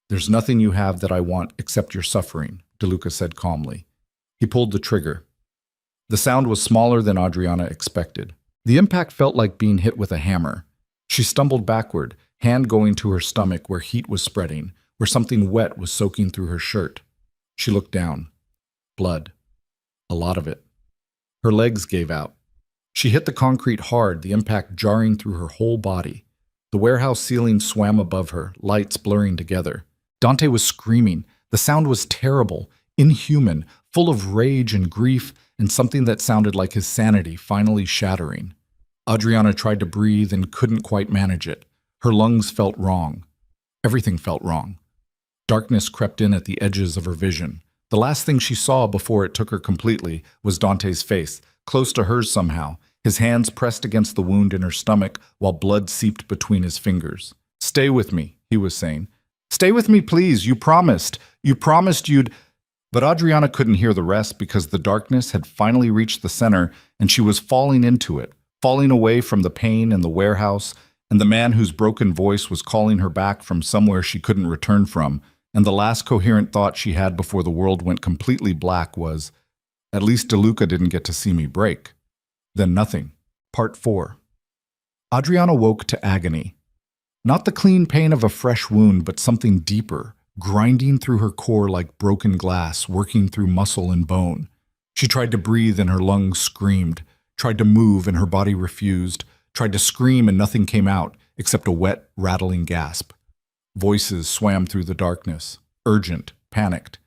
There's nothing you have that I want except your suffering, DeLuca said calmly. He pulled the trigger. The sound was smaller than Adriana expected. The impact felt like being hit with a hammer. She stumbled backward, hand going to her stomach where heat was spreading, where something wet was soaking through her shirt. She looked down. Blood. A lot of it. Her legs gave out. She hit the concrete hard, the impact jarring through her whole body. The warehouse ceiling swam above her, lights blurring together. Dante was screaming. The sound was terrible, inhuman, full of rage and grief, and something that sounded like his sanity finally shattering. Adriana tried to breathe and couldn't quite manage it. Her lungs felt wrong. Everything felt wrong. Darkness crept in at the edges of her vision. The last thing she saw before it took her completely was Dante's face, close to hers somehow, his hands pressed against the wound in her stomach while blood seeped between his fingers. "Stay with me," he was saying. "Stay with me, please. You promised. You promised you'd—" But Adriana couldn't hear the rest because the darkness had finally reached the center and she was falling into it, falling away from the pain and the warehouse and the man whose broken voice was calling her back from somewhere she couldn't return from, and the last coherent thought she had before the world went completely black was, "At least DeLuca didn't get to see me break." Then nothing. Part 4. Adriana woke to agony. Not the clean pain of a fresh wound, but something deeper, grinding through her core like broken glass, working through muscle and bone. She tried to breathe and her lungs screamed, tried to move and her body refused, tried to scream and nothing came out except a wet, rattling gasp. Voices swam through the darkness, urgent, panicked.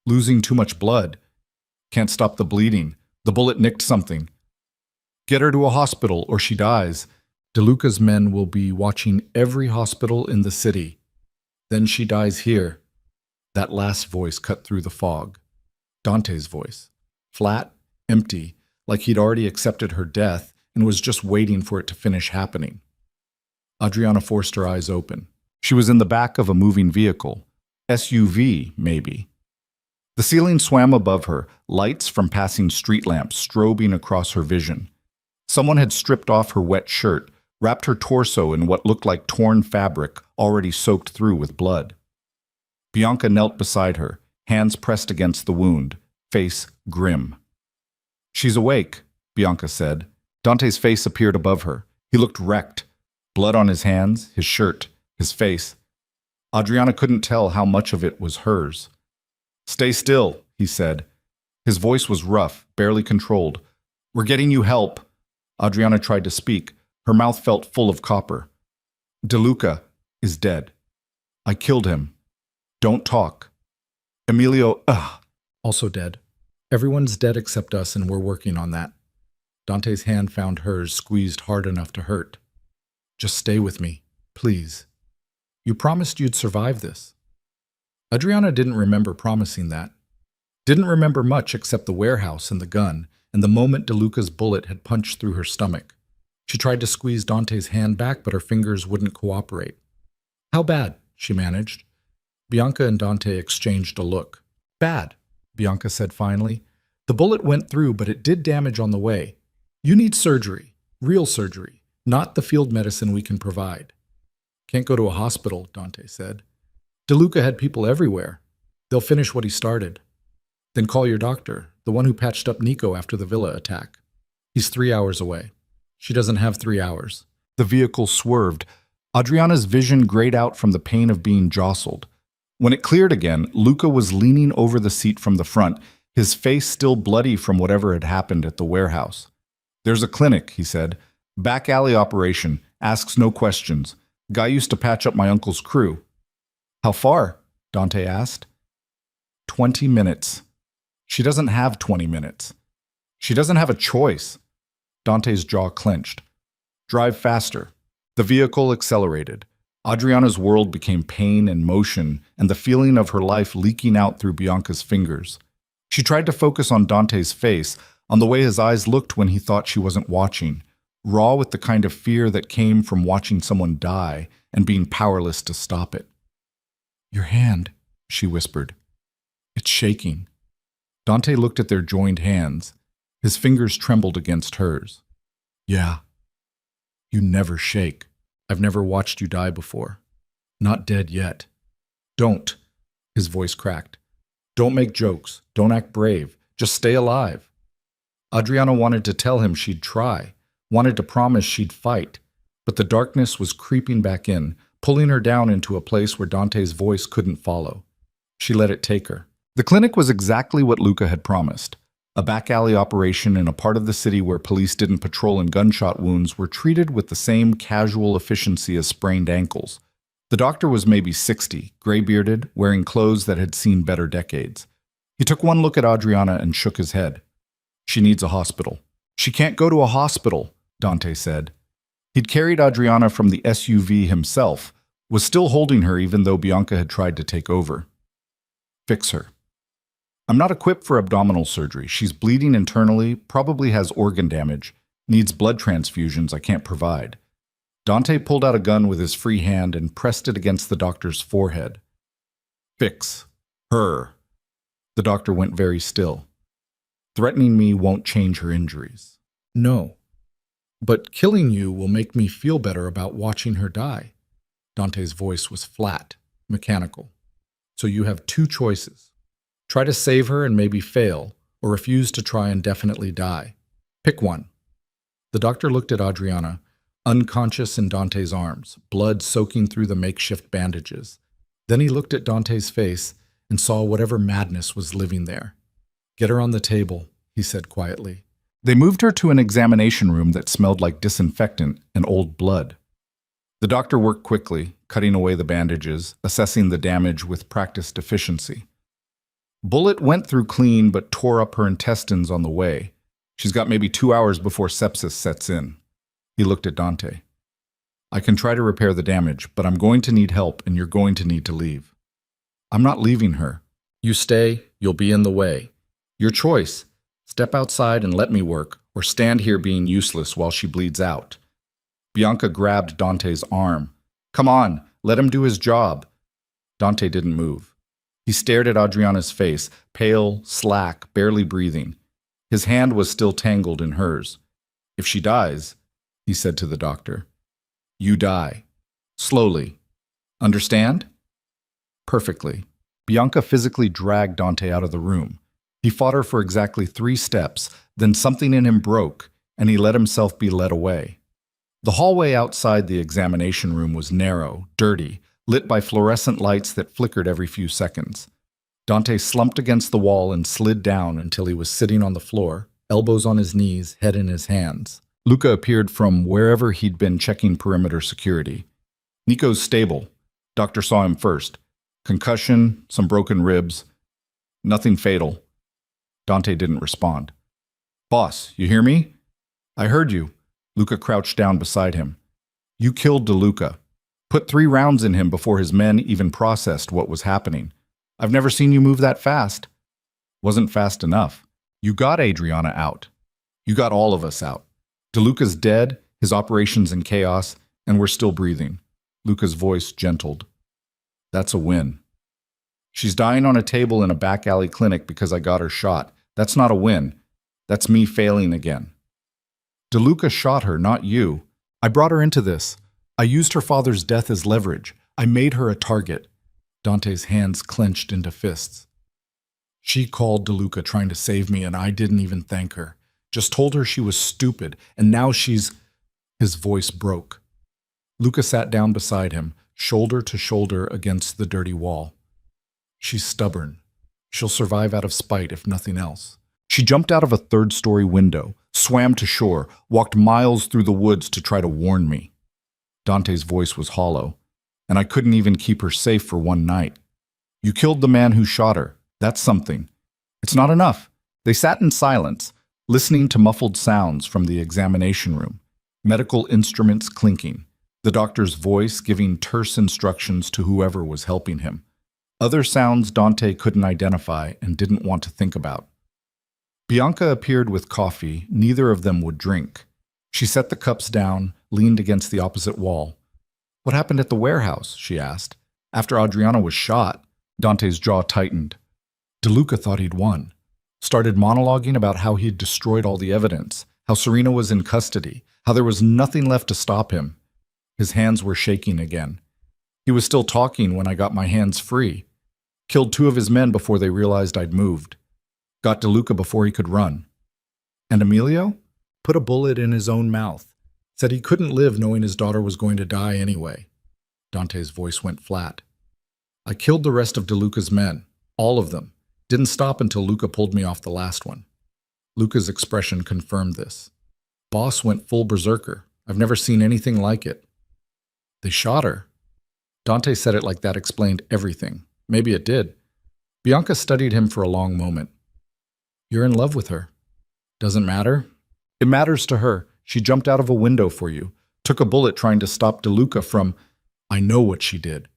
"Losing too much blood. Can't stop the bleeding. The bullet nicked something. Get her to a hospital or she dies. DeLuca's men will be watching every hospital in the city. Then she dies here." That last voice cut through the fog. Dante's voice. Flat, empty, like he'd already accepted her death and was just waiting for it to finish happening. Adriana forced her eyes open. She was in the back of a moving vehicle. SUV, maybe. The ceiling swam above her, lights from passing street lamps strobing across her vision. Someone had stripped off her wet shirt, wrapped her torso in what looked like torn fabric already soaked through with blood. Bianca knelt beside her, hands pressed against the wound, face grim. "She's awake," Bianca said. Dante's face appeared above her. He looked wrecked. Blood on his hands, his shirt, his face. Adriana couldn't tell how much of it was hers. "Stay still," he said. His voice was rough, barely controlled. "We're getting you help." Adriana tried to speak. Her mouth felt full of copper. "DeLuca is dead. I killed him. Don't talk. Emilio, also dead. Everyone's dead except us, and we're working on that." Dante's hand found hers, squeezed hard enough to hurt. "Just stay with me, please. You promised you'd survive this." Adriana didn't remember promising that. Didn't remember much except the warehouse and the gun, and the moment DeLuca's bullet had punched through her stomach. She tried to squeeze Dante's hand back, but her fingers wouldn't cooperate. "How bad?" she managed. Bianca and Dante exchanged a look. "Bad," Bianca said finally. "The bullet went through, but it did damage on the way. You need surgery, real surgery, not the field medicine we can provide." "Can't go to a hospital," Dante said. "DeLuca had people everywhere. They'll finish what he started. Then call your doctor, the one who patched up Nico after the villa attack. He's 3 hours away." "She doesn't have 3 hours." The vehicle swerved. Adriana's vision grayed out from the pain of being jostled. When it cleared again, Luca was leaning over the seat from the front, his face still bloody from whatever had happened at the warehouse. "There's a clinic," he said. "Back alley operation. Asks no questions. Guy used to patch up my uncle's crew." "How far?" Dante asked. 20 minutes. She doesn't have 20 minutes. She doesn't have a choice. Dante's jaw clenched. Drive faster. The vehicle accelerated. Adriana's world became pain and motion, and the feeling of her life leaking out through Bianca's fingers. She tried to focus on Dante's face, on the way his eyes looked when he thought she wasn't watching, raw with the kind of fear that came from watching someone die and being powerless to stop it. "Your hand," she whispered. "It's shaking." Dante looked at their joined hands. His fingers trembled against hers. "Yeah. You never shake. I've never watched you die before. Not dead yet. Don't." His voice cracked. "Don't make jokes. Don't act brave. Just stay alive." Adriana wanted to tell him she'd try, wanted to promise she'd fight, but the darkness was creeping back in, pulling her down into a place where Dante's voice couldn't follow. She let it take her. The clinic was exactly what Luca had promised. A back alley operation in a part of the city where police didn't patrol and gunshot wounds were treated with the same casual efficiency as sprained ankles. The doctor was maybe 60, gray-bearded, wearing clothes that had seen better decades. He took one look at Adriana and shook his head. "She needs a hospital." "She can't go to a hospital," Dante said. He'd carried Adriana from the SUV himself, was still holding her even though Bianca had tried to take over. "Fix her." "I'm not equipped for abdominal surgery. She's bleeding internally, probably has organ damage, needs blood transfusions I can't provide." Dante pulled out a gun with his free hand and pressed it against the doctor's forehead. "Fix her." The doctor went very still. "Threatening me won't change her injuries." "No. But killing you will make me feel better about watching her die." Dante's voice was flat, mechanical. "So you have two choices. Try to save her and maybe fail, or refuse to try and definitely die. Pick one." The doctor looked at Adriana, unconscious in Dante's arms, blood soaking through the makeshift bandages. Then he looked at Dante's face and saw whatever madness was living there. "Get her on the table," he said quietly. They moved her to an examination room that smelled like disinfectant and old blood. The doctor worked quickly, cutting away the bandages, assessing the damage with practiced efficiency. "Bullet went through clean but tore up her intestines on the way. She's got maybe 2 hours before sepsis sets in." He looked at Dante. "I can try to repair the damage, but I'm going to need help and you're going to need to leave." "I'm not leaving her." "You stay, you'll be in the way. Your choice. Step outside and let me work, or stand here being useless while she bleeds out." Bianca grabbed Dante's arm. "Come on, let him do his job." Dante didn't move. He stared at Adriana's face, pale, slack, barely breathing. His hand was still tangled in hers. "If she dies," he said to the doctor, "you die. Slowly. Understand?" "Perfectly." Bianca physically dragged Dante out of the room. He fought her for exactly 3 steps, then something in him broke, and he let himself be led away. The hallway outside the examination room was narrow, dirty, lit by fluorescent lights that flickered every few seconds. Dante slumped against the wall and slid down until he was sitting on the floor, elbows on his knees, head in his hands. Luca appeared from wherever he'd been checking perimeter security. "Nico's stable. Doctor saw him first. Concussion, some broken ribs. Nothing fatal." Dante didn't respond. "Boss, you hear me?" "I heard you." Luca crouched down beside him. "You killed DeLuca. Put 3 rounds in him before his men even processed what was happening. I've never seen you move that fast." "Wasn't fast enough. You got Adriana out. You got all of us out. DeLuca's dead, his operation's in chaos, and we're still breathing." Luca's voice gentled. "That's a win." "She's dying on a table in a back alley clinic because I got her shot. That's not a win. That's me failing again." "DeLuca shot her, not you. I brought her into this. I used her father's death as leverage. I made her a target." Dante's hands clenched into fists. "She called DeLuca trying to save me and I didn't even thank her. Just told her she was stupid, and now she's—" His voice broke. Luca sat down beside him, shoulder to shoulder against the dirty wall. "She's stubborn. She'll survive out of spite if nothing else." She jumped out of a 3rd-story window, swam to shore, walked miles through the woods to try to warn me. Dante's voice was hollow. "And I couldn't even keep her safe for one night. You killed the man who shot her. That's something. It's not enough." They sat in silence. listening to muffled sounds from the examination room, medical instruments clinking, the doctor's voice giving terse instructions to whoever was helping him. Other sounds Dante couldn't identify and didn't want to think about. Bianca appeared with coffee. Neither of them would drink. She set the cups down, leaned against the opposite wall. "What happened at the warehouse?" she asked. "After Adriana was shot." Dante's jaw tightened. DeLuca thought he'd won. Started monologuing about how he'd destroyed all the evidence, how Serena was in custody, how there was nothing left to stop him. His hands were shaking again. He was still talking when I got my hands free. Killed 2 of his men before they realized I'd moved. Got DeLuca before he could run. And Emilio? Put a bullet in his own mouth. Said he couldn't live knowing his daughter was going to die anyway. Dante's voice went flat. I killed the rest of DeLuca's men. All of them. Didn't stop until Luca pulled me off the last one. Luca's expression confirmed this. Boss went full berserker. I've never seen anything like it. They shot her. Dante said it like that explained everything. Maybe it did. Bianca studied him for a long moment. You're in love with her. Doesn't matter. It matters to her. She jumped out of a window for you. Took a bullet trying to stop DeLuca from... I know what she did.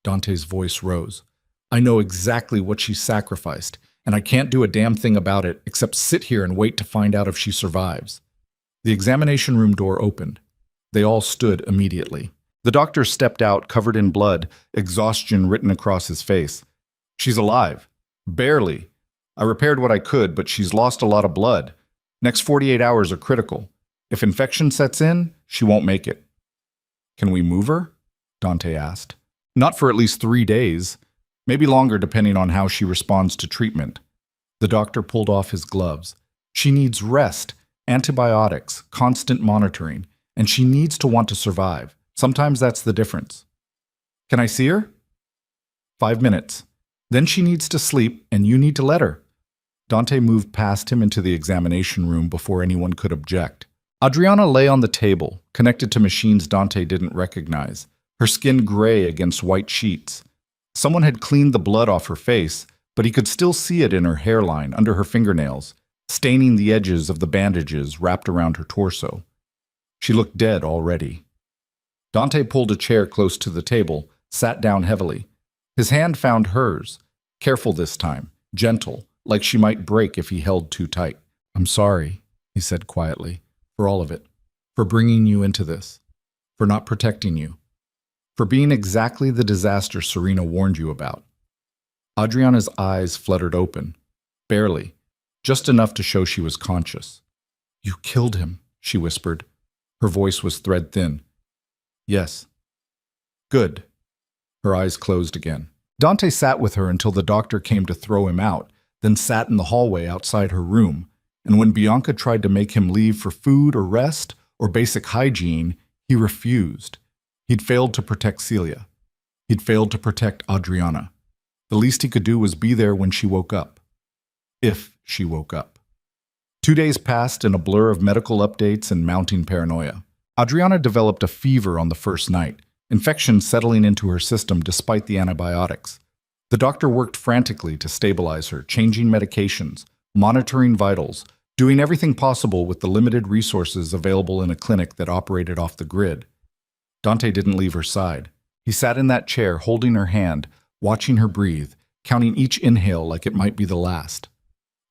Dante's voice rose. I know exactly what she sacrificed, and I can't do a damn thing about it except sit here and wait to find out if she survives. The examination room door opened. They all stood immediately. The doctor stepped out, covered in blood, exhaustion written across his face. She's alive. Barely. I repaired what I could, but she's lost a lot of blood. Next 48 hours are critical. If infection sets in, she won't make it. Can we move her? Dante asked. Not for at least 3 days. Maybe longer depending on how she responds to treatment. The doctor pulled off his gloves. She needs rest, antibiotics, constant monitoring, and she needs to want to survive. Sometimes that's the difference. Can I see her? 5 minutes. Then she needs to sleep, and you need to let her. Dante moved past him into the examination room before anyone could object. Adriana lay on the table, connected to machines Dante didn't recognize, her skin gray against white sheets. Someone had cleaned the blood off her face, but he could still see it in her hairline, under her fingernails, staining the edges of the bandages wrapped around her torso. She looked dead already. Dante pulled a chair close to the table, sat down heavily. His hand found hers, careful this time, gentle, like she might break if he held too tight. I'm sorry, he said quietly, for all of it, for bringing you into this, for not protecting you, for being exactly the disaster Serena warned you about. Adriana's eyes fluttered open, barely, just enough to show she was conscious. You killed him, she whispered. Her voice was thread thin. Yes. Good. Her eyes closed again. Dante sat with her until the doctor came to throw him out, then sat in the hallway outside her room, and when Bianca tried to make him leave for food or rest or basic hygiene, he refused. He'd failed to protect Celia. He'd failed to protect Adriana. The least he could do was be there when she woke up. If she woke up. 2 days passed in a blur of medical updates and mounting paranoia. Adriana developed a fever on the first night, infection settling into her system despite the antibiotics. The doctor worked frantically to stabilize her, changing medications, monitoring vitals, doing everything possible with the limited resources available in a clinic that operated off the grid. Dante didn't leave her side. He sat in that chair, holding her hand, watching her breathe, counting each inhale like it might be the last.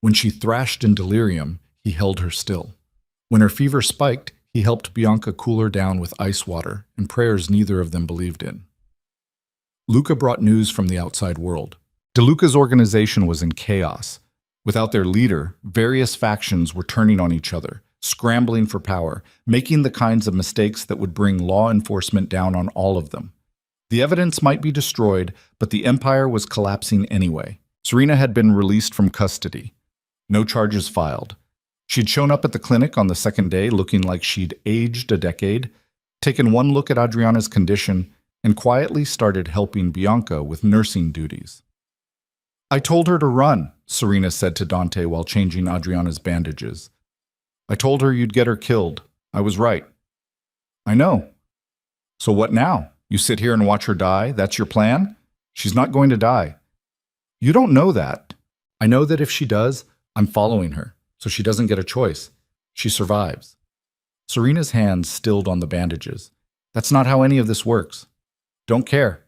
When she thrashed in delirium, he held her still. When her fever spiked, he helped Bianca cool her down with ice water and prayers neither of them believed in. Luca brought news from the outside world. DeLuca's organization was in chaos. Without their leader, various factions were turning on each other, scrambling for power, making the kinds of mistakes that would bring law enforcement down on all of them. The evidence might be destroyed, but the empire was collapsing anyway. Serena had been released from custody. No charges filed. She'd shown up at the clinic on the second day looking like she'd aged a decade, taken one look at Adriana's condition, and quietly started helping Bianca with nursing duties. I told her to run, Serena said to Dante while changing Adriana's bandages. I told her you'd get her killed. I was right. I know. So what now? You sit here and watch her die? That's your plan? She's not going to die. You don't know that. I know that if she does, I'm following her. So she doesn't get a choice. She survives. Serena's hands stilled on the bandages. That's not how any of this works. Don't care.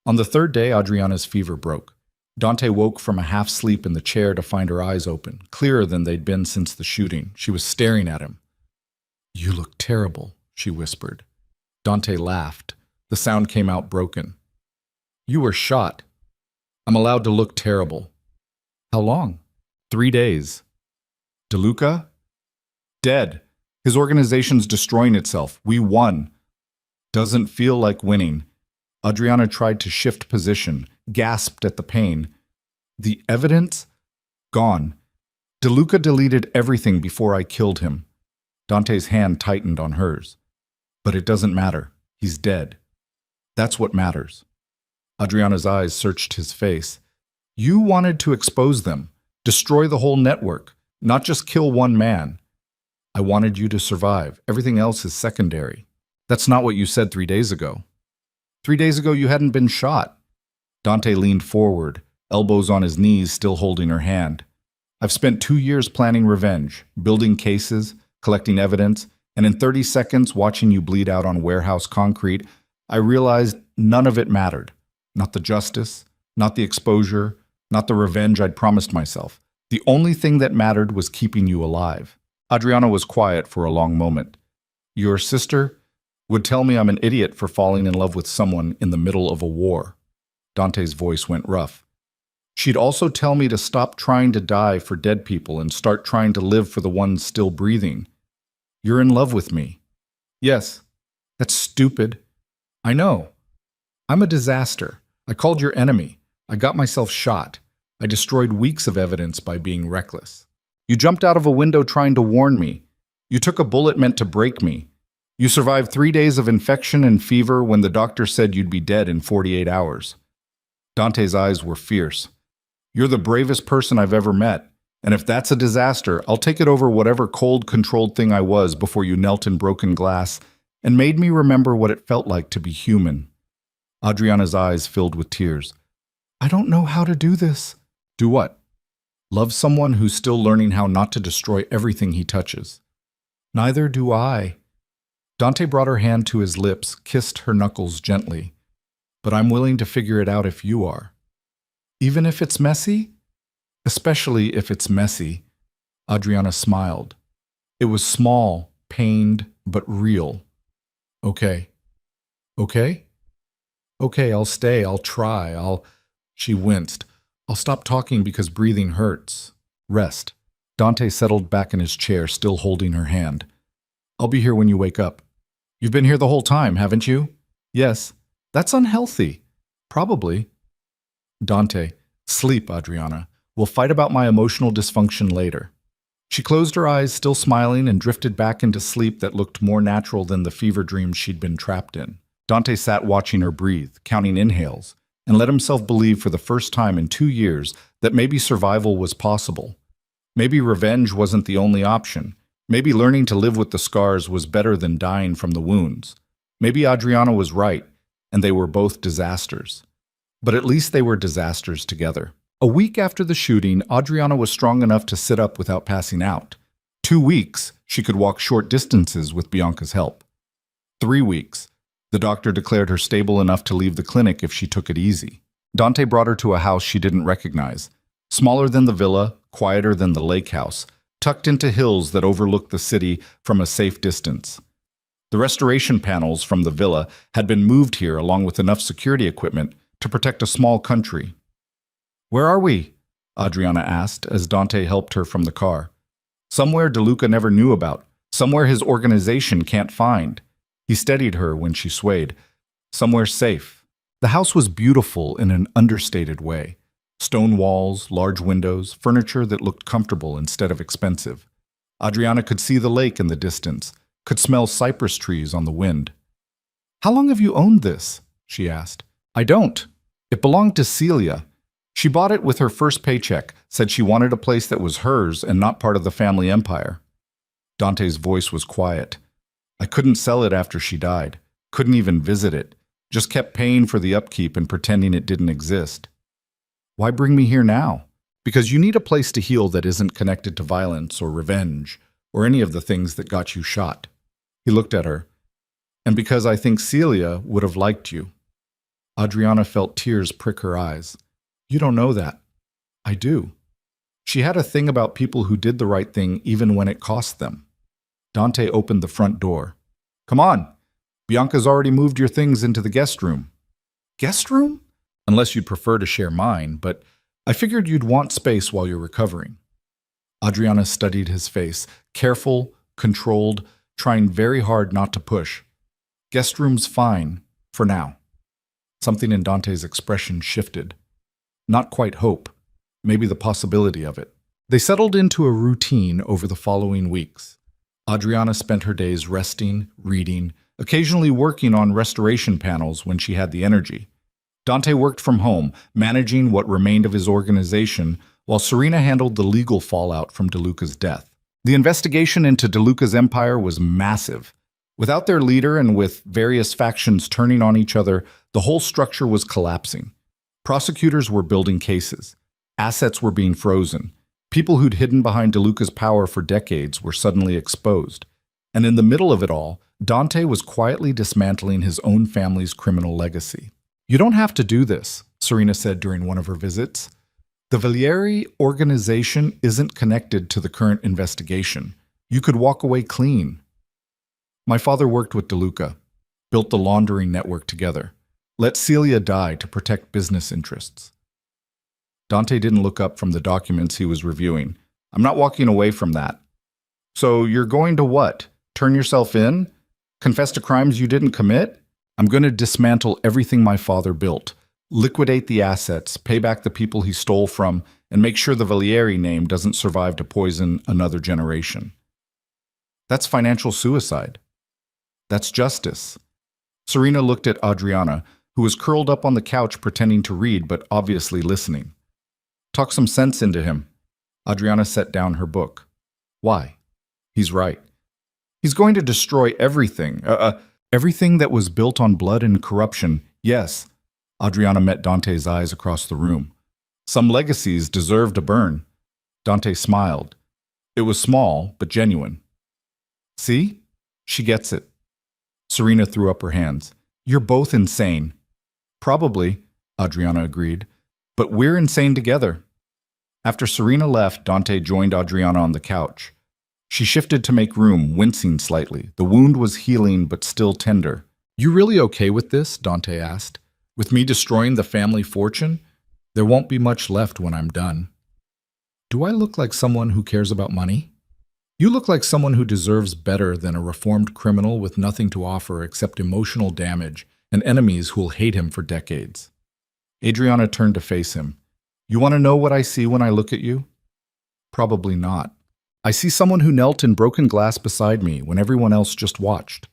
On the third day, Adriana's fever broke. Dante woke from a half sleep in the chair to find her eyes open, clearer than they'd been since the shooting. She was staring at him. "You look terrible," she whispered. Dante laughed. The sound came out broken. "You were shot. I'm allowed to look terrible." "How long?" 3 days. DeLuca? Dead. His organization's destroying itself. We won. Doesn't feel like winning. Adriana tried to shift position, gasped at the pain. The evidence? Gone. DeLuca deleted everything before I killed him. Dante's hand tightened on hers. But it doesn't matter. He's dead. That's what matters. Adriana's eyes searched his face. You wanted to expose them, destroy the whole network, not just kill one man. I wanted you to survive. Everything else is secondary. That's not what you said 3 days ago. 3 days ago, you hadn't been shot. Dante leaned forward, elbows on his knees, still holding her hand. I've spent 2 years planning revenge, building cases, collecting evidence, and in 30 seconds, watching you bleed out on warehouse concrete, I realized none of it mattered. Not the justice, not the exposure, not the revenge I'd promised myself. The only thing that mattered was keeping you alive. Adriana was quiet for a long moment. Your sister would tell me I'm an idiot for falling in love with someone in the middle of a war. Dante's voice went rough. She'd also tell me to stop trying to die for dead people and start trying to live for the ones still breathing. You're in love with me. Yes. That's stupid. I know. I'm a disaster. I called your enemy. I got myself shot. I destroyed weeks of evidence by being reckless. You jumped out of a window trying to warn me. You took a bullet meant to break me. You survived 3 days of infection and fever when the doctor said you'd be dead in 48 hours. Dante's eyes were fierce. You're the bravest person I've ever met, and if that's a disaster, I'll take it over whatever cold, controlled thing I was before you knelt in broken glass and made me remember what it felt like to be human. Adriana's eyes filled with tears. I don't know how to do this. Do what? Love someone who's still learning how not to destroy everything he touches. Neither do I. Dante brought her hand to his lips, kissed her knuckles gently. But I'm willing to figure it out if you are. Even if it's messy? Especially if it's messy. Adriana smiled. It was small, pained, but real. Okay. Okay? Okay, I'll stay. I'll try. She winced. I'll stop talking because breathing hurts. Rest. Dante settled back in his chair, still holding her hand. I'll be here when you wake up. You've been here the whole time, haven't you? Yes. That's unhealthy. Probably. Dante, sleep, Adriana. We'll fight about my emotional dysfunction later. She closed her eyes, still smiling, and drifted back into sleep that looked more natural than the fever dreams she'd been trapped in. Dante sat watching her breathe, counting inhales, and let himself believe for the first time in 2 years that maybe survival was possible. Maybe revenge wasn't the only option. Maybe learning to live with the scars was better than dying from the wounds. Maybe Adriana was right, and they were both disasters. But at least they were disasters together. A week after the shooting, Adriana was strong enough to sit up without passing out. 2 weeks, she could walk short distances with Bianca's help. 3 weeks, the doctor declared her stable enough to leave the clinic if she took it easy. Dante brought her to a house she didn't recognize. Smaller than the villa, quieter than the lake house, tucked into hills that overlooked the city from a safe distance. The restoration panels from the villa had been moved here along with enough security equipment to protect a small country. Where are we? Adriana asked as Dante helped her from the car. Somewhere DeLuca never knew about, somewhere his organization can't find. He steadied her when she swayed. Somewhere safe. The house was beautiful in an understated way. Stone walls, large windows, furniture that looked comfortable instead of expensive. Adriana could see the lake in the distance, could smell cypress trees on the wind. How long have you owned this? She asked. I don't. It belonged to Celia. She bought it with her first paycheck, said she wanted a place that was hers and not part of the family empire. Dante's voice was quiet. I couldn't sell it after she died. Couldn't even visit it. Just kept paying for the upkeep and pretending it didn't exist. Why bring me here now? Because you need a place to heal that isn't connected to violence or revenge or any of the things that got you shot. He looked at her. And because I think Celia would have liked you. Adriana felt tears prick her eyes. You don't know that. I do. She had a thing about people who did the right thing even when it cost them. Dante opened the front door. Come on. Bianca's already moved your things into the guest room. Guest room? Unless you'd prefer to share mine, but I figured you'd want space while you're recovering. Adriana studied his face, careful, controlled, trying very hard not to push. Guest room's fine, for now. Something in Dante's expression shifted. Not quite hope, maybe the possibility of it. They settled into a routine over the following weeks. Adriana spent her days resting, reading, occasionally working on restoration panels when she had the energy. Dante worked from home, managing what remained of his organization, while Serena handled the legal fallout from DeLuca's death. The investigation into DeLuca's empire was massive. Without their leader and with various factions turning on each other, the whole structure was collapsing. Prosecutors were building cases. Assets were being frozen. People who'd hidden behind DeLuca's power for decades were suddenly exposed. And in the middle of it all, Dante was quietly dismantling his own family's criminal legacy. You don't have to do this, Serena said during one of her visits. The Valieri organization isn't connected to the current investigation. You could walk away clean. My father worked with DeLuca, built the laundering network together. Let Celia die to protect business interests. Dante didn't look up from the documents he was reviewing. I'm not walking away from that. So you're going to what? Turn yourself in? Confess to crimes you didn't commit? I'm going to dismantle everything my father built, liquidate the assets, pay back the people he stole from, and make sure the Valieri name doesn't survive to poison another generation. That's financial suicide. That's justice. Serena looked at Adriana, who was curled up on the couch pretending to read but obviously listening. Talk some sense into him. Adriana set down her book. Why? He's right. He's going to destroy everything. Everything that was built on blood and corruption. Yes. Adriana met Dante's eyes across the room. Some legacies deserve to burn. Dante smiled. It was small, but genuine. See? She gets it. Serena threw up her hands. You're both insane. Probably, Adriana agreed. But we're insane together. After Serena left, Dante joined Adriana on the couch. She shifted to make room, wincing slightly. The wound was healing, but still tender. You really okay with this? Dante asked. With me destroying the family fortune? There won't be much left when I'm done. Do I look like someone who cares about money? You look like someone who deserves better than a reformed criminal with nothing to offer except emotional damage and enemies who'll hate him for decades. Adriana turned to face him. You want to know what I see when I look at you? Probably not. I see someone who knelt in broken glass beside me when everyone else just watched.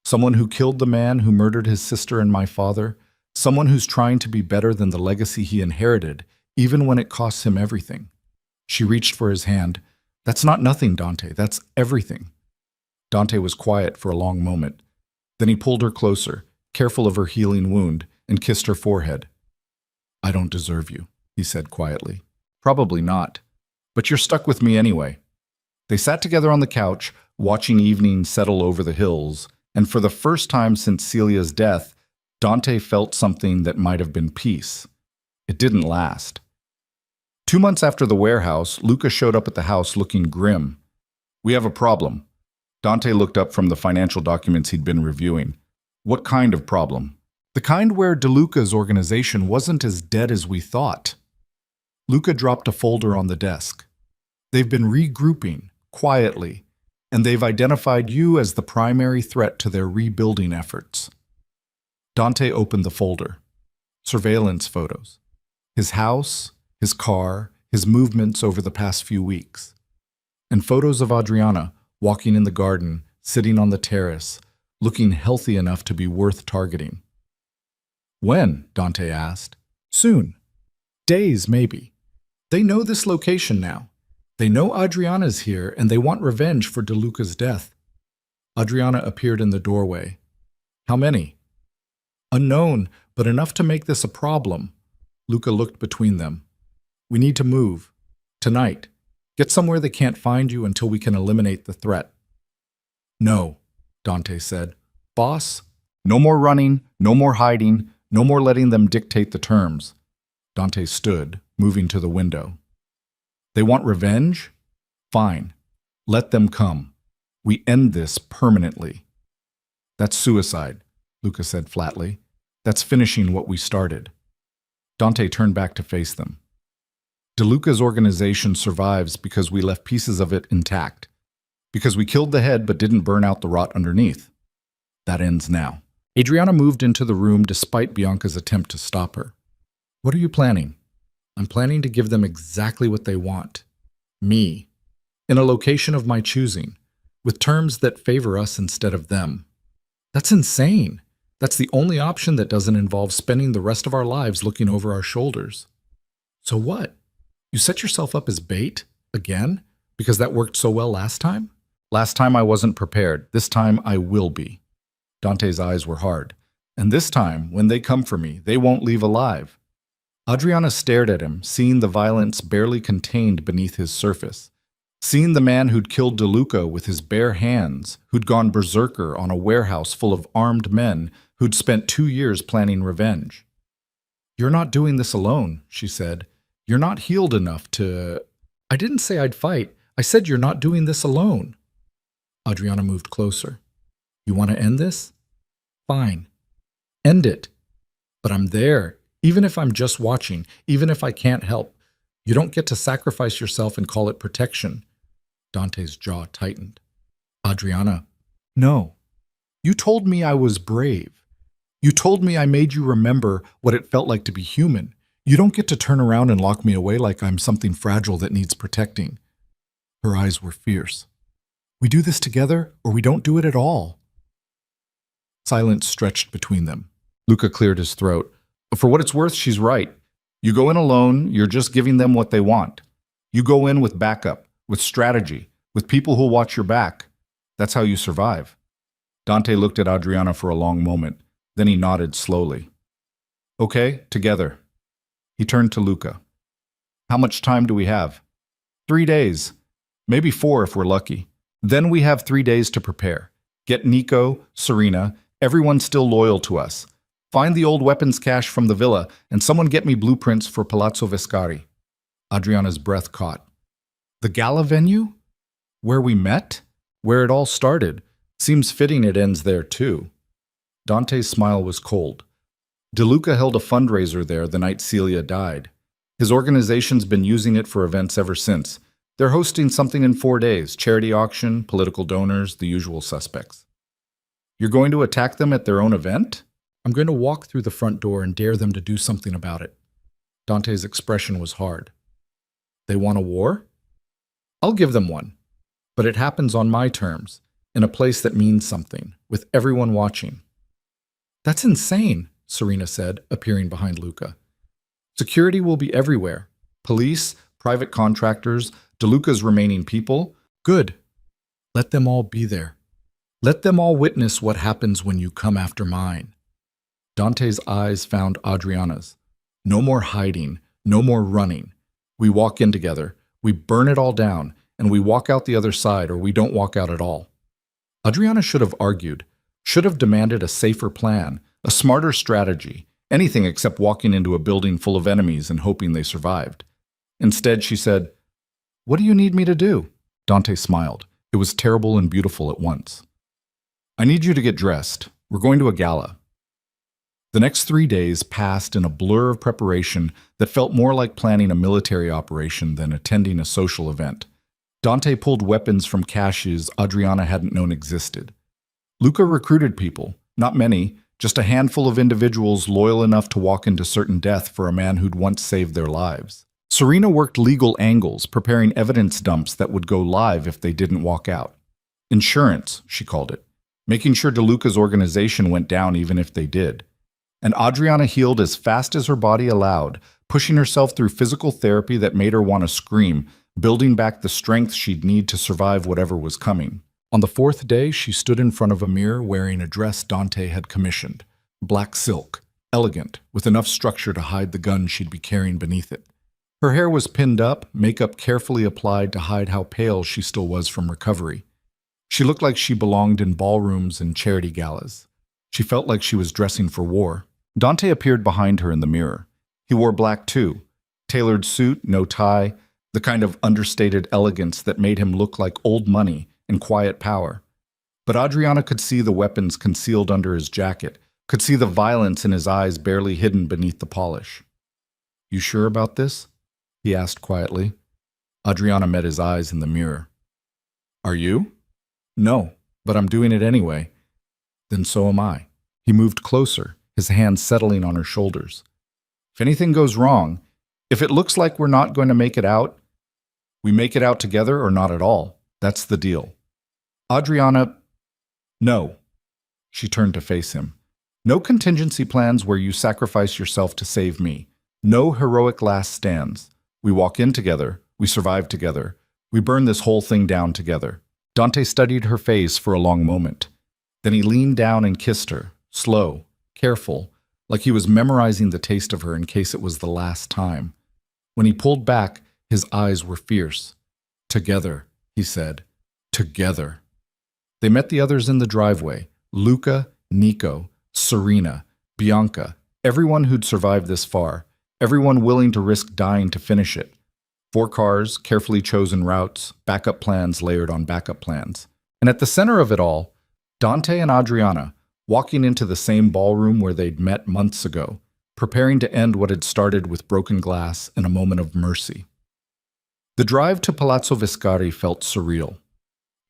Someone who killed the man who murdered his sister and my father. Someone who's trying to be better than the legacy he inherited, even when it costs him everything. She reached for his hand. That's not nothing, Dante. That's everything. Dante was quiet for a long moment. Then he pulled her closer, careful of her healing wound, and kissed her forehead. I don't deserve you, he said quietly. Probably not. But you're stuck with me anyway. They sat together on the couch, watching evening settle over the hills, and for the first time since Celia's death, Dante felt something that might have been peace. It didn't last. 2 months after the warehouse, Luca showed up at the house looking grim. We have a problem. Dante looked up from the financial documents he'd been reviewing. What kind of problem? The kind where DeLuca's organization wasn't as dead as we thought. Luca dropped a folder on the desk. They've been regrouping, quietly, and they've identified you as the primary threat to their rebuilding efforts. Dante opened the folder. Surveillance photos. His house, his car, his movements over the past few weeks. And photos of Adriana walking in the garden, sitting on the terrace, looking healthy enough to be worth targeting. When? Dante asked. Soon. Days, maybe. They know this location now. They know Adriana's here, and they want revenge for DeLuca's death. Adriana appeared in the doorway. How many? Unknown, but enough to make this a problem. Luca looked between them. We need to move. Tonight. Get somewhere they can't find you until we can eliminate the threat. No, Dante said. Boss, no more running, no more hiding, no more letting them dictate the terms. Dante stood, moving to the window. They want revenge? Fine. Let them come. We end this permanently. That's suicide, Luca said flatly. That's finishing what we started. Dante turned back to face them. DeLuca's organization survives because we left pieces of it intact. Because we killed the head but didn't burn out the rot underneath. That ends now. Adriana moved into the room despite Bianca's attempt to stop her. What are you planning? I'm planning to give them exactly what they want. Me. In a location of my choosing. With terms that favor us instead of them. That's insane. That's the only option that doesn't involve spending the rest of our lives looking over our shoulders. So what? You set yourself up as bait? Again? Because that worked so well last time? Last time I wasn't prepared. This time I will be. Dante's eyes were hard. And this time, when they come for me, they won't leave alive. Adriana stared at him, seeing the violence barely contained beneath his surface. Seeing the man who'd killed DeLuca with his bare hands, who'd gone berserker on a warehouse full of armed men, who'd spent 2 years planning revenge. You're not doing this alone, she said. You're not healed enough to... I didn't say I'd fight. I said you're not doing this alone. Adriana moved closer. You want to end this? Fine. End it. But I'm there, even if I'm just watching, even if I can't help. You don't get to sacrifice yourself and call it protection. Dante's jaw tightened. Adriana, no. You told me I was brave. You told me I made you remember what it felt like to be human. You don't get to turn around and lock me away like I'm something fragile that needs protecting. Her eyes were fierce. We do this together, or we don't do it at all. Silence stretched between them. Luca cleared his throat. For what it's worth, she's right. You go in alone, you're just giving them what they want. You go in with backup, with strategy, with people who'll watch your back. That's how you survive. Dante looked at Adriana for a long moment. Then he nodded slowly. Okay, together. He turned to Luca. How much time do we have? 3 days. Maybe 4 if we're lucky. Then we have 3 days to prepare. Get Nico, Serena, everyone still loyal to us. Find the old weapons cache from the villa, and someone get me blueprints for Palazzo Vescari. Adriana's breath caught. The gala venue? Where we met? Where it all started. Seems fitting it ends there too. Dante's smile was cold. DeLuca held a fundraiser there the night Celia died. His organization's been using it for events ever since. They're hosting something in 4 days, charity auction, political donors, the usual suspects. You're going to attack them at their own event? I'm going to walk through the front door and dare them to do something about it. Dante's expression was hard. They want a war? I'll give them one. But it happens on my terms, in a place that means something, with everyone watching. That's insane, Serena said, appearing behind Luca. Security will be everywhere. Police, private contractors, DeLuca's remaining people. Good. Let them all be there. Let them all witness what happens when you come after mine. Dante's eyes found Adriana's. No more hiding, no more running. We walk in together, we burn it all down, and we walk out the other side, or we don't walk out at all. Adriana should have argued, should have demanded a safer plan, a smarter strategy, anything except walking into a building full of enemies and hoping they survived. Instead, she said, "What do you need me to do?" Dante smiled. It was terrible and beautiful at once. "I need you to get dressed. We're going to a gala." The next 3 days passed in a blur of preparation that felt more like planning a military operation than attending a social event. Dante pulled weapons from caches Adriana hadn't known existed. Luca recruited people, not many, just a handful of individuals loyal enough to walk into certain death for a man who'd once saved their lives. Serena worked legal angles, preparing evidence dumps that would go live if they didn't walk out. Insurance, she called it, making sure DeLuca's organization went down even if they did. And Adriana healed as fast as her body allowed, pushing herself through physical therapy that made her want to scream, building back the strength she'd need to survive whatever was coming. On the 4th day, she stood in front of a mirror wearing a dress Dante had commissioned. Black silk, elegant, with enough structure to hide the gun she'd be carrying beneath it. Her hair was pinned up, makeup carefully applied to hide how pale she still was from recovery. She looked like she belonged in ballrooms and charity galas. She felt like she was dressing for war. Dante appeared behind her in the mirror. He wore black too. Tailored suit, no tie, the kind of understated elegance that made him look like old money and quiet power. But Adriana could see the weapons concealed under his jacket, could see the violence in his eyes barely hidden beneath the polish. "You sure about this?" he asked quietly. Adriana met his eyes in the mirror. "Are you?" "No, but I'm doing it anyway." "Then so am I." He moved closer, his hands settling on her shoulders. "If anything goes wrong, if it looks like we're not going to make it out, we make it out together or not at all. That's the deal." Adriana, "No." She turned to face him. "No contingency plans where you sacrifice yourself to save me. No heroic last stands. We walk in together. We survive together. We burn this whole thing down together." Dante studied her face for a long moment. Then he leaned down and kissed her, slow, careful, like he was memorizing the taste of her in case it was the last time. When he pulled back, his eyes were fierce. "Together," he said. "Together." They met the others in the driveway. Luca, Nico, Serena, Bianca, everyone who'd survived this far, everyone willing to risk dying to finish it. 4 cars, carefully chosen routes, backup plans layered on backup plans. And at the center of it all, Dante and Adriana, walking into the same ballroom where they'd met months ago, preparing to end what had started with broken glass and a moment of mercy. The drive to Palazzo Viscari felt surreal.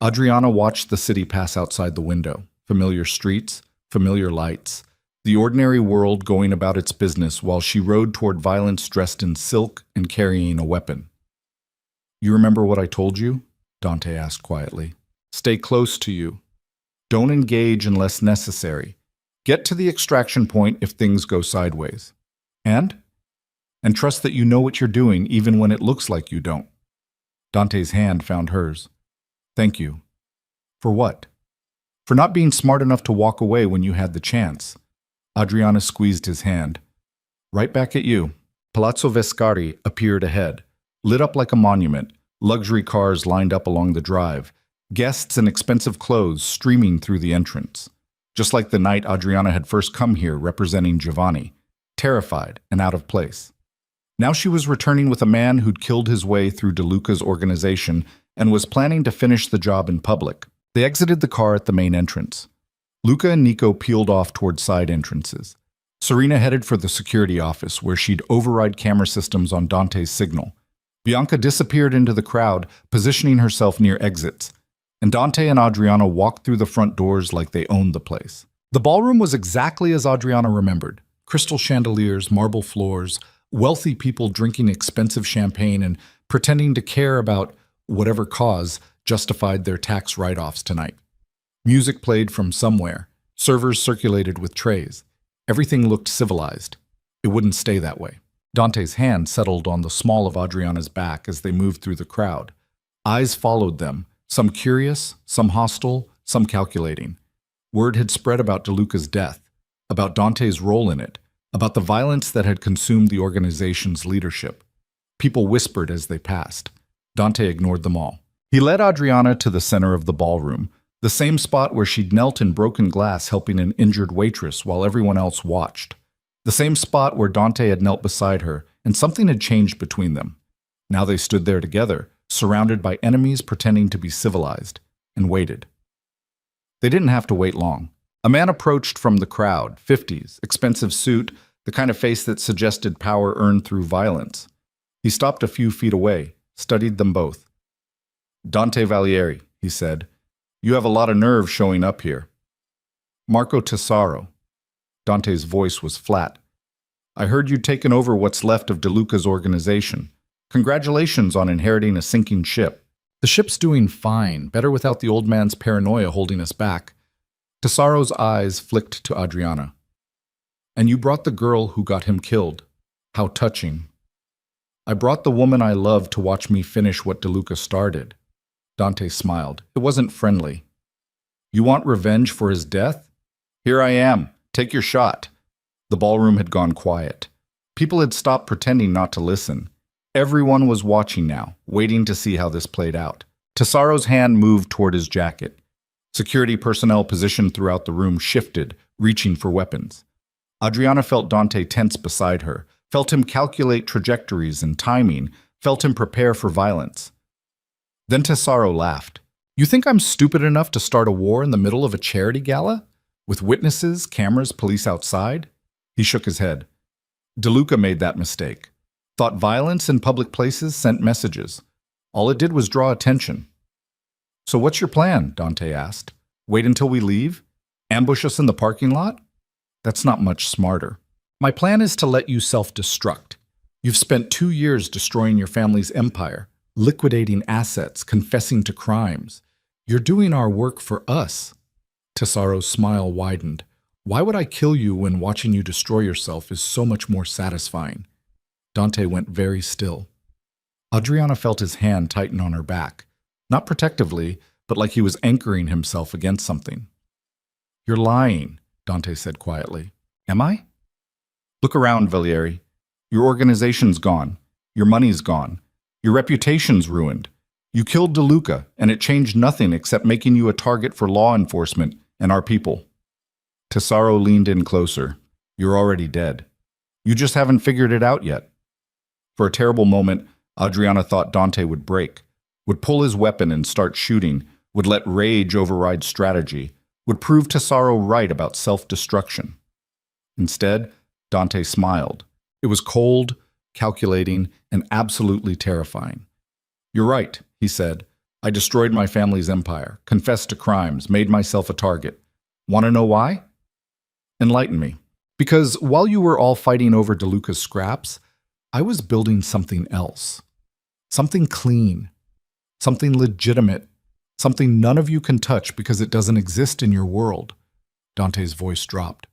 Adriana watched the city pass outside the window, familiar streets, familiar lights, the ordinary world going about its business while she rode toward violence dressed in silk and carrying a weapon. "You remember what I told you?" Dante asked quietly. "Stay close to you. Don't engage unless necessary. Get to the extraction point if things go sideways. And trust that you know what you're doing even when it looks like you don't." Dante's hand found hers. "Thank you." "For what?" "For not being smart enough to walk away when you had the chance." Adriana squeezed his hand. "Right back at you." Palazzo Viscari appeared ahead, lit up like a monument, luxury cars lined up along the drive, guests in expensive clothes streaming through the entrance. Just like the night Adriana had first come here representing Giovanni, terrified and out of place. Now she was returning with a man who'd killed his way through De Luca's organization and was planning to finish the job in public. They exited the car at the main entrance. Luca and Nico peeled off toward side entrances. Serena headed for the security office, where she'd override camera systems on Dante's signal. Bianca disappeared into the crowd, positioning herself near exits. And Dante and Adriana walked through the front doors like they owned the place. The ballroom was exactly as Adriana remembered. Crystal chandeliers, marble floors, wealthy people drinking expensive champagne and pretending to care about whatever cause justified their tax write-offs tonight. Music played from somewhere. Servers circulated with trays. Everything looked civilized. It wouldn't stay that way. Dante's hand settled on the small of Adriana's back as they moved through the crowd. Eyes followed them, some curious, some hostile, some calculating. Word had spread about De Luca's death, about Dante's role in it, about the violence that had consumed the organization's leadership. People whispered as they passed. Dante ignored them all. He led Adriana to the center of the ballroom, the same spot where she'd knelt in broken glass helping an injured waitress while everyone else watched. The same spot where Dante had knelt beside her, and something had changed between them. Now they stood there together, surrounded by enemies pretending to be civilized, and waited. They didn't have to wait long. A man approached from the crowd, 50s, expensive suit, the kind of face that suggested power earned through violence. He stopped a few feet away, studied them both. "Dante Valieri," he said. "You have a lot of nerve showing up here." "Marco Tesoro." Dante's voice was flat. "I heard you'd taken over what's left of De Luca's organization. Congratulations on inheriting a sinking ship." "The ship's doing fine, better without the old man's paranoia holding us back." Tesoro's eyes flicked to Adriana. "And you brought the girl who got him killed. How touching." "I brought the woman I love to watch me finish what De Luca started." Dante smiled. It wasn't friendly. "You want revenge for his death? Here I am. Take your shot." The ballroom had gone quiet. People had stopped pretending not to listen. Everyone was watching now, waiting to see how this played out. Tesaro's hand moved toward his jacket. Security personnel positioned throughout the room shifted, reaching for weapons. Adriana felt Dante tense beside her, felt him calculate trajectories and timing, felt him prepare for violence. Then Tesaro laughed. You think I'm stupid enough to start a war in the middle of a charity gala? With witnesses, cameras, police outside? He shook his head. DeLuca made that mistake. Thought violence in public places sent messages. All it did was draw attention. So what's your plan? Dante asked. Wait until we leave? Ambush us in the parking lot? That's not much smarter. My plan is to let you self-destruct. You've spent 2 years destroying your family's empire, liquidating assets, confessing to crimes. You're doing our work for us. Tesaro's smile widened. Why would I kill you when watching you destroy yourself is so much more satisfying? Dante went very still. Adriana felt his hand tighten on her back, not protectively, but like he was anchoring himself against something. You're lying, Dante said quietly. Am I? Look around, Valieri. Your organization's gone. Your money's gone. Your reputation's ruined. You killed DeLuca, and it changed nothing except making you a target for law enforcement and our people. Tesaro leaned in closer. You're already dead. You just haven't figured it out yet. For a terrible moment, Adriana thought Dante would break, would pull his weapon and start shooting, would let rage override strategy, would prove Tesaro right about self-destruction. Instead, Dante smiled. It was cold, calculating, and absolutely terrifying. You're right, he said. I destroyed my family's empire, confessed to crimes, made myself a target. Want to know why? Enlighten me. Because while you were all fighting over DeLuca's scraps, I was building something else. Something clean. Something legitimate. Something none of you can touch because it doesn't exist in your world. Dante's voice dropped.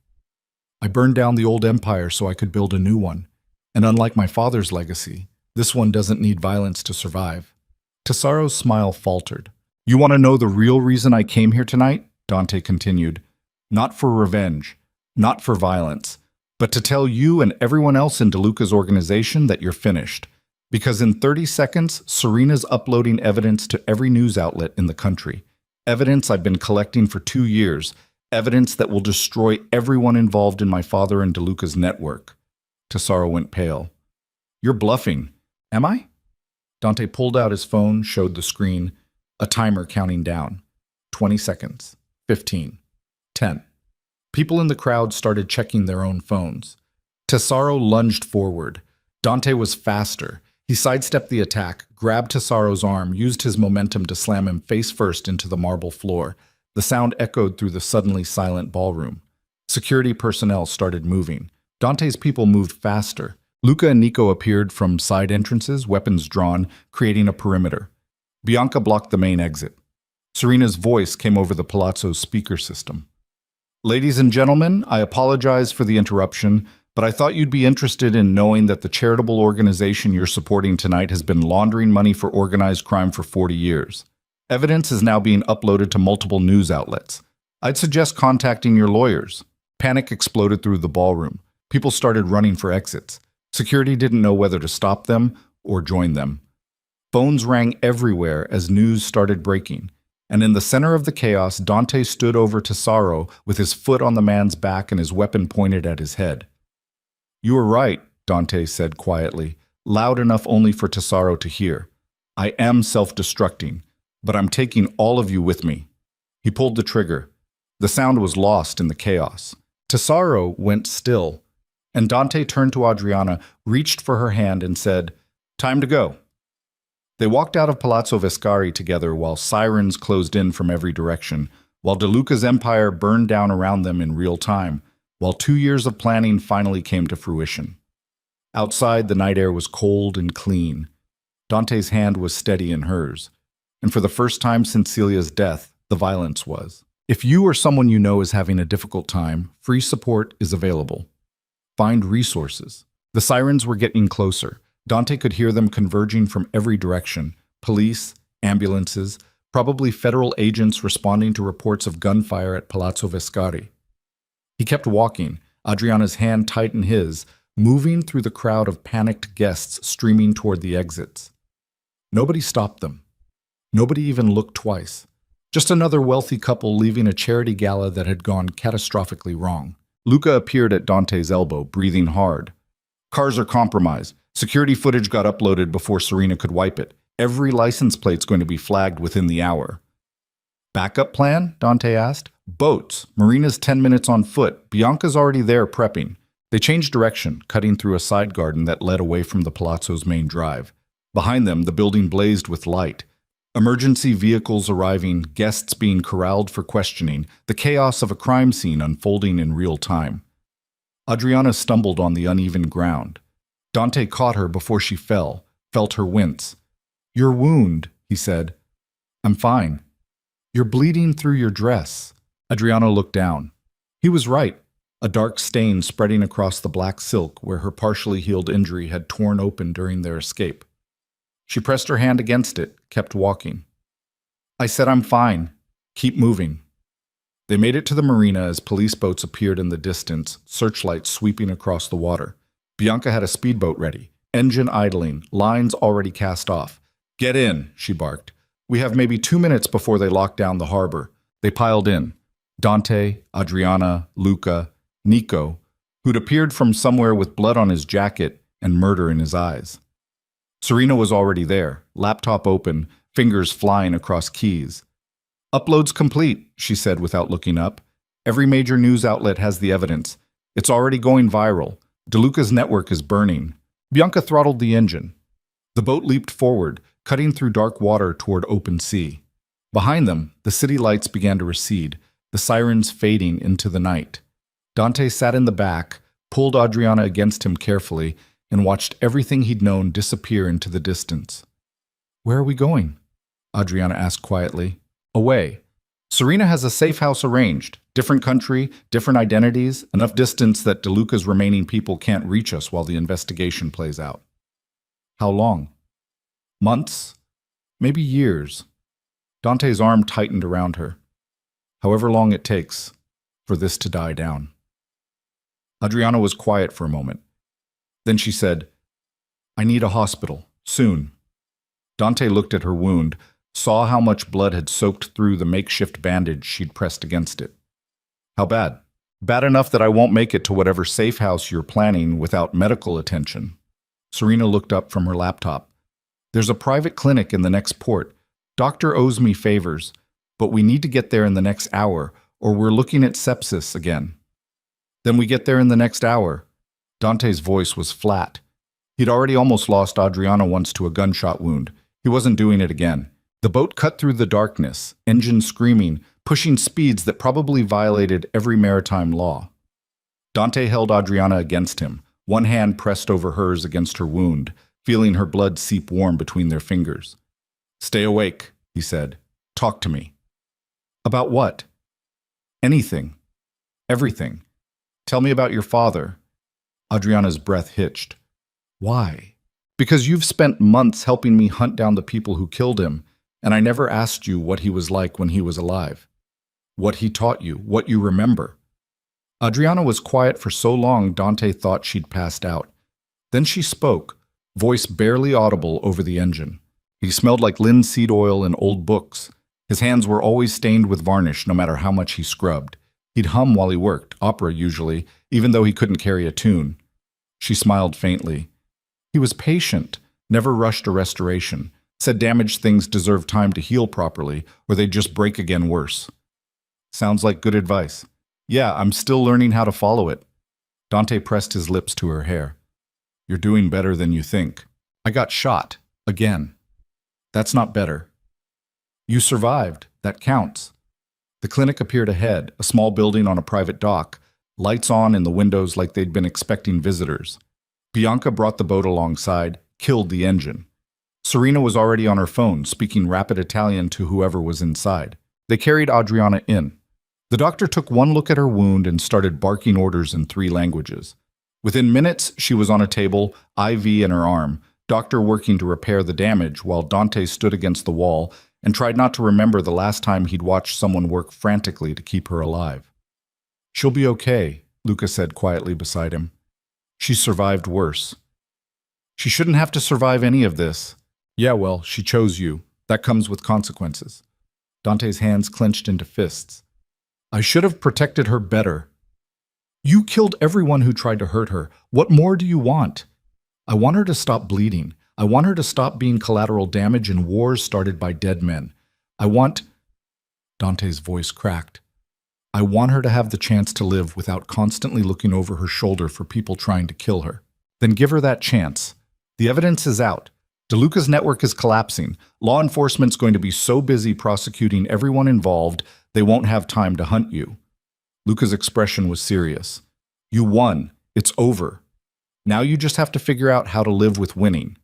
I burned down the old empire so I could build a new one. And unlike my father's legacy, this one doesn't need violence to survive. Tesaro's smile faltered. You want to know the real reason I came here tonight? Dante continued. Not for revenge, not for violence, but to tell you and everyone else in DeLuca's organization that you're finished. Because in 30 seconds, Serena's uploading evidence to every news outlet in the country. Evidence I've been collecting for 2 years. Evidence that will destroy everyone involved in my father and DeLuca's network. Tesaro went pale. You're bluffing. Am I? Dante pulled out his phone, showed the screen, a timer counting down. 20 seconds. 15. 10. People in the crowd started checking their own phones. Tesaro lunged forward. Dante was faster. He sidestepped the attack, grabbed Tesaro's arm, used his momentum to slam him face first into the marble floor. The sound echoed through the suddenly silent ballroom. Security personnel started moving. Dante's people moved faster. Luca and Nico appeared from side entrances, weapons drawn, creating a perimeter. Bianca blocked the main exit. Serena's voice came over the palazzo's speaker system. Ladies and gentlemen, I apologize for the interruption, but I thought you'd be interested in knowing that the charitable organization you're supporting tonight has been laundering money for organized crime for 40 years. Evidence is now being uploaded to multiple news outlets. I'd suggest contacting your lawyers. Panic exploded through the ballroom. People started running for exits. Security didn't know whether to stop them or join them. Phones rang everywhere as news started breaking. And in the center of the chaos, Dante stood over Tesaro with his foot on the man's back and his weapon pointed at his head. You were right, Dante said quietly, loud enough only for Tesaro to hear. I am self-destructing, but I'm taking all of you with me. He pulled the trigger. The sound was lost in the chaos. Tesaro went still, and Dante turned to Adriana, reached for her hand, and said, Time to go. They walked out of Palazzo Vescari together while sirens closed in from every direction, while DeLuca's empire burned down around them in real time, while 2 years of planning finally came to fruition. Outside, the night air was cold and clean. Dante's hand was steady in hers, and for the first time since Celia's death, the violence was. If you or someone you know is having a difficult time, free support is available. Find resources. The sirens were getting closer. Dante could hear them converging from every direction. Police, ambulances, probably federal agents responding to reports of gunfire at Palazzo Vescari. He kept walking, Adriana's hand tight in his, moving through the crowd of panicked guests streaming toward the exits. Nobody stopped them. Nobody even looked twice. Just another wealthy couple leaving a charity gala that had gone catastrophically wrong. Luca appeared at Dante's elbow, breathing hard. Cars are compromised. Security footage got uploaded before Serena could wipe it. Every license plate's going to be flagged within the hour. Backup plan? Dante asked. Boats. Marina's 10 minutes on foot. Bianca's already there prepping. They changed direction, cutting through a side garden that led away from the palazzo's main drive. Behind them, the building blazed with light. Emergency vehicles arriving, guests being corralled for questioning, the chaos of a crime scene unfolding in real time. Adriana stumbled on the uneven ground. Dante caught her before she fell, felt her wince. Your wound, he said. I'm fine. You're bleeding through your dress. Adriana looked down. He was right. A dark stain spreading across the black silk where her partially healed injury had torn open during their escape. She pressed her hand against it, kept walking. I said I'm fine. Keep moving. They made it to the marina as police boats appeared in the distance, searchlights sweeping across the water. Bianca had a speedboat ready, engine idling, lines already cast off. Get in, she barked. We have maybe 2 minutes before they lock down the harbor. They piled in. Dante, Adriana, Luca, Nico, who'd appeared from somewhere with blood on his jacket and murder in his eyes. Serena was already there, laptop open, fingers flying across keys. Upload's complete, she said without looking up. Every major news outlet has the evidence. It's already going viral. DeLuca's network is burning. Bianca throttled the engine. The boat leaped forward, cutting through dark water toward open sea. Behind them, the city lights began to recede, the sirens fading into the night. Dante sat in the back, pulled Adriana against him carefully, and watched everything he'd known disappear into the distance. Where are we going? Adriana asked quietly. Away. Serena has a safe house arranged. Different country, different identities, enough distance that DeLuca's remaining people can't reach us while the investigation plays out. How long? Months? Maybe years. Dante's arm tightened around her. However long it takes for this to die down. Adriana was quiet for a moment. Then she said, I need a hospital, soon. Dante looked at her wound, saw how much blood had soaked through the makeshift bandage she'd pressed against it. How bad? Bad enough that I won't make it to whatever safe house you're planning without medical attention. Serena looked up from her laptop. There's a private clinic in the next port. Doctor owes me favors, but we need to get there in the next hour, or we're looking at sepsis again. Then we get there in the next hour. Dante's voice was flat. He'd already almost lost Adriana once to a gunshot wound. He wasn't doing it again. The boat cut through the darkness, engine screaming, pushing speeds that probably violated every maritime law. Dante held Adriana against him, one hand pressed over hers against her wound, feeling her blood seep warm between their fingers. Stay awake, he said. Talk to me. About what? Anything. Everything. Tell me about your father. Adriana's breath hitched. Why? Because you've spent months helping me hunt down the people who killed him, and I never asked you what he was like when he was alive. What he taught you, what you remember. Adriana was quiet for so long Dante thought she'd passed out. Then she spoke, voice barely audible over the engine. He smelled like linseed oil and old books. His hands were always stained with varnish no matter how much he scrubbed. He'd hum while he worked, opera usually, even though he couldn't carry a tune. She smiled faintly. He was patient, never rushed a restoration, said damaged things deserve time to heal properly, or they'd just break again worse. Sounds like good advice. Yeah, I'm still learning how to follow it. Dante pressed his lips to her hair. You're doing better than you think. I got shot. Again. That's not better. You survived. That counts. The clinic appeared ahead, a small building on a private dock, lights on in the windows like they'd been expecting visitors. Bianca brought the boat alongside, killed the engine. Serena was already on her phone, speaking rapid Italian to whoever was inside. They carried Adriana in. The doctor took one look at her wound and started barking orders in 3 languages. Within minutes, she was on a table, IV in her arm, doctor working to repair the damage while Dante stood against the wall and tried not to remember the last time he'd watched someone work frantically to keep her alive. She'll be okay, Luca said quietly beside him. She survived worse. She shouldn't have to survive any of this. Yeah, well, she chose you. That comes with consequences. Dante's hands clenched into fists. I should have protected her better. You killed everyone who tried to hurt her. What more do you want? I want her to stop bleeding. I want her to stop being collateral damage in wars started by dead men. I want... Dante's voice cracked. I want her to have the chance to live without constantly looking over her shoulder for people trying to kill her. Then give her that chance. The evidence is out. DeLuca's network is collapsing. Law enforcement's going to be so busy prosecuting everyone involved, they won't have time to hunt you. Luca's expression was serious. You won. It's over. Now you just have to figure out how to live with winning.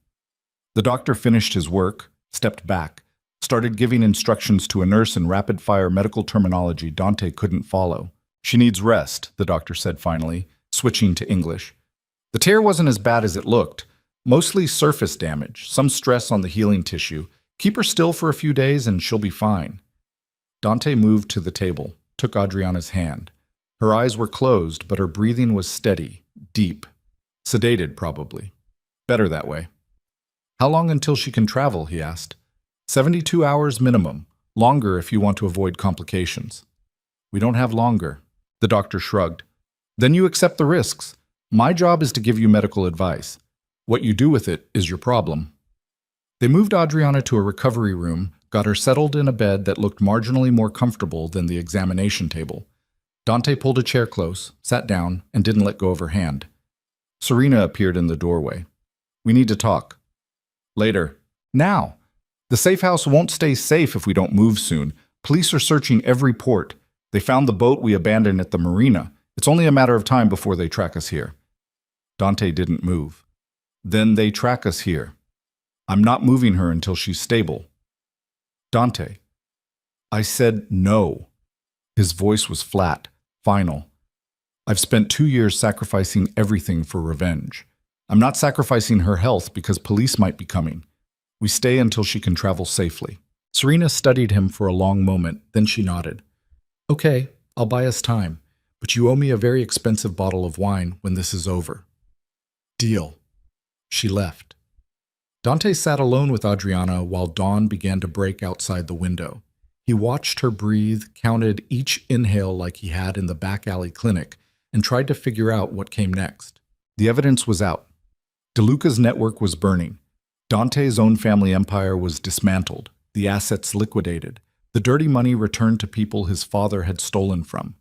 The doctor finished his work, stepped back, started giving instructions to a nurse in rapid-fire medical terminology Dante couldn't follow. She needs rest, the doctor said finally, switching to English. The tear wasn't as bad as it looked. Mostly surface damage, some stress on the healing tissue. Keep her still for a few days and she'll be fine. Dante moved to the table, took Adriana's hand. Her eyes were closed, but her breathing was steady, deep. Sedated, probably. Better that way. How long until she can travel, he asked. 72 hours minimum. Longer if you want to avoid complications. We don't have longer. The doctor shrugged. Then you accept the risks. My job is to give you medical advice. What you do with it is your problem. They moved Adriana to a recovery room, got her settled in a bed that looked marginally more comfortable than the examination table. Dante pulled a chair close, sat down, and didn't let go of her hand. Serena appeared in the doorway. We need to talk. Later. Now. The safe house won't stay safe if we don't move soon. Police are searching every port. They found the boat we abandoned at the marina. It's only a matter of time before they track us here. Dante didn't move. Then they track us here. I'm not moving her until she's stable. Dante. I said no. His voice was flat, final. I've spent 2 years sacrificing everything for revenge. I'm not sacrificing her health because police might be coming. We stay until she can travel safely. Serena studied him for a long moment, then she nodded. Okay, I'll buy us time, but you owe me a very expensive bottle of wine when this is over. Deal. She left. Dante sat alone with Adriana while dawn began to break outside the window. He watched her breathe, counted each inhale like he had in the back alley clinic, and tried to figure out what came next. The evidence was out. DeLuca's network was burning. Dante's own family empire was dismantled, the assets liquidated, the dirty money returned to people his father had stolen from.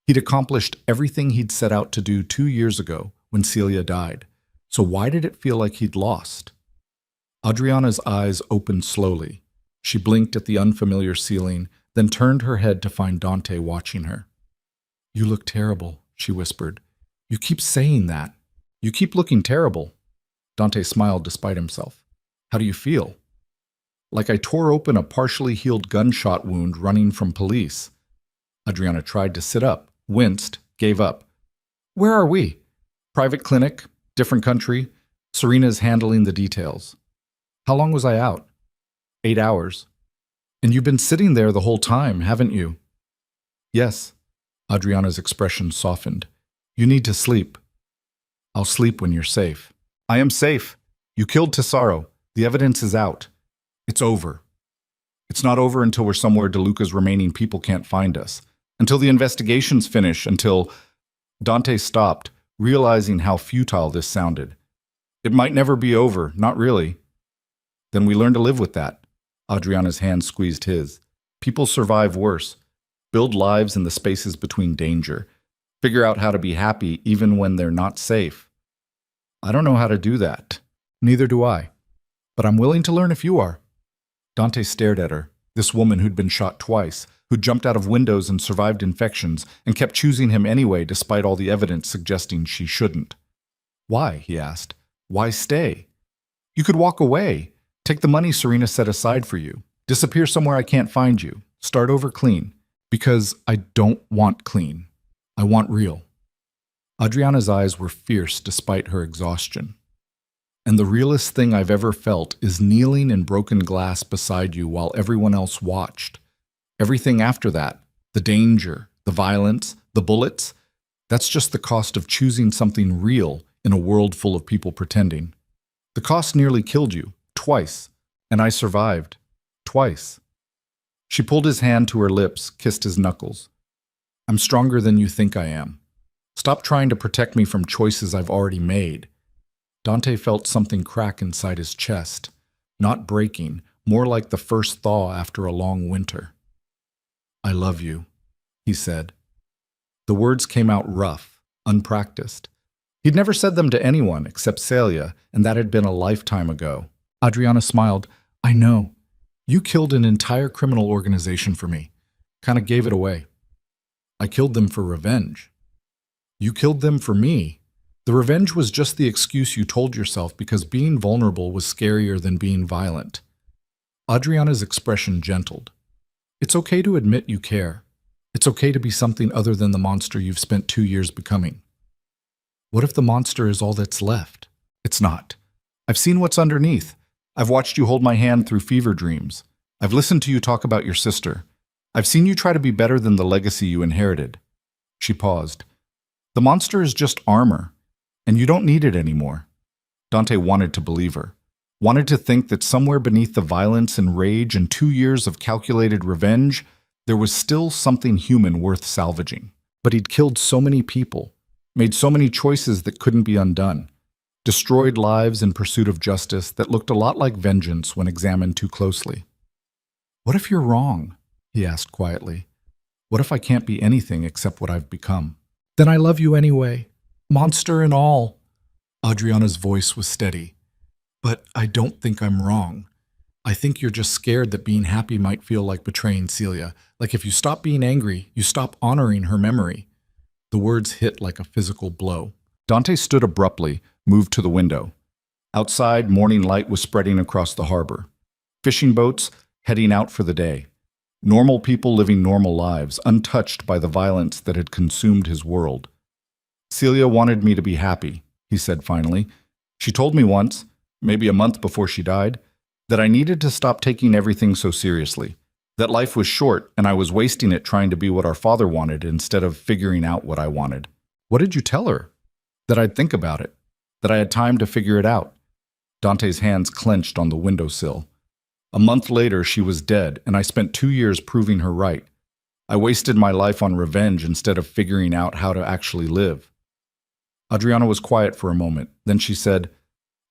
He'd accomplished everything he'd set out to do 2 years ago when Celia died. So why did it feel like he'd lost? Adriana's eyes opened slowly. She blinked at the unfamiliar ceiling, then turned her head to find Dante watching her. You look terrible, she whispered. You keep saying that. You keep looking terrible. Dante smiled despite himself. How do you feel? Like I tore open a partially healed gunshot wound running from police. Adriana tried to sit up, winced, gave up. Where are we? Private clinic, different country. Serena's handling the details. How long was I out? 8 hours. And you've been sitting there the whole time, haven't you? Yes. Adriana's expression softened. You need to sleep. I'll sleep when you're safe. I am safe. You killed Tesoro. The evidence is out. It's over. It's not over until we're somewhere DeLuca's remaining people can't find us. Until the investigations finish, until... Dante stopped, realizing how futile this sounded. It might never be over, not really. Then we learn to live with that. Adriana's hand squeezed his. People survive worse. Build lives in the spaces between danger. Figure out how to be happy even when they're not safe. I don't know how to do that. Neither do I. But I'm willing to learn if you are. Dante stared at her, this woman who'd been shot twice, who'd jumped out of windows and survived infections, and kept choosing him anyway despite all the evidence suggesting she shouldn't. Why? He asked. Why stay? You could walk away. Take the money Serena set aside for you. Disappear somewhere I can't find you. Start over clean. Because I don't want clean. I want real. Adriana's eyes were fierce despite her exhaustion. And the realest thing I've ever felt is kneeling in broken glass beside you while everyone else watched. Everything after that, the danger, the violence, the bullets, that's just the cost of choosing something real, in a world full of people pretending. The cost nearly killed you, twice, and I survived, twice. She pulled his hand to her lips, kissed his knuckles. I'm stronger than you think I am. Stop trying to protect me from choices I've already made. Dante felt something crack inside his chest, not breaking, more like the first thaw after a long winter. I love you, he said. The words came out rough, unpracticed. He'd never said them to anyone except Celia, and that had been a lifetime ago. Adriana smiled. I know. You killed an entire criminal organization for me. Kind of gave it away. I killed them for revenge. You killed them for me. The revenge was just the excuse you told yourself because being vulnerable was scarier than being violent. Adriana's expression gentled. It's okay to admit you care. It's okay to be something other than the monster you've spent 2 years becoming. What if the monster is all that's left? It's not. I've seen what's underneath. I've watched you hold my hand through fever dreams. I've listened to you talk about your sister. I've seen you try to be better than the legacy you inherited. She paused. The monster is just armor, and you don't need it anymore. Dante wanted to believe her, wanted to think that somewhere beneath the violence and rage and 2 years of calculated revenge, there was still something human worth salvaging. But he'd killed so many people, made so many choices that couldn't be undone, destroyed lives in pursuit of justice that looked a lot like vengeance when examined too closely. What if you're wrong? He asked quietly. What if I can't be anything except what I've become? Then I love you anyway, monster and all. Adriana's voice was steady. But I don't think I'm wrong. I think you're just scared that being happy might feel like betraying Celia. Like if you stop being angry, you stop honoring her memory. The words hit like a physical blow. Dante stood abruptly, moved to the window. Outside, morning light was spreading across the harbor. Fishing boats heading out for the day. Normal people living normal lives, untouched by the violence that had consumed his world. Celia wanted me to be happy, he said finally. She told me once, maybe a month before she died, that I needed to stop taking everything so seriously, that life was short and I was wasting it trying to be what our father wanted instead of figuring out what I wanted. What did you tell her? That I'd think about it, that I had time to figure it out. Dante's hands clenched on the windowsill. A month later, she was dead, and I spent 2 years proving her right. I wasted my life on revenge instead of figuring out how to actually live. Adriana was quiet for a moment. Then she said,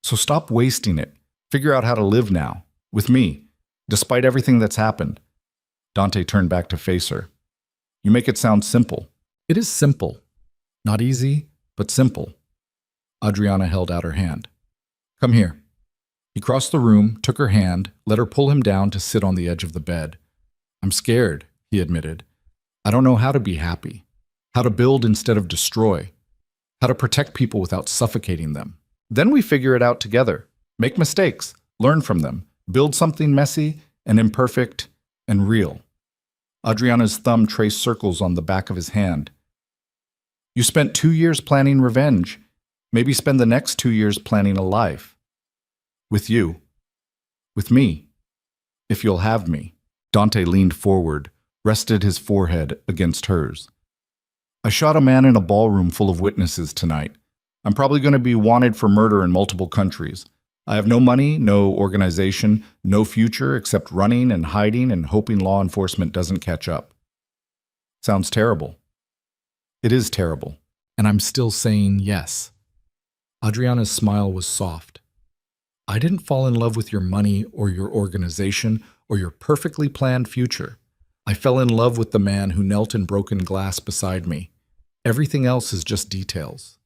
So stop wasting it. Figure out how to live now, with me, despite everything that's happened. Dante turned back to face her. You make it sound simple. It is simple. Not easy, but simple. Adriana held out her hand. Come here. He crossed the room, took her hand, let her pull him down to sit on the edge of the bed. I'm scared, he admitted. I don't know how to be happy, how to build instead of destroy, how to protect people without suffocating them. Then we figure it out together. Make mistakes, learn from them, build something messy and imperfect and real. Adriana's thumb traced circles on the back of his hand. You spent 2 years planning revenge. Maybe spend the next 2 years planning a life. With you. With me. If you'll have me. Dante leaned forward, rested his forehead against hers. I shot a man in a ballroom full of witnesses tonight. I'm probably going to be wanted for murder in multiple countries. I have no money, no organization, no future except running and hiding and hoping law enforcement doesn't catch up. Sounds terrible. It is terrible. And I'm still saying yes. Adriana's smile was soft. I didn't fall in love with your money or your organization or your perfectly planned future. I fell in love with the man who knelt in broken glass beside me. Everything else is just details.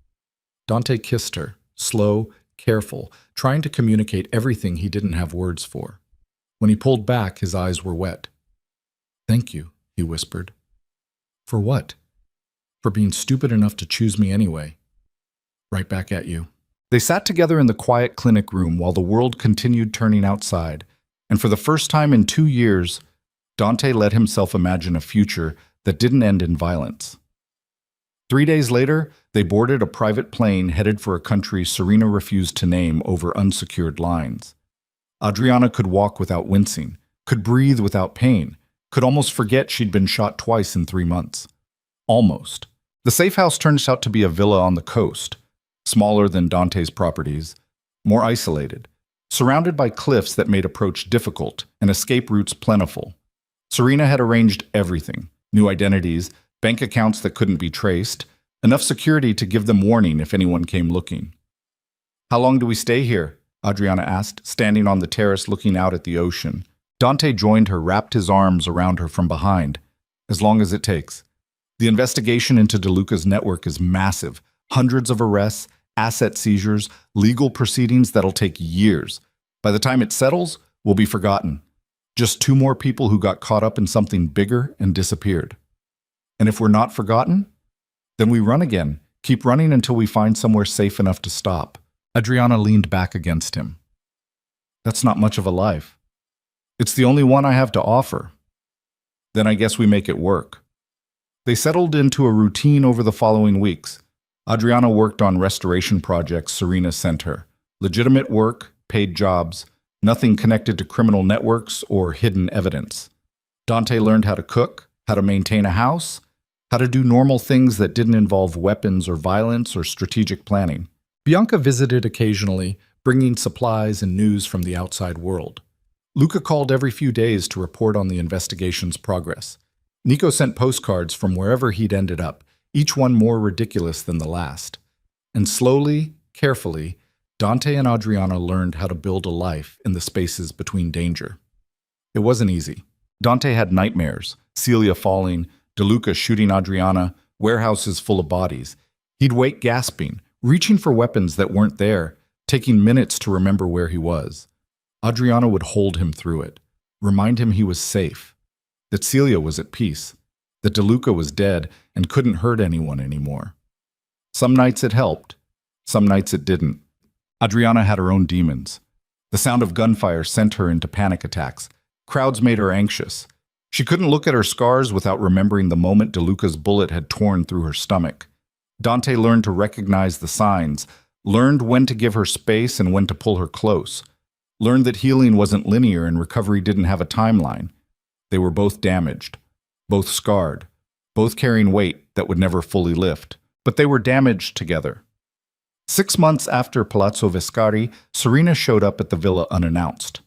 Dante kissed her, slow, careful, trying to communicate everything he didn't have words for. When he pulled back, his eyes were wet. Thank you, he whispered. For what? For being stupid enough to choose me anyway. Right back at you. They sat together in the quiet clinic room while the world continued turning outside, and for the first time in 2 years, Dante let himself imagine a future that didn't end in violence. 3 days later, they boarded a private plane headed for a country Serena refused to name over unsecured lines. Adriana could walk without wincing, could breathe without pain, could almost forget she'd been shot twice in 3 months. Almost. The safe house turned out to be a villa on the coast. smaller than Dante's properties, more isolated, surrounded by cliffs that made approach difficult and escape routes plentiful. Serena had arranged everything: new identities, bank accounts that couldn't be traced, enough security to give them warning if anyone came looking. "How long do we stay here?" Adriana asked, standing on the terrace looking out at the ocean. Dante joined her, wrapped his arms around her from behind. "As long as it takes. The investigation into DeLuca's network is massive. Hundreds of arrests, asset seizures, legal proceedings that'll take years. By the time it settles, we'll be forgotten. Just two more people who got caught up in something bigger and disappeared. And if we're not forgotten, then we run again, keep running until we find somewhere safe enough to stop." Adriana leaned back against him. "That's not much of a life. It's the only one I have to offer." "Then I guess we make it work." They settled into a routine over the following weeks. Adriana worked on restoration projects Serena sent her. Legitimate work, paid jobs, nothing connected to criminal networks or hidden evidence. Dante learned how to cook, how to maintain a house, how to do normal things that didn't involve weapons or violence or strategic planning. Bianca visited occasionally, bringing supplies and news from the outside world. Luca called every few days to report on the investigation's progress. Nico sent postcards from wherever he'd ended up, each one more ridiculous than the last. And slowly, carefully, Dante and Adriana learned how to build a life in the spaces between danger. It wasn't easy. Dante had nightmares: Celia falling, DeLuca shooting Adriana, warehouses full of bodies. He'd wake gasping, reaching for weapons that weren't there, taking minutes to remember where he was. Adriana would hold him through it, remind him he was safe, that Celia was at peace, that DeLuca was dead and couldn't hurt anyone anymore. Some nights it helped, some nights it didn't. Adriana had her own demons. The sound of gunfire sent her into panic attacks. Crowds made her anxious. She couldn't look at her scars without remembering the moment DeLuca's bullet had torn through her stomach. Dante learned to recognize the signs, learned when to give her space and when to pull her close, learned that healing wasn't linear and recovery didn't have a timeline. They were both damaged, both scarred, both carrying weight that would never fully lift, but they were damaged together. 6 months after Palazzo Vescari, Serena showed up at the villa unannounced.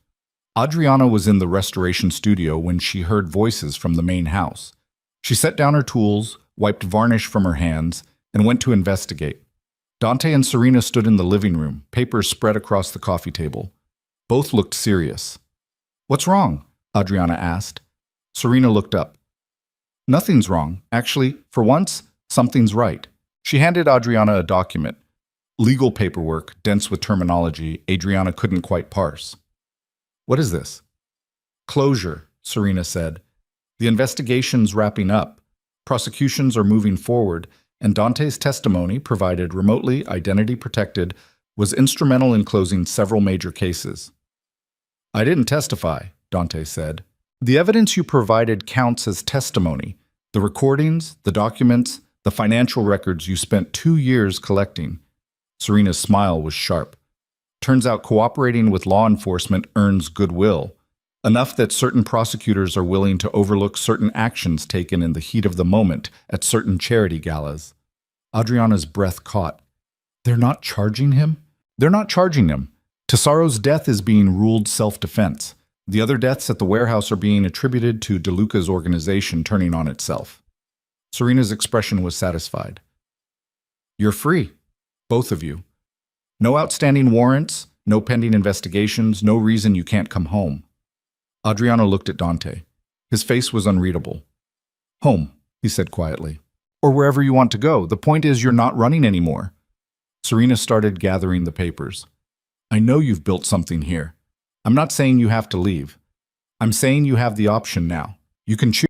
Adriana was in the restoration studio when she heard voices from the main house. She set down her tools, wiped varnish from her hands, and went to investigate. Dante and Serena stood in the living room, papers spread across the coffee table. Both looked serious. "What's wrong?" Adriana asked. Serena looked up. "Nothing's wrong. Actually, for once, something's right." She handed Adriana a document. Legal paperwork, dense with terminology Adriana couldn't quite parse. "What is this?" "Closure," Serena said. "The investigation's wrapping up. Prosecutions are moving forward, and Dante's testimony, provided remotely, identity protected, was instrumental in closing several major cases." "I didn't testify," Dante said. "The evidence you provided counts as testimony. The recordings, the documents, the financial records you spent 2 years collecting." Serena's smile was sharp. "Turns out cooperating with law enforcement earns goodwill, enough that certain prosecutors are willing to overlook certain actions taken in the heat of the moment at certain charity galas." Adriana's breath caught. "They're not charging him?" "They're not charging him. Tesaro's death is being ruled self-defense. The other deaths at the warehouse are being attributed to DeLuca's organization turning on itself." Serena's expression was satisfied. "You're free, both of you. No outstanding warrants, no pending investigations, no reason you can't come home." Adriana looked at Dante. His face was unreadable. "Home," he said quietly. "Or wherever you want to go. The point is you're not running anymore." Serena started gathering the papers. "I know you've built something here. I'm not saying you have to leave. I'm saying you have the option now. You can choose.